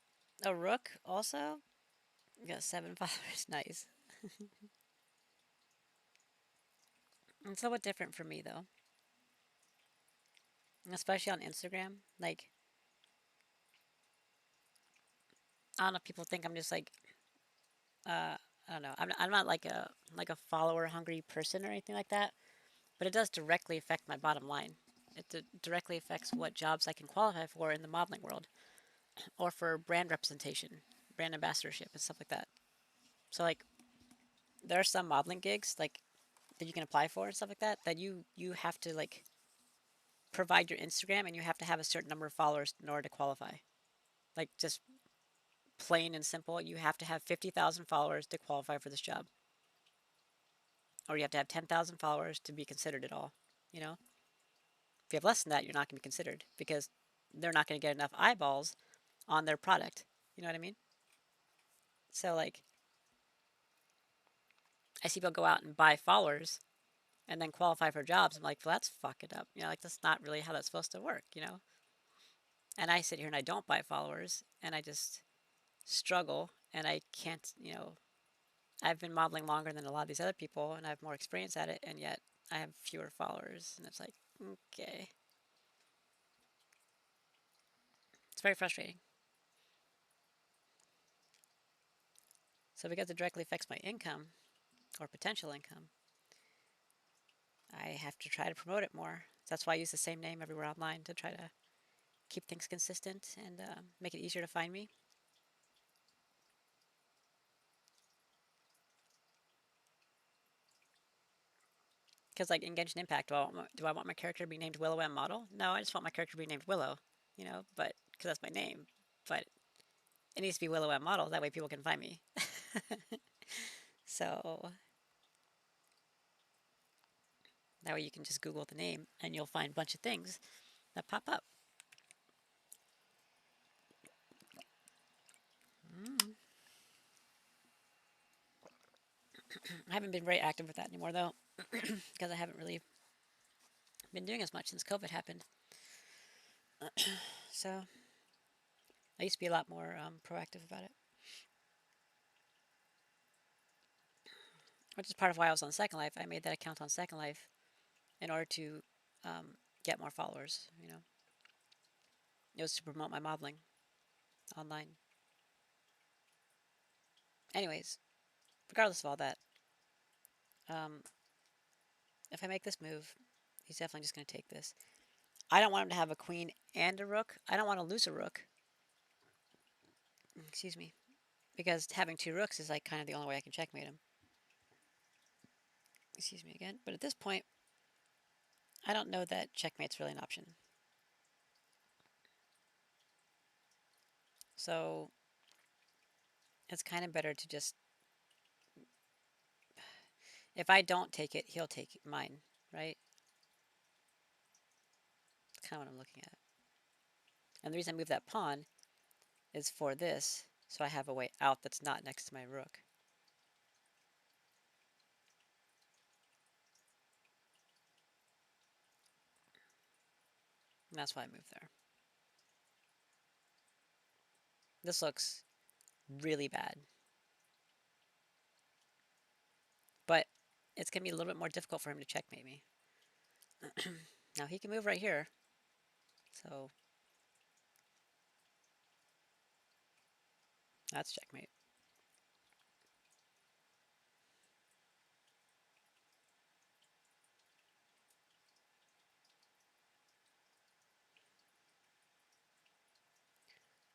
a rook also. You got 7 followers. Nice. It's somewhat different for me, though. Especially on Instagram. Like, I don't know if people think I'm just like, I don't know. I'm not like a follower hungry person or anything like that. But it does directly affect my bottom line. It directly affects what jobs I can qualify for in the modeling world, or for brand representation, brand ambassadorship, and stuff like that. So like, there are some modeling gigs like that you can apply for and stuff like that you have to like provide your Instagram and you have to have a certain number of followers in order to qualify. Like just plain and simple, you have to have 50,000 followers to qualify for this job, or you have to have 10,000 followers to be considered at all. You know, if you have less than that, you're not going to be considered because they're not going to get enough eyeballs on their product. You know what I mean? So like I see people go out and buy followers and then qualify for jobs. I'm like, well, that's fucking up. You know, like that's not really how that's supposed to work, you know? And I sit here and I don't buy followers and I just struggle and I can't, you know, I've been modeling longer than a lot of these other people and I have more experience at it and yet I have fewer followers and it's like, okay. It's very frustrating. So because it directly affects my income or potential income, I have to try to promote it more. That's why I use the same name everywhere online to try to keep things consistent and make it easier to find me. Because like in Genshin Impact, do I want my character to be named Willow M Model? No, I just want my character to be named Willow, you know, but because that's my name. But it needs to be Willow M Model. That way people can find me. So that way you can just Google the name and you'll find a bunch of things that pop up. Mm. I haven't been very active with that anymore though, because I haven't really been doing as much since COVID happened. So I used to be a lot more proactive about it, which is part of why I was on Second Life. I made that account on Second Life in order to get more followers. You know, it was to promote my modeling online. Anyways, regardless of all that, um, if I make this move, he's definitely just going to take this. I don't want him to have a queen and a rook. I don't want to lose a rook. Excuse me. Because having two rooks is like kind of the only way I can checkmate him. Excuse me again. But at this point, I don't know that checkmate's really an option. So it's kind of better to just. If I don't take it, he'll take mine, right? That's kind of what I'm looking at. And the reason I moved that pawn is for this, so I have a way out that's not next to my rook. And that's why I moved there. This looks really bad. But it's going to be a little bit more difficult for him to checkmate me. Now he can move right here. So that's checkmate.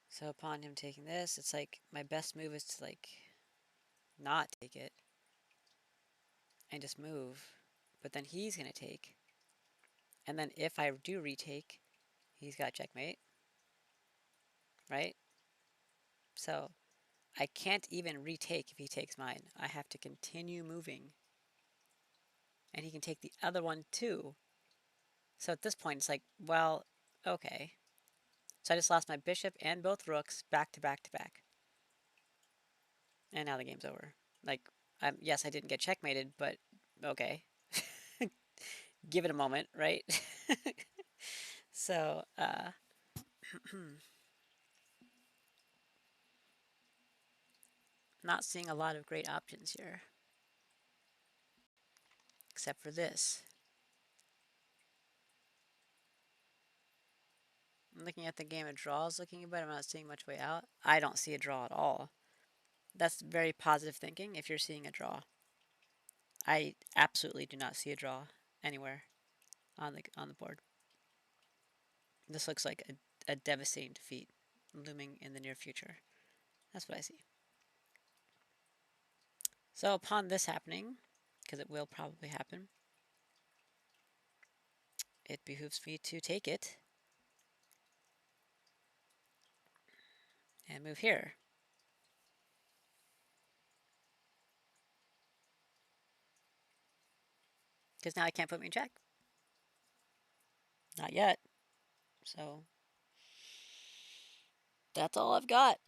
So upon him taking this, it's like my best move is to like not take it and just move. But then he's going to take. And then if I do retake, he's got checkmate. Right? So I can't even retake if he takes mine. I have to continue moving. And he can take the other one too. So at this point, it's like, well, okay. So I just lost my bishop and both rooks back to back to back. And now the game's over. Like, yes, I didn't get checkmated, but okay. Give it a moment, right? So, not seeing a lot of great options here. Except for this. I'm looking at the game of draws looking, but I'm not seeing much way out. I don't see a draw at all. That's very positive thinking if you're seeing a draw. I absolutely do not see a draw anywhere on the board. This looks like a devastating defeat looming in the near future. That's what I see. So upon this happening, because it will probably happen, it behooves me to take it and move here. Because now I can't put me in check. Not yet. So that's all I've got.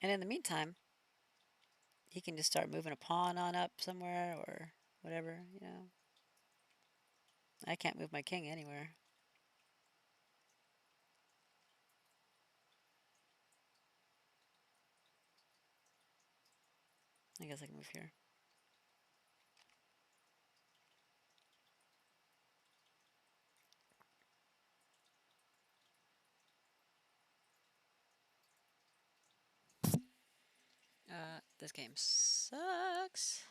And in the meantime, he can just start moving a pawn on up somewhere or whatever, you know. I can't move my king anywhere. I guess I can move here. This game sucks.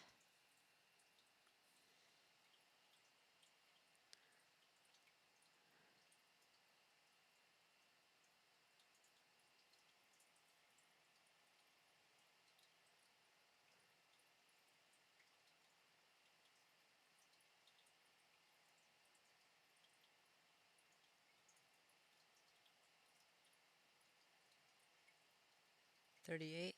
$38.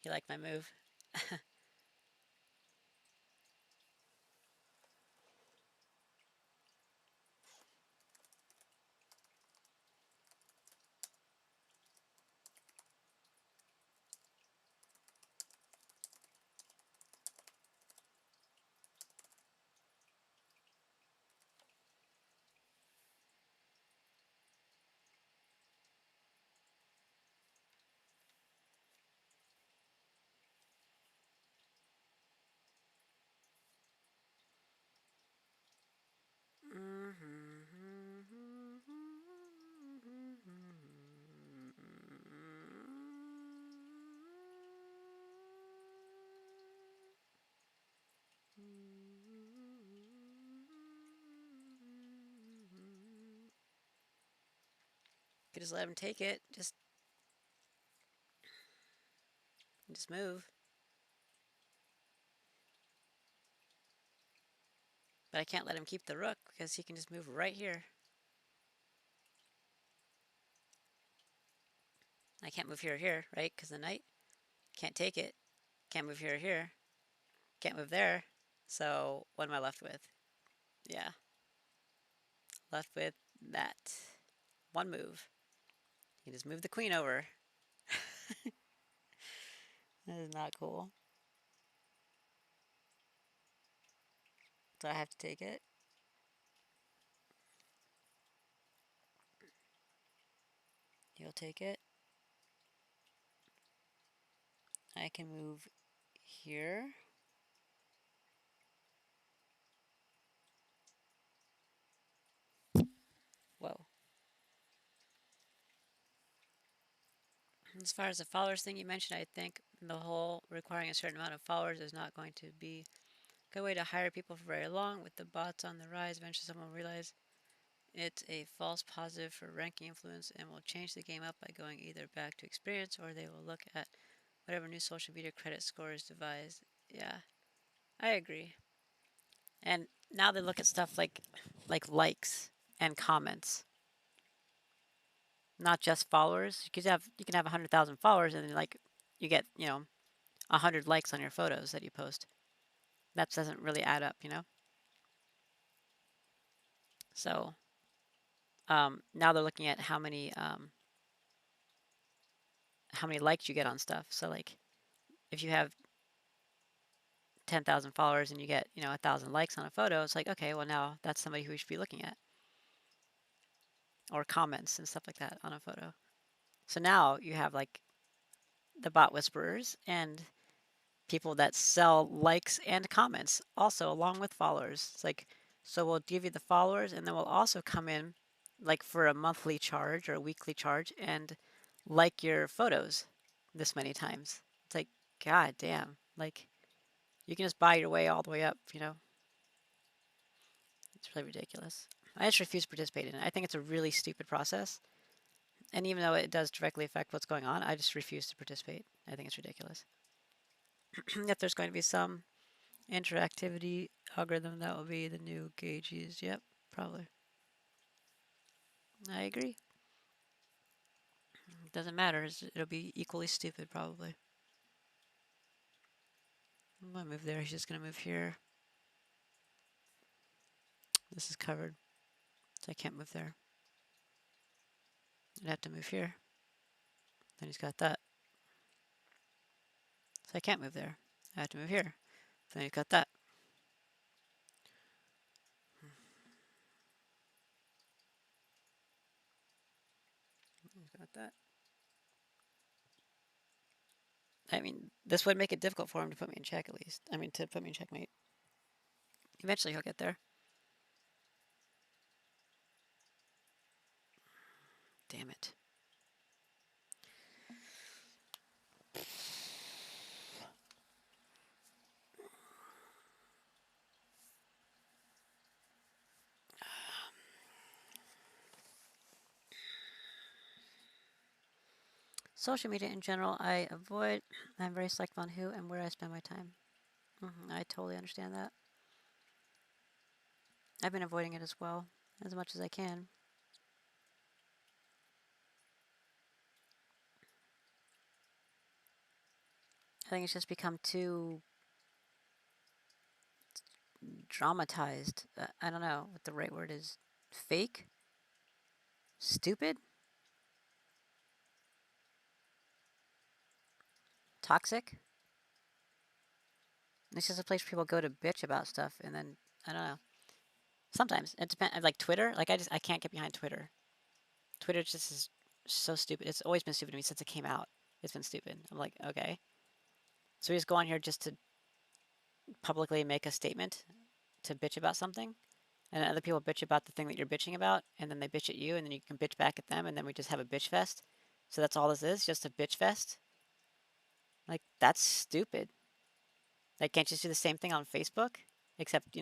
You like my move? Could just let him take it. Just move. But I can't let him keep the rook because he can just move right here. I can't move here or here, right? Because the knight can't take it. Can't move here or here. Can't move there. So what am I left with? Yeah. Left with that. One move. You just move the queen over. That is not cool. So I have to take it. You'll take it. I can move here. Whoa. As far as the followers thing you mentioned, I think the whole requiring a certain amount of followers is not going to be a good way to hire people for very long. With the bots on the rise, eventually someone will realize it's a false positive for ranking influence and will change the game up by going either back to experience or they will look at whatever new social media credit score is devised. Yeah, I agree. And now they look at stuff like likes and comments, not just followers. You can have 100,000 followers and like you get 100 likes on your photos that you post. That doesn't really add up, you know. So now they're looking at how many likes you get on stuff. So like if you have 10,000 followers and you get 1,000 likes on a photo, it's like okay, well now that's somebody who we should be looking at, or comments and stuff like that on a photo. So now you have like the bot whisperers and people that sell likes and comments also along with followers. It's like, so we'll give you the followers and then we'll also come in like for a monthly charge or a weekly charge and like your photos this many times. It's like, god damn, like you can just buy your way all the way up, you know. It's really ridiculous. I just refuse to participate in it. I think it's a really stupid process. And even though it does directly affect what's going on, I just refuse to participate. I think it's ridiculous. If there's going to be some interactivity algorithm, that will be the new gauges. Yep. Probably. I agree. It doesn't matter. It'll be equally stupid, probably. I'm gonna move there. He's just gonna move here. This is covered, so I can't move there. I'd have to move here. Then he's got that. So I can't move there. I have to move here. Then he's got that. He's got that. I mean, this would make it difficult for him to put me in check, at least. I mean, to put me in checkmate. Eventually he'll get there. Damn it. Social media in general, I avoid. I'm very selective on who and where I spend my time. I totally understand that. I've been avoiding it as well, as much as I can. I think it's just become too dramatized. I don't know what the right word is. Fake? Stupid? Toxic? It's just a place where people go to bitch about stuff, and then I don't know. Sometimes it depends. Like Twitter, like I can't get behind Twitter. Twitter just is so stupid. It's always been stupid to me since it came out. It's been stupid. I'm like, okay. So we just go on here just to publicly make a statement to bitch about something, and other people bitch about the thing that you're bitching about, and then they bitch at you, and then you can bitch back at them, and then we just have a bitch fest. So that's all this is, just a bitch fest. Like that's stupid. Like can't you just do the same thing on Facebook? Except I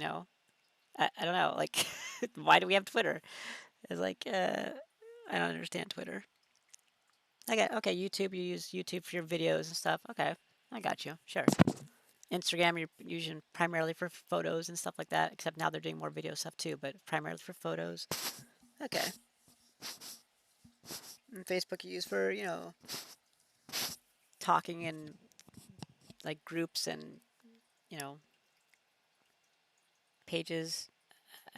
don't know. Like why do we have Twitter? It's like I don't understand Twitter. I get okay. YouTube, you use YouTube for your videos and stuff. Okay, I got you. Sure. Instagram, you're using primarily for photos and stuff like that. Except now they're doing more video stuff too, but primarily for photos. Okay. And Facebook you use for talking in like groups and you know pages,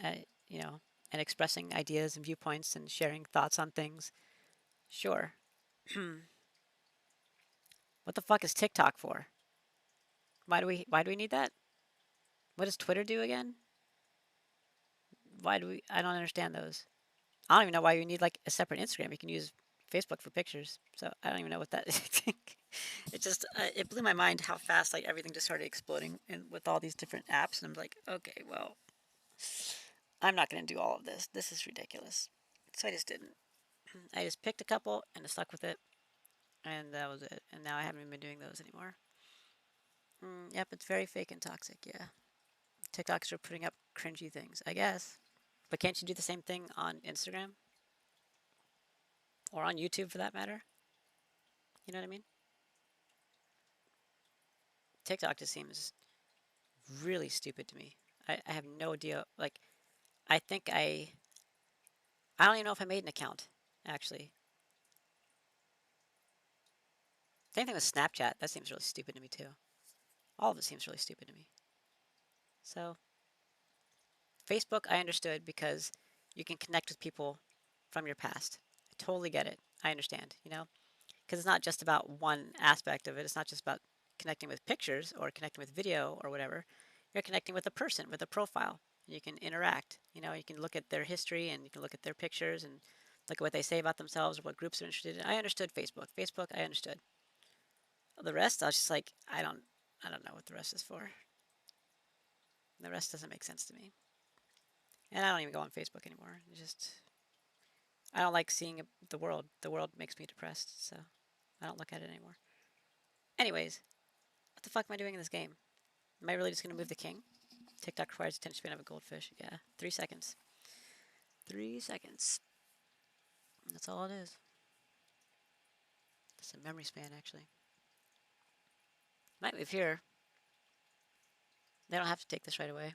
uh, you know, and expressing ideas and viewpoints and sharing thoughts on things. Sure. What the fuck is TikTok for? Why do we need that? What does Twitter do again? Why do we? I don't understand those. I don't even know why you need like a separate Instagram. You can use Facebook for pictures. So I don't even know what that is. It just it blew my mind how fast like everything just started exploding and with all these different apps. And I'm like, okay, well, I'm not going to do all of this. This is ridiculous. So I just didn't. I just picked a couple and I stuck with it, and that was it. And now I haven't even been doing those anymore. Yep, it's very fake and toxic. Yeah, TikToks are putting up cringy things, I guess. But can't you do the same thing on Instagram or on YouTube for that matter? You know what I mean? TikTok just seems really stupid to me. I have no idea. Like, I think I don't even know if I made an account, actually. Same thing with Snapchat. That seems really stupid to me, too. All of it seems really stupid to me. So, Facebook, I understood because you can connect with people from your past. I totally get it. I understand, because it's not just about one aspect of it. It's not just about connecting with pictures or connecting with video or whatever. You're connecting with a person, with a profile. You can interact. You can look at their history and you can look at their pictures and look at what they say about themselves or what groups they're interested in. I understood Facebook. Facebook, I understood. The rest, I was just like, I don't know what the rest is for. The rest doesn't make sense to me. And I don't even go on Facebook anymore. I don't like seeing the world. The world makes me depressed, so I don't look at it anymore. Anyways, what the fuck am I doing in this game? Am I really just going to move the king? TikTok requires attention span of a goldfish. Yeah, 3 seconds. 3 seconds. That's all it is. It's a memory span, actually. Might move here. They don't have to take this right away.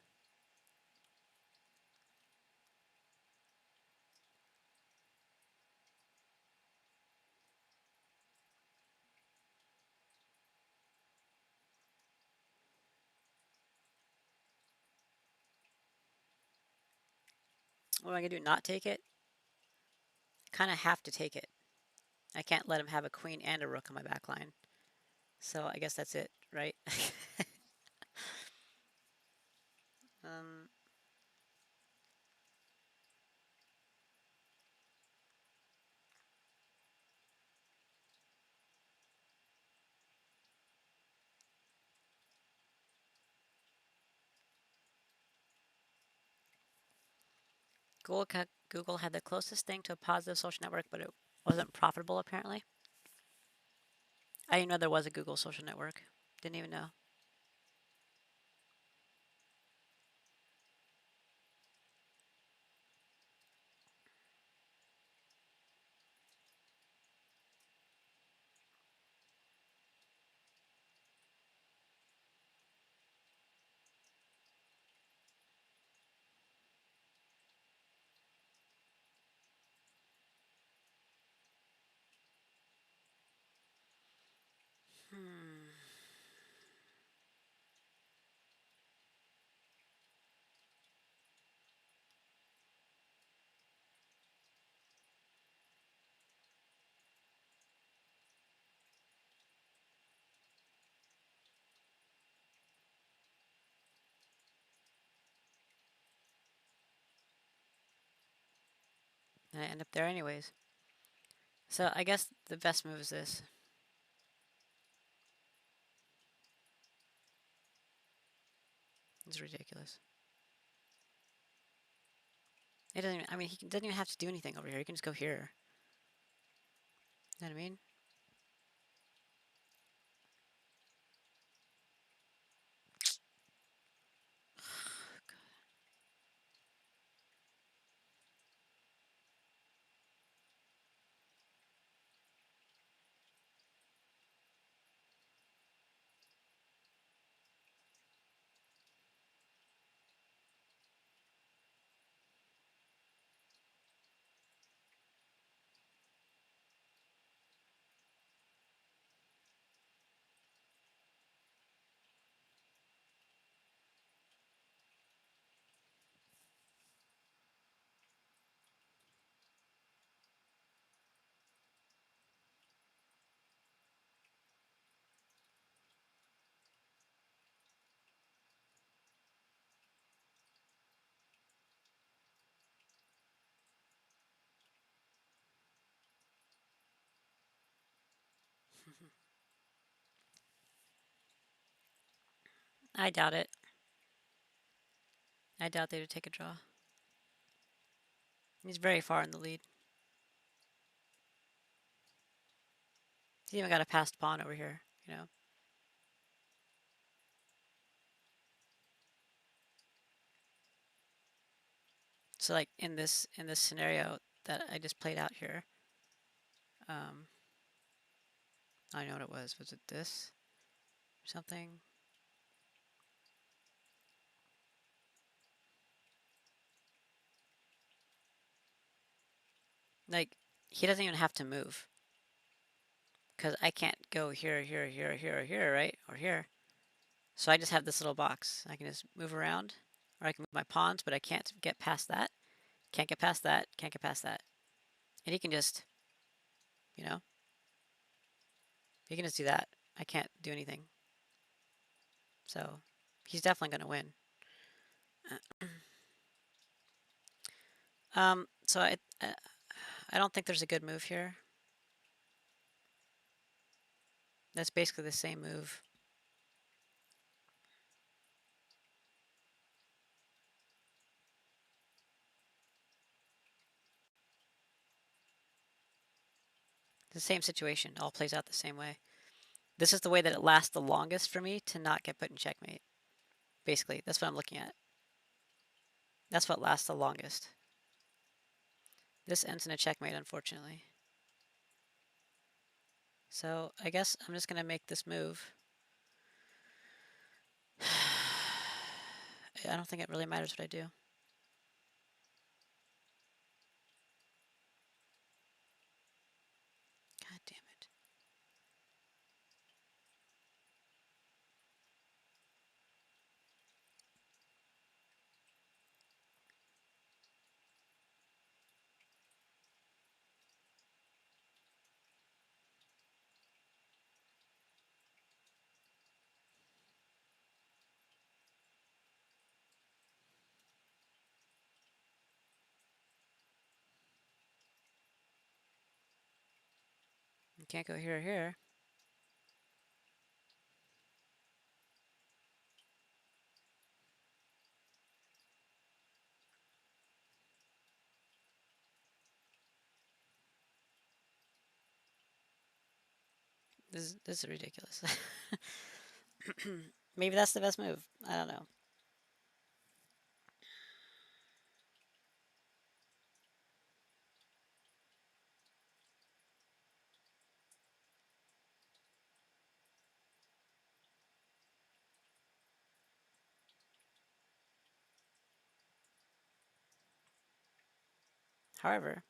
What am I going to do? Not take it? Kind of have to take it. I can't let him have a queen and a rook on my back line. So I guess that's it, right? um, Google had the closest thing to a positive social network, but it wasn't profitable apparently. I didn't know there was a Google social network. Didn't even know. Hmm. And I end up there anyways. So I guess the best move is this. It's ridiculous. It doesn't even, I mean, he doesn't even have to do anything over here. He can just go here. You know what I mean? I doubt it. I doubt they would take a draw. He's very far in the lead. He's even got a passed pawn over here, you know? So like in this scenario that I just played out here, um, I know what it was. Was it this or something? Like he doesn't even have to move because I can't go here, here, here, here, or here, right? Or here. So I just have this little box. I can just move around, or I can move my pawns, but I can't get past that. Can't get past that. Can't get past that. And he can just, you know, he can just do that. I can't do anything. So he's definitely going to win. So I don't think there's a good move here. That's basically the same move. The same situation. All plays out the same way. This is the way that it lasts the longest for me to not get put in checkmate. Basically, that's what I'm looking at. That's what lasts the longest. This ends in a checkmate, unfortunately. So I guess I'm just going to make this move. I don't think it really matters what I do. God damn it. Can't go here or here. This is ridiculous. Maybe that's the best move. I don't know. However,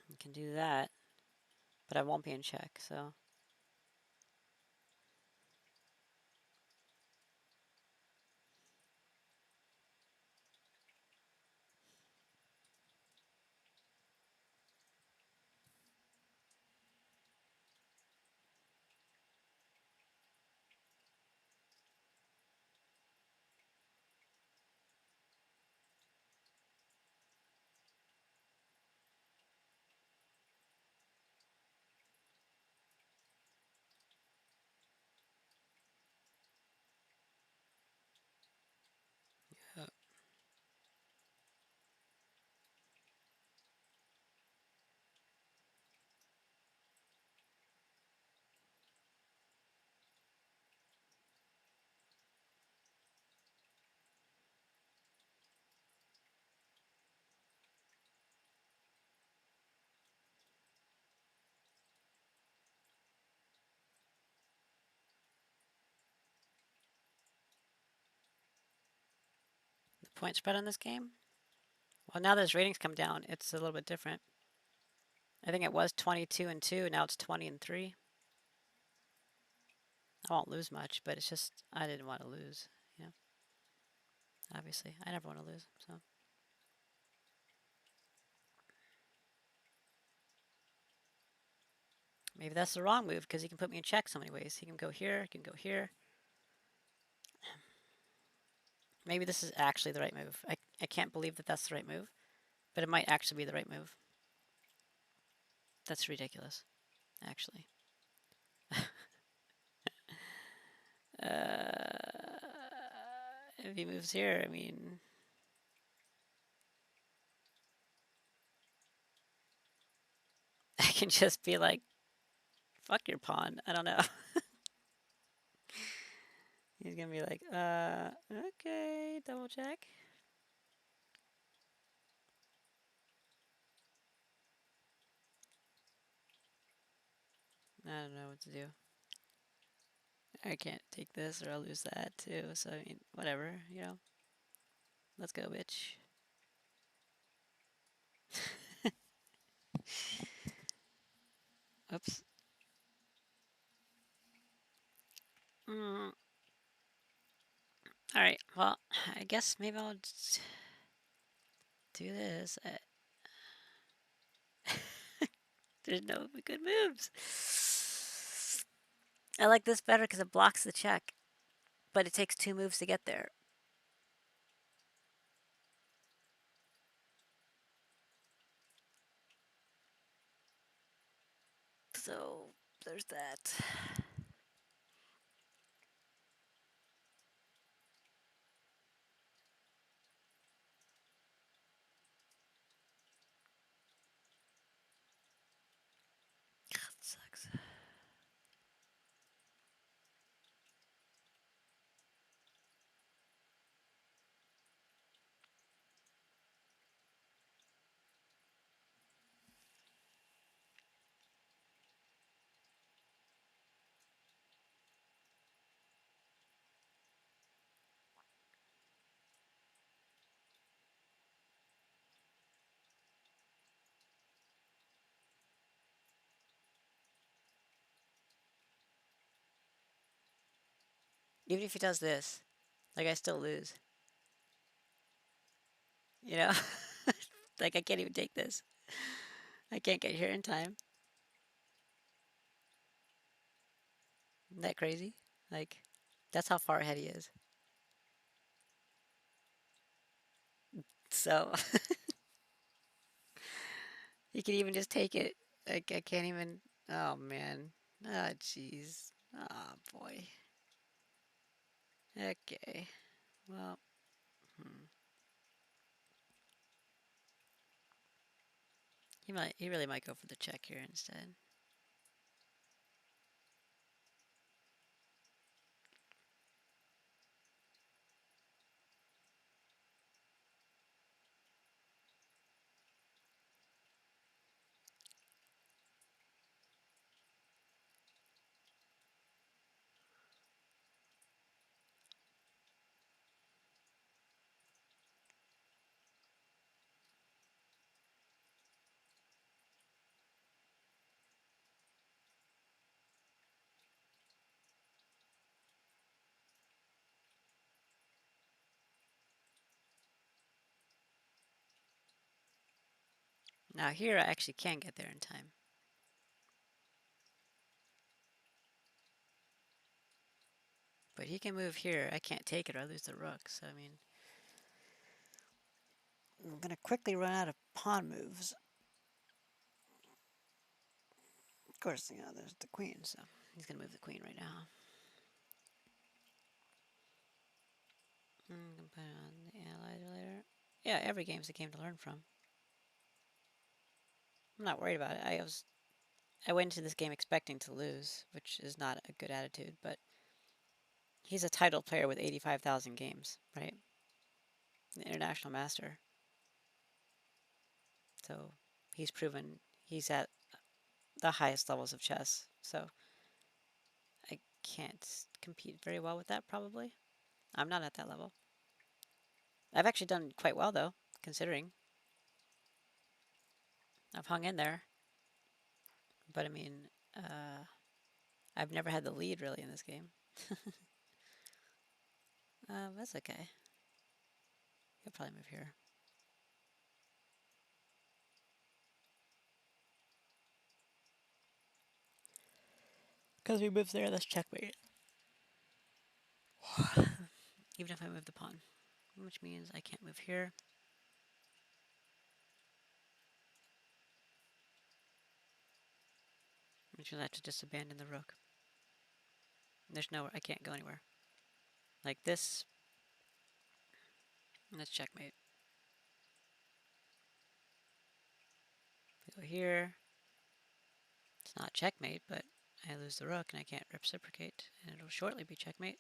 you can do that, but I won't be in check, so. Yeah. The point spread on this game? Well, now that his ratings come down, it's a little bit different. I think it was 22 and 2, now it's 20 and 3. I won't lose much, but it's just I didn't want to lose. Yeah, obviously, I never want to lose. So maybe that's the wrong move because he can put me in check so many ways. He can go here. He can go here. Maybe this is actually the right move. I can't believe that that's the right move, but it might actually be the right move. That's ridiculous, actually. If he moves here, I mean, I can just be like, fuck your pawn. I don't know. He's gonna be like, okay, double check. I don't know what to do. I can't take this or I'll lose that too. So, I mean, whatever, you know. Let's go, bitch. Oops. Mm. All right. Well, I guess maybe I'll just do this. There's no good moves. I like this better because it blocks the check, but it takes 2 moves to get there. So there's that. That sucks. Even if he does this, like I still lose. You know? Like I can't even take this. I can't get here in time. Isn't that crazy? Like, that's how far ahead he is. So, You can even just take it. Like, I can't even. Oh, man. Ah, jeez. Ah, boy. Okay. Well, hmm. He really might go for the check here instead. Now here I actually can get there in time. But he can move here. I can't take it or I lose the rook. So, I mean, I'm going to quickly run out of pawn moves. Of course, there's the queen, so he's going to move the queen right now. I'm going to put it on the analyzer later. Yeah, every game's a game to learn from. I'm not worried about it. I went into this game expecting to lose, which is not a good attitude, but he's a title player with 85,000 games, right? An international master. So he's proven he's at the highest levels of chess. So I can't compete very well with that, probably. I'm not at that level. I've actually done quite well, though, considering. I've hung in there. But I mean, I've never had the lead really in this game. That's okay. He'll probably move here. Because he moves there, that's checkmate. Even if I move the pawn. Which means I can't move here. Which means I have to just abandon the rook. There's nowhere, I can't go anywhere. Like this. That's checkmate. We go here. It's not checkmate, but I lose the rook and I can't reciprocate. And it'll shortly be checkmate.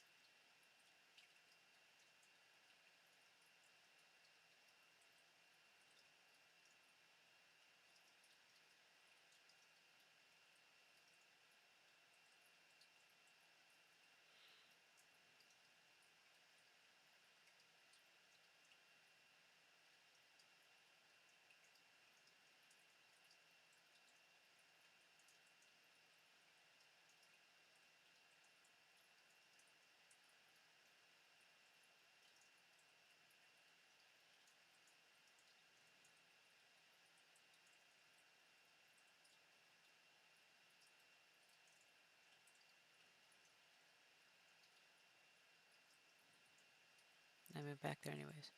I move back there anyways.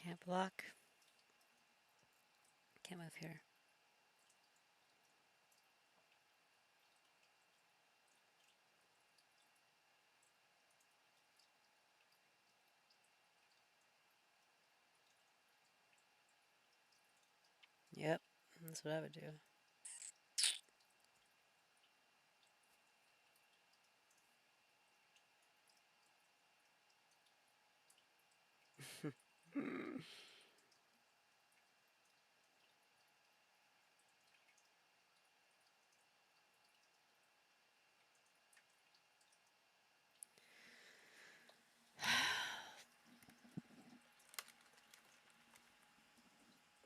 Can't block. Can't move here. Yep, that's what I would do.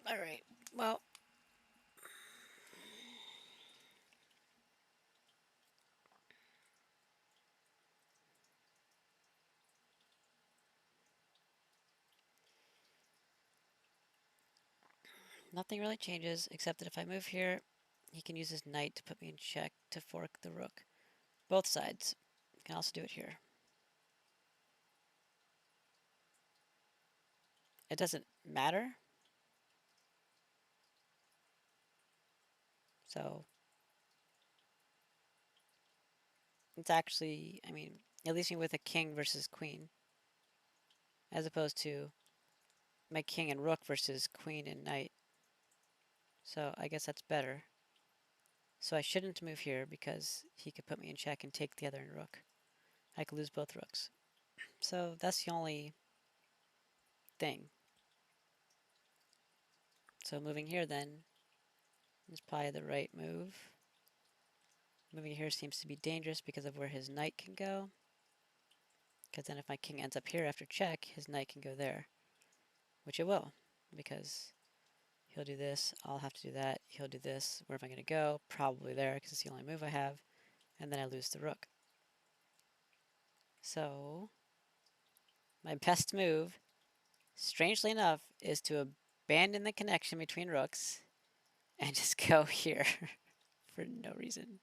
All right. Well, nothing really changes except that if I move here, he can use his knight to put me in check to fork the rook. Both sides. You can also do it here. It doesn't matter. So it's actually, I mean, at least with a king versus queen, as opposed to my king and rook versus queen and knight. So I guess that's better. So I shouldn't move here because he could put me in check and take the other rook. I could lose both rooks. So that's the only thing. So moving here then is probably the right move. Moving here seems to be dangerous because of where his knight can go. Because then if my king ends up here after check, his knight can go there. Which it will. Because he'll do this, I'll have to do that. He'll do this. Where am I going to go? Probably there because it's the only move I have. And then I lose the rook. So my best move, strangely enough, is to abandon the connection between rooks and just go here for no reason.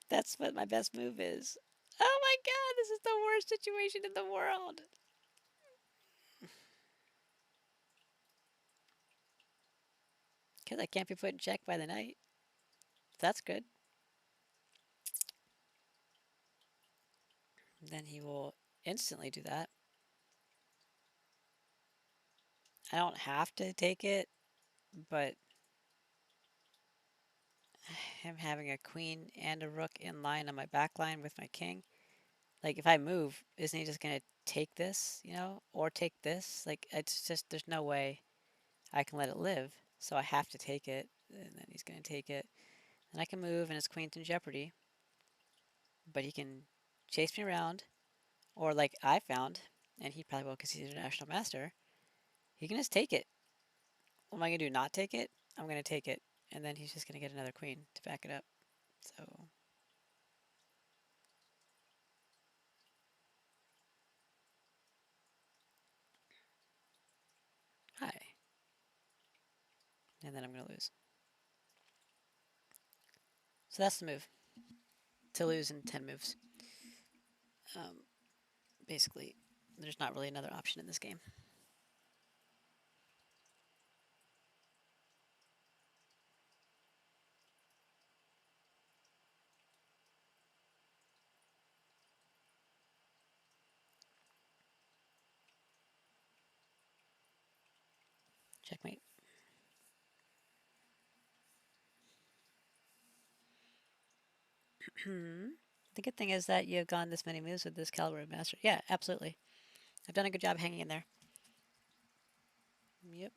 That's what my best move is. Oh my god, this is the worst situation in the world. Because I can't be put in check by the knight. That's good. Then he will instantly do that. I don't have to take it, but him having a queen and a rook in line on my back line with my king, like if I move, isn't he just going to take this, you know, or take this? Like it's just, there's no way I can let it live. So I have to take it, and then he's going to take it. And I can move, and his queen's in jeopardy. But he can chase me around, or like I found, and he probably will because he's an international master, he can just take it. What am I going to do? Not take it? I'm going to take it. And then he's just going to get another queen to back it up. So, hi. And then I'm going to lose. So that's the move. To lose in 10 moves. Basically, there's not really another option in this game. Checkmate. The good thing is that you've gone this many moves with this caliber of master. Yeah, absolutely. I've done a good job hanging in there. Yep.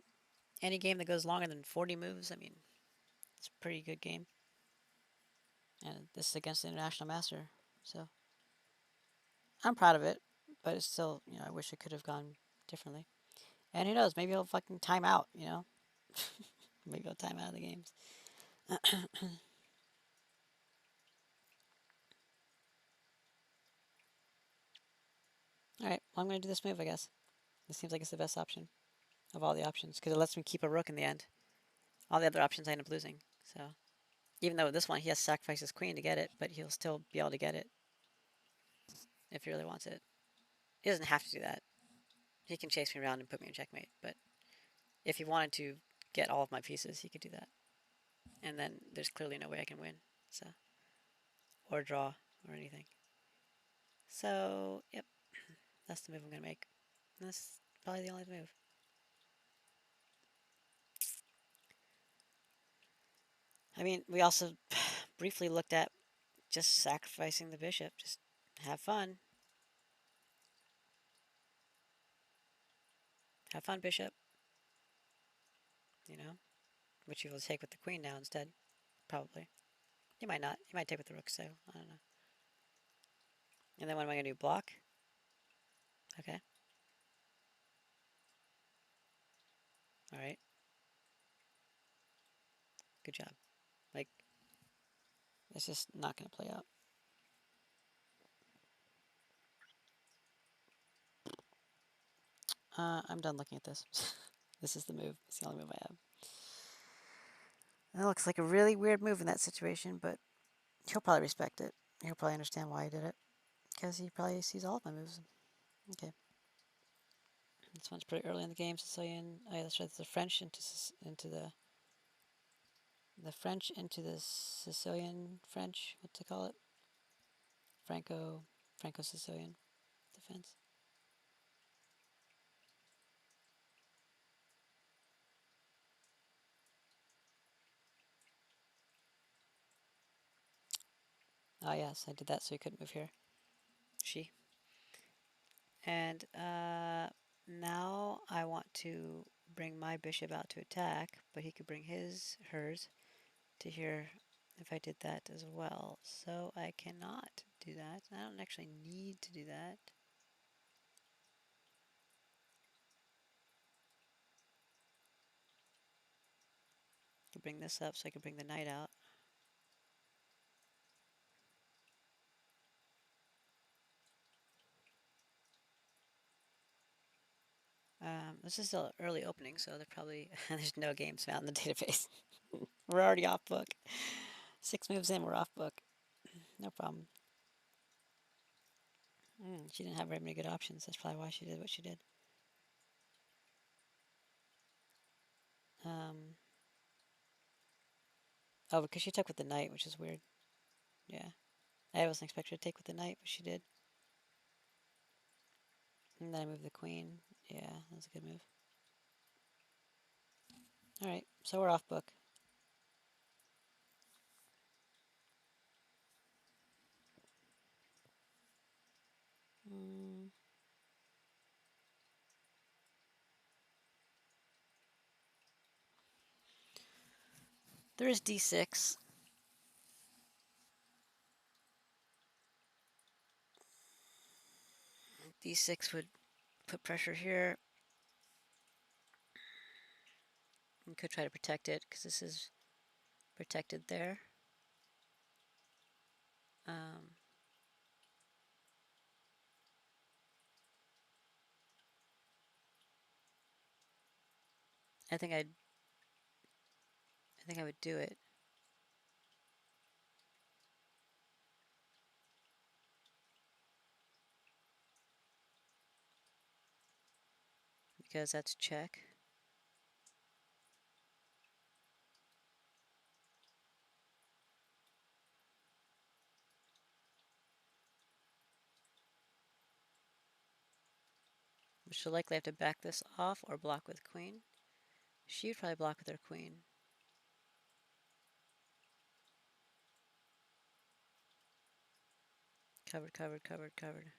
Any game that goes longer than 40 moves, I mean, it's a pretty good game. And this is against the international master, so I'm proud of it. But it's still, you know, I wish it could have gone differently. And who knows? Maybe he'll fucking time out. You know, maybe he'll time out of the games. All right. Well, I'm gonna do this move, I guess. This seems like it's the best option of all the options because it lets me keep a rook in the end. All the other options I end up losing. So even though this one he has to sacrifice his queen to get it, but he'll still be able to get it if he really wants it. He doesn't have to do that. He can chase me around and put me in checkmate, but if he wanted to get all of my pieces, he could do that. And then there's clearly no way I can win, so or draw or anything. So, yep, that's the move I'm gonna make. That's probably the only move. I mean, we also briefly looked at just sacrificing the bishop. Just have fun. Have fun, bishop. You know, which you will take with the queen now instead. Probably. You might not. You might take with the rook, so I don't know. And then what am I going to do? Block? Okay. Alright. Good job. Like, it's just not going to play out. I'm done looking at this. This is the move. It's the only move I have. That looks like a really weird move in that situation, but he'll probably respect it. He'll probably understand why I did it. Because he probably sees all of my moves. Okay. This one's pretty early in the game. Sicilian. Oh yeah, that's right. The French into the French into the Sicilian French. What's it call it? Franco-Sicilian defense. Oh yes, I did that so he couldn't move here. She. And now I want to bring my bishop out to attack, but he could bring hers to here if I did that as well. So I cannot do that. I don't actually need to do that. I could bring this up so I could bring the knight out. This is still early opening, so there's no games found in the database. We're already off book. 6 moves in, we're off book. No problem. She didn't have very many good options. That's probably why she did what she did. Oh, because she took with the knight, which is weird. Yeah. I wasn't expecting her to take with the knight, but she did. And then I moved the queen. Yeah, that was a good move. Alright, so we're off book. There is d6. d6 would put pressure here. You could try to protect it, because this is protected there. I think I would do it. Because that's check. She'll likely have to back this off or block with queen. She would probably block with her queen. Covered, covered, covered, covered.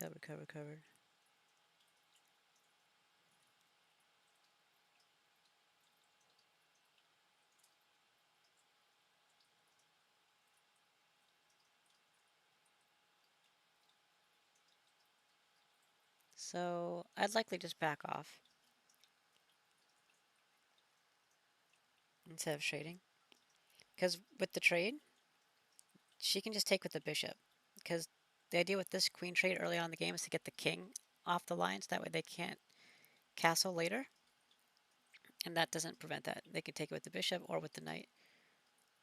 Covered, covered, covered. So I'd likely just back off instead of trading. Because with the trade, she can just take with the bishop. Because the idea with this queen trade early on in the game is to get the king off the lines. That way they can't castle later. And that doesn't prevent that. They can take it with the bishop or with the knight.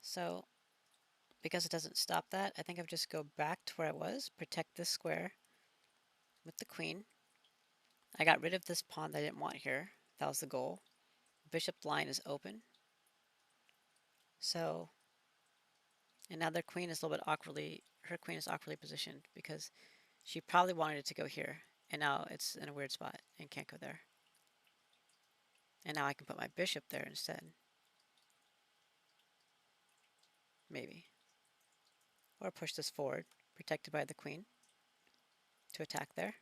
So because it doesn't stop that, I think I would just go back to where I was, protect this square with the queen. I got rid of this pawn that I didn't want here. That was the goal. Bishop line is open. So, and now their queen is a little bit awkwardly, her queen is awkwardly positioned because she probably wanted it to go here. And now it's in a weird spot and can't go there. And now I can put my bishop there instead. Maybe. Or push this forward, protected by the queen, to attack there,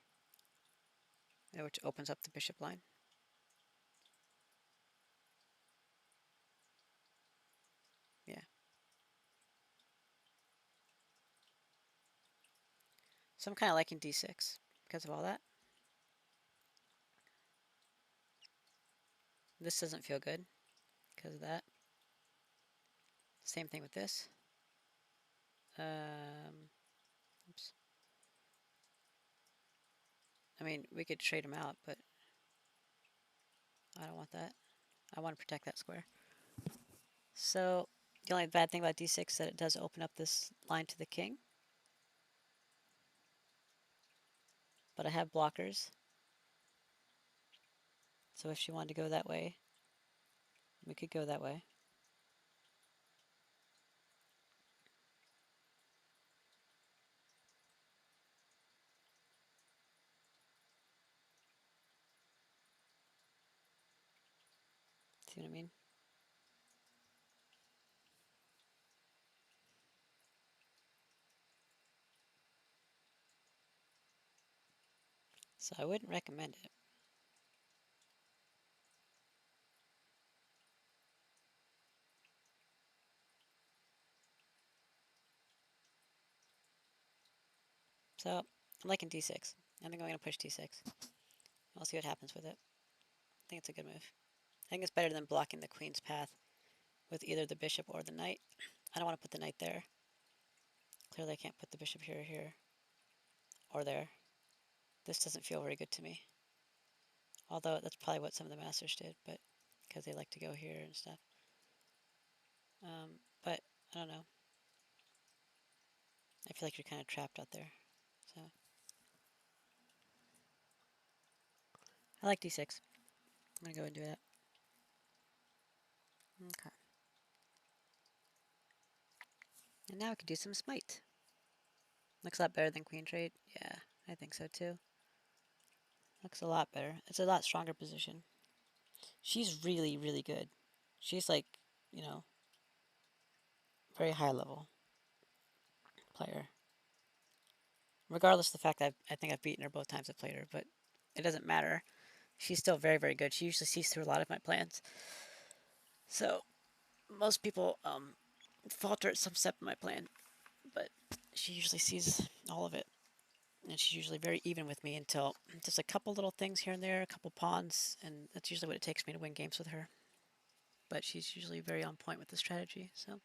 which opens up the bishop line. Yeah. So I'm kind of liking d6 because of all that. This doesn't feel good because of that. Same thing with this. Oops. I mean, we could trade them out, but I don't want that. I want to protect that square. So the only bad thing about d6 is that it does open up this line to the king. But I have blockers. So if she wanted to go that way, we could go that way. See what I mean? So I wouldn't recommend it. So I'm liking d6. I think I'm going to push d6. We'll see what happens with it. I think it's a good move. I think it's better than blocking the queen's path with either the bishop or the knight. I don't want to put the knight there. Clearly I can't put the bishop here or here. Or there. This doesn't feel very good to me. Although that's probably what some of the masters did, but because they like to go here and stuff. But I don't know. I feel like you're kind of trapped out there. So I like d6. I'm going to go and do that. Okay. And now we can do some smite. Looks a lot better than queen trade. Yeah, I think so too. Looks a lot better. It's a lot stronger position. She's really, really good. She's like, you know, very high level player. Regardless of the fact that I think I've beaten her both times I've played her, but it doesn't matter. She's still very, very good. She usually sees through a lot of my plans. So most people falter at some step in my plan, but she usually sees all of it. And she's usually very even with me until just a couple little things here and there, a couple pawns, and that's usually what it takes me to win games with her. But she's usually very on point with the strategy, so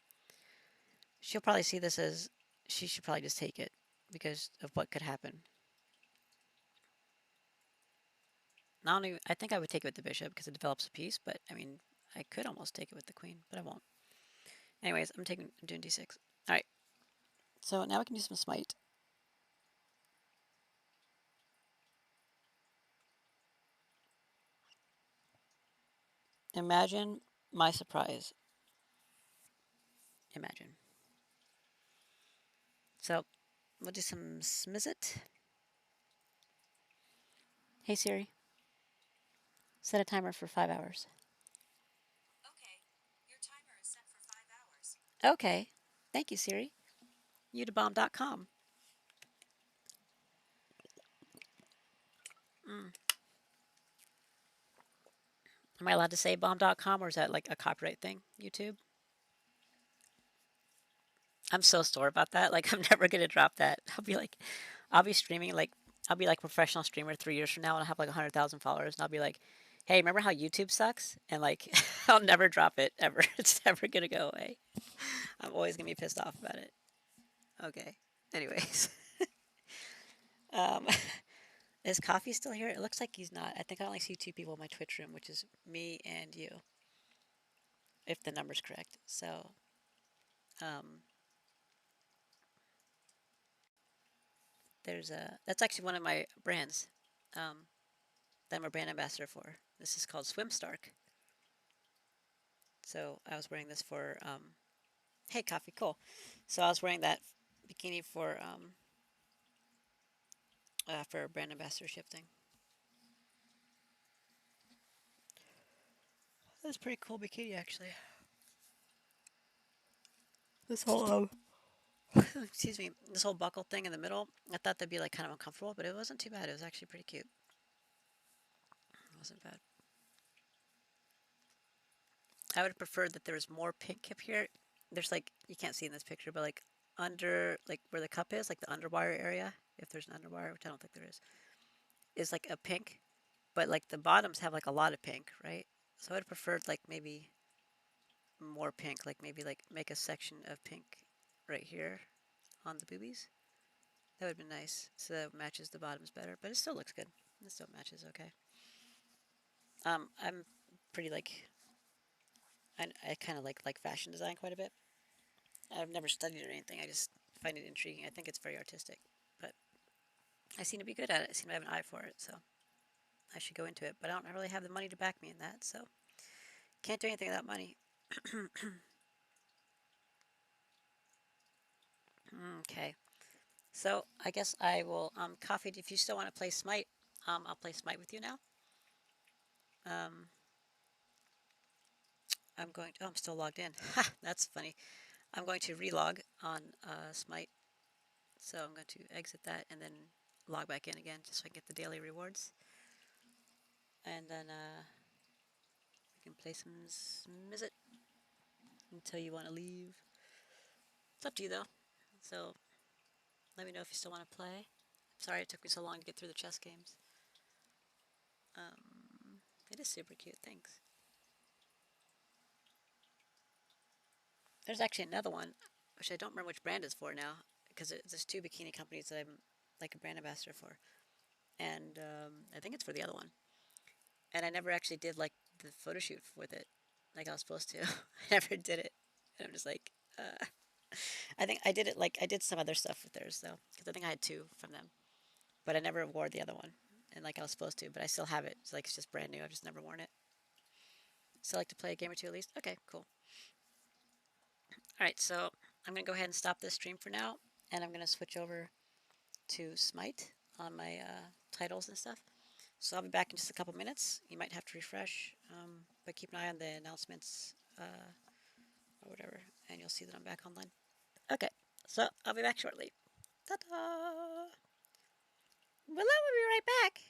she'll probably see this as she should probably just take it because of what could happen. Not only, I think I would take it with the bishop because it develops a piece, but I mean, I could almost take it with the queen, but I won't. Anyways, I'm doing d6. All right, so now we can do some smite. Imagine my surprise. Imagine. So we'll do some smizit. Hey Siri, set a timer for 5 hours. Okay, your timer is set for 5 hours. Okay, thank you Siri. Udabomb.com. Am I allowed to say bomb.com or is that like a copyright thing? YouTube? I'm so sore about that. Like, I'm never going to drop that. I'll be streaming, like, I'll be like a professional streamer 3 years from now and I'll have like 100,000 followers and I'll be like, hey, remember how YouTube sucks? And like, I'll never drop it ever. It's never going to go away. I'm always going to be pissed off about it. Okay. Anyways. um, is Coffee still here? It looks like he's not. I think I only see 2 people in my Twitch room, which is me and you, if the number's correct. So, um, there's a that's actually one of my brands that I'm a brand ambassador for. This is called Swimstark. So I was wearing this for hey coffee cool. So I was wearing that bikini for a brand ambassadorship thing. That's a pretty cool bikini actually. This whole excuse me, this whole buckle thing in the middle. I thought that'd be like kind of uncomfortable, but it wasn't too bad. It was actually pretty cute. It wasn't bad. I would have preferred that there was more pink up here. There's like you can't see in this picture, but like under like where the cup is, like the underwire area, if there's an underwire, which I don't think there is like a pink, but like the bottoms have like a lot of pink, right? So I would have preferred like maybe more pink, like maybe like make a section of pink right here on the boobies. That would have been nice, so that matches the bottoms better. But it still looks good. It still matches okay. I'm pretty like I kind of like fashion design quite a bit. I've never studied or anything. I just find it intriguing. I think it's very artistic, but I seem to be good at it. I seem to have an eye for it, so I should go into it. But I don't really have the money to back me in that, so can't do anything without money. Okay, so I guess I will coffee. If you still want to play Smite, I'll play Smite with you now. Um, I'm going. To, oh, I'm still logged in. Ha, that's funny. I'm going to relog on Smite, so I'm going to exit that and then log back in again just so I can get the daily rewards. And then we can play some Smizit until you want to leave. It's up to you though. So let me know if you still want to play. Sorry it took me so long to get through the chess games. It is super cute. Thanks. There's actually another one, which I don't remember which brand it's for now, because there's two bikini companies that I'm like a brand ambassador for, and I think it's for the other one. And I never actually did like the photo shoot with it, like I was supposed to. I never did it, and I'm just like, I think I did it like I did some other stuff with theirs though, because I think I had two from them, but I never wore the other one, and like I was supposed to, but I still have it. It's like it's just brand new. I've just never worn it. So I like to play a game or two at least. Okay, cool. All right, so I'm gonna go ahead and stop this stream for now, and I'm gonna switch over to Smite on my titles and stuff. So I'll be back in just a couple minutes. You might have to refresh, but keep an eye on the announcements or whatever, and you'll see that I'm back online. Okay, so I'll be back shortly. Ta-da! Well, I will be right back.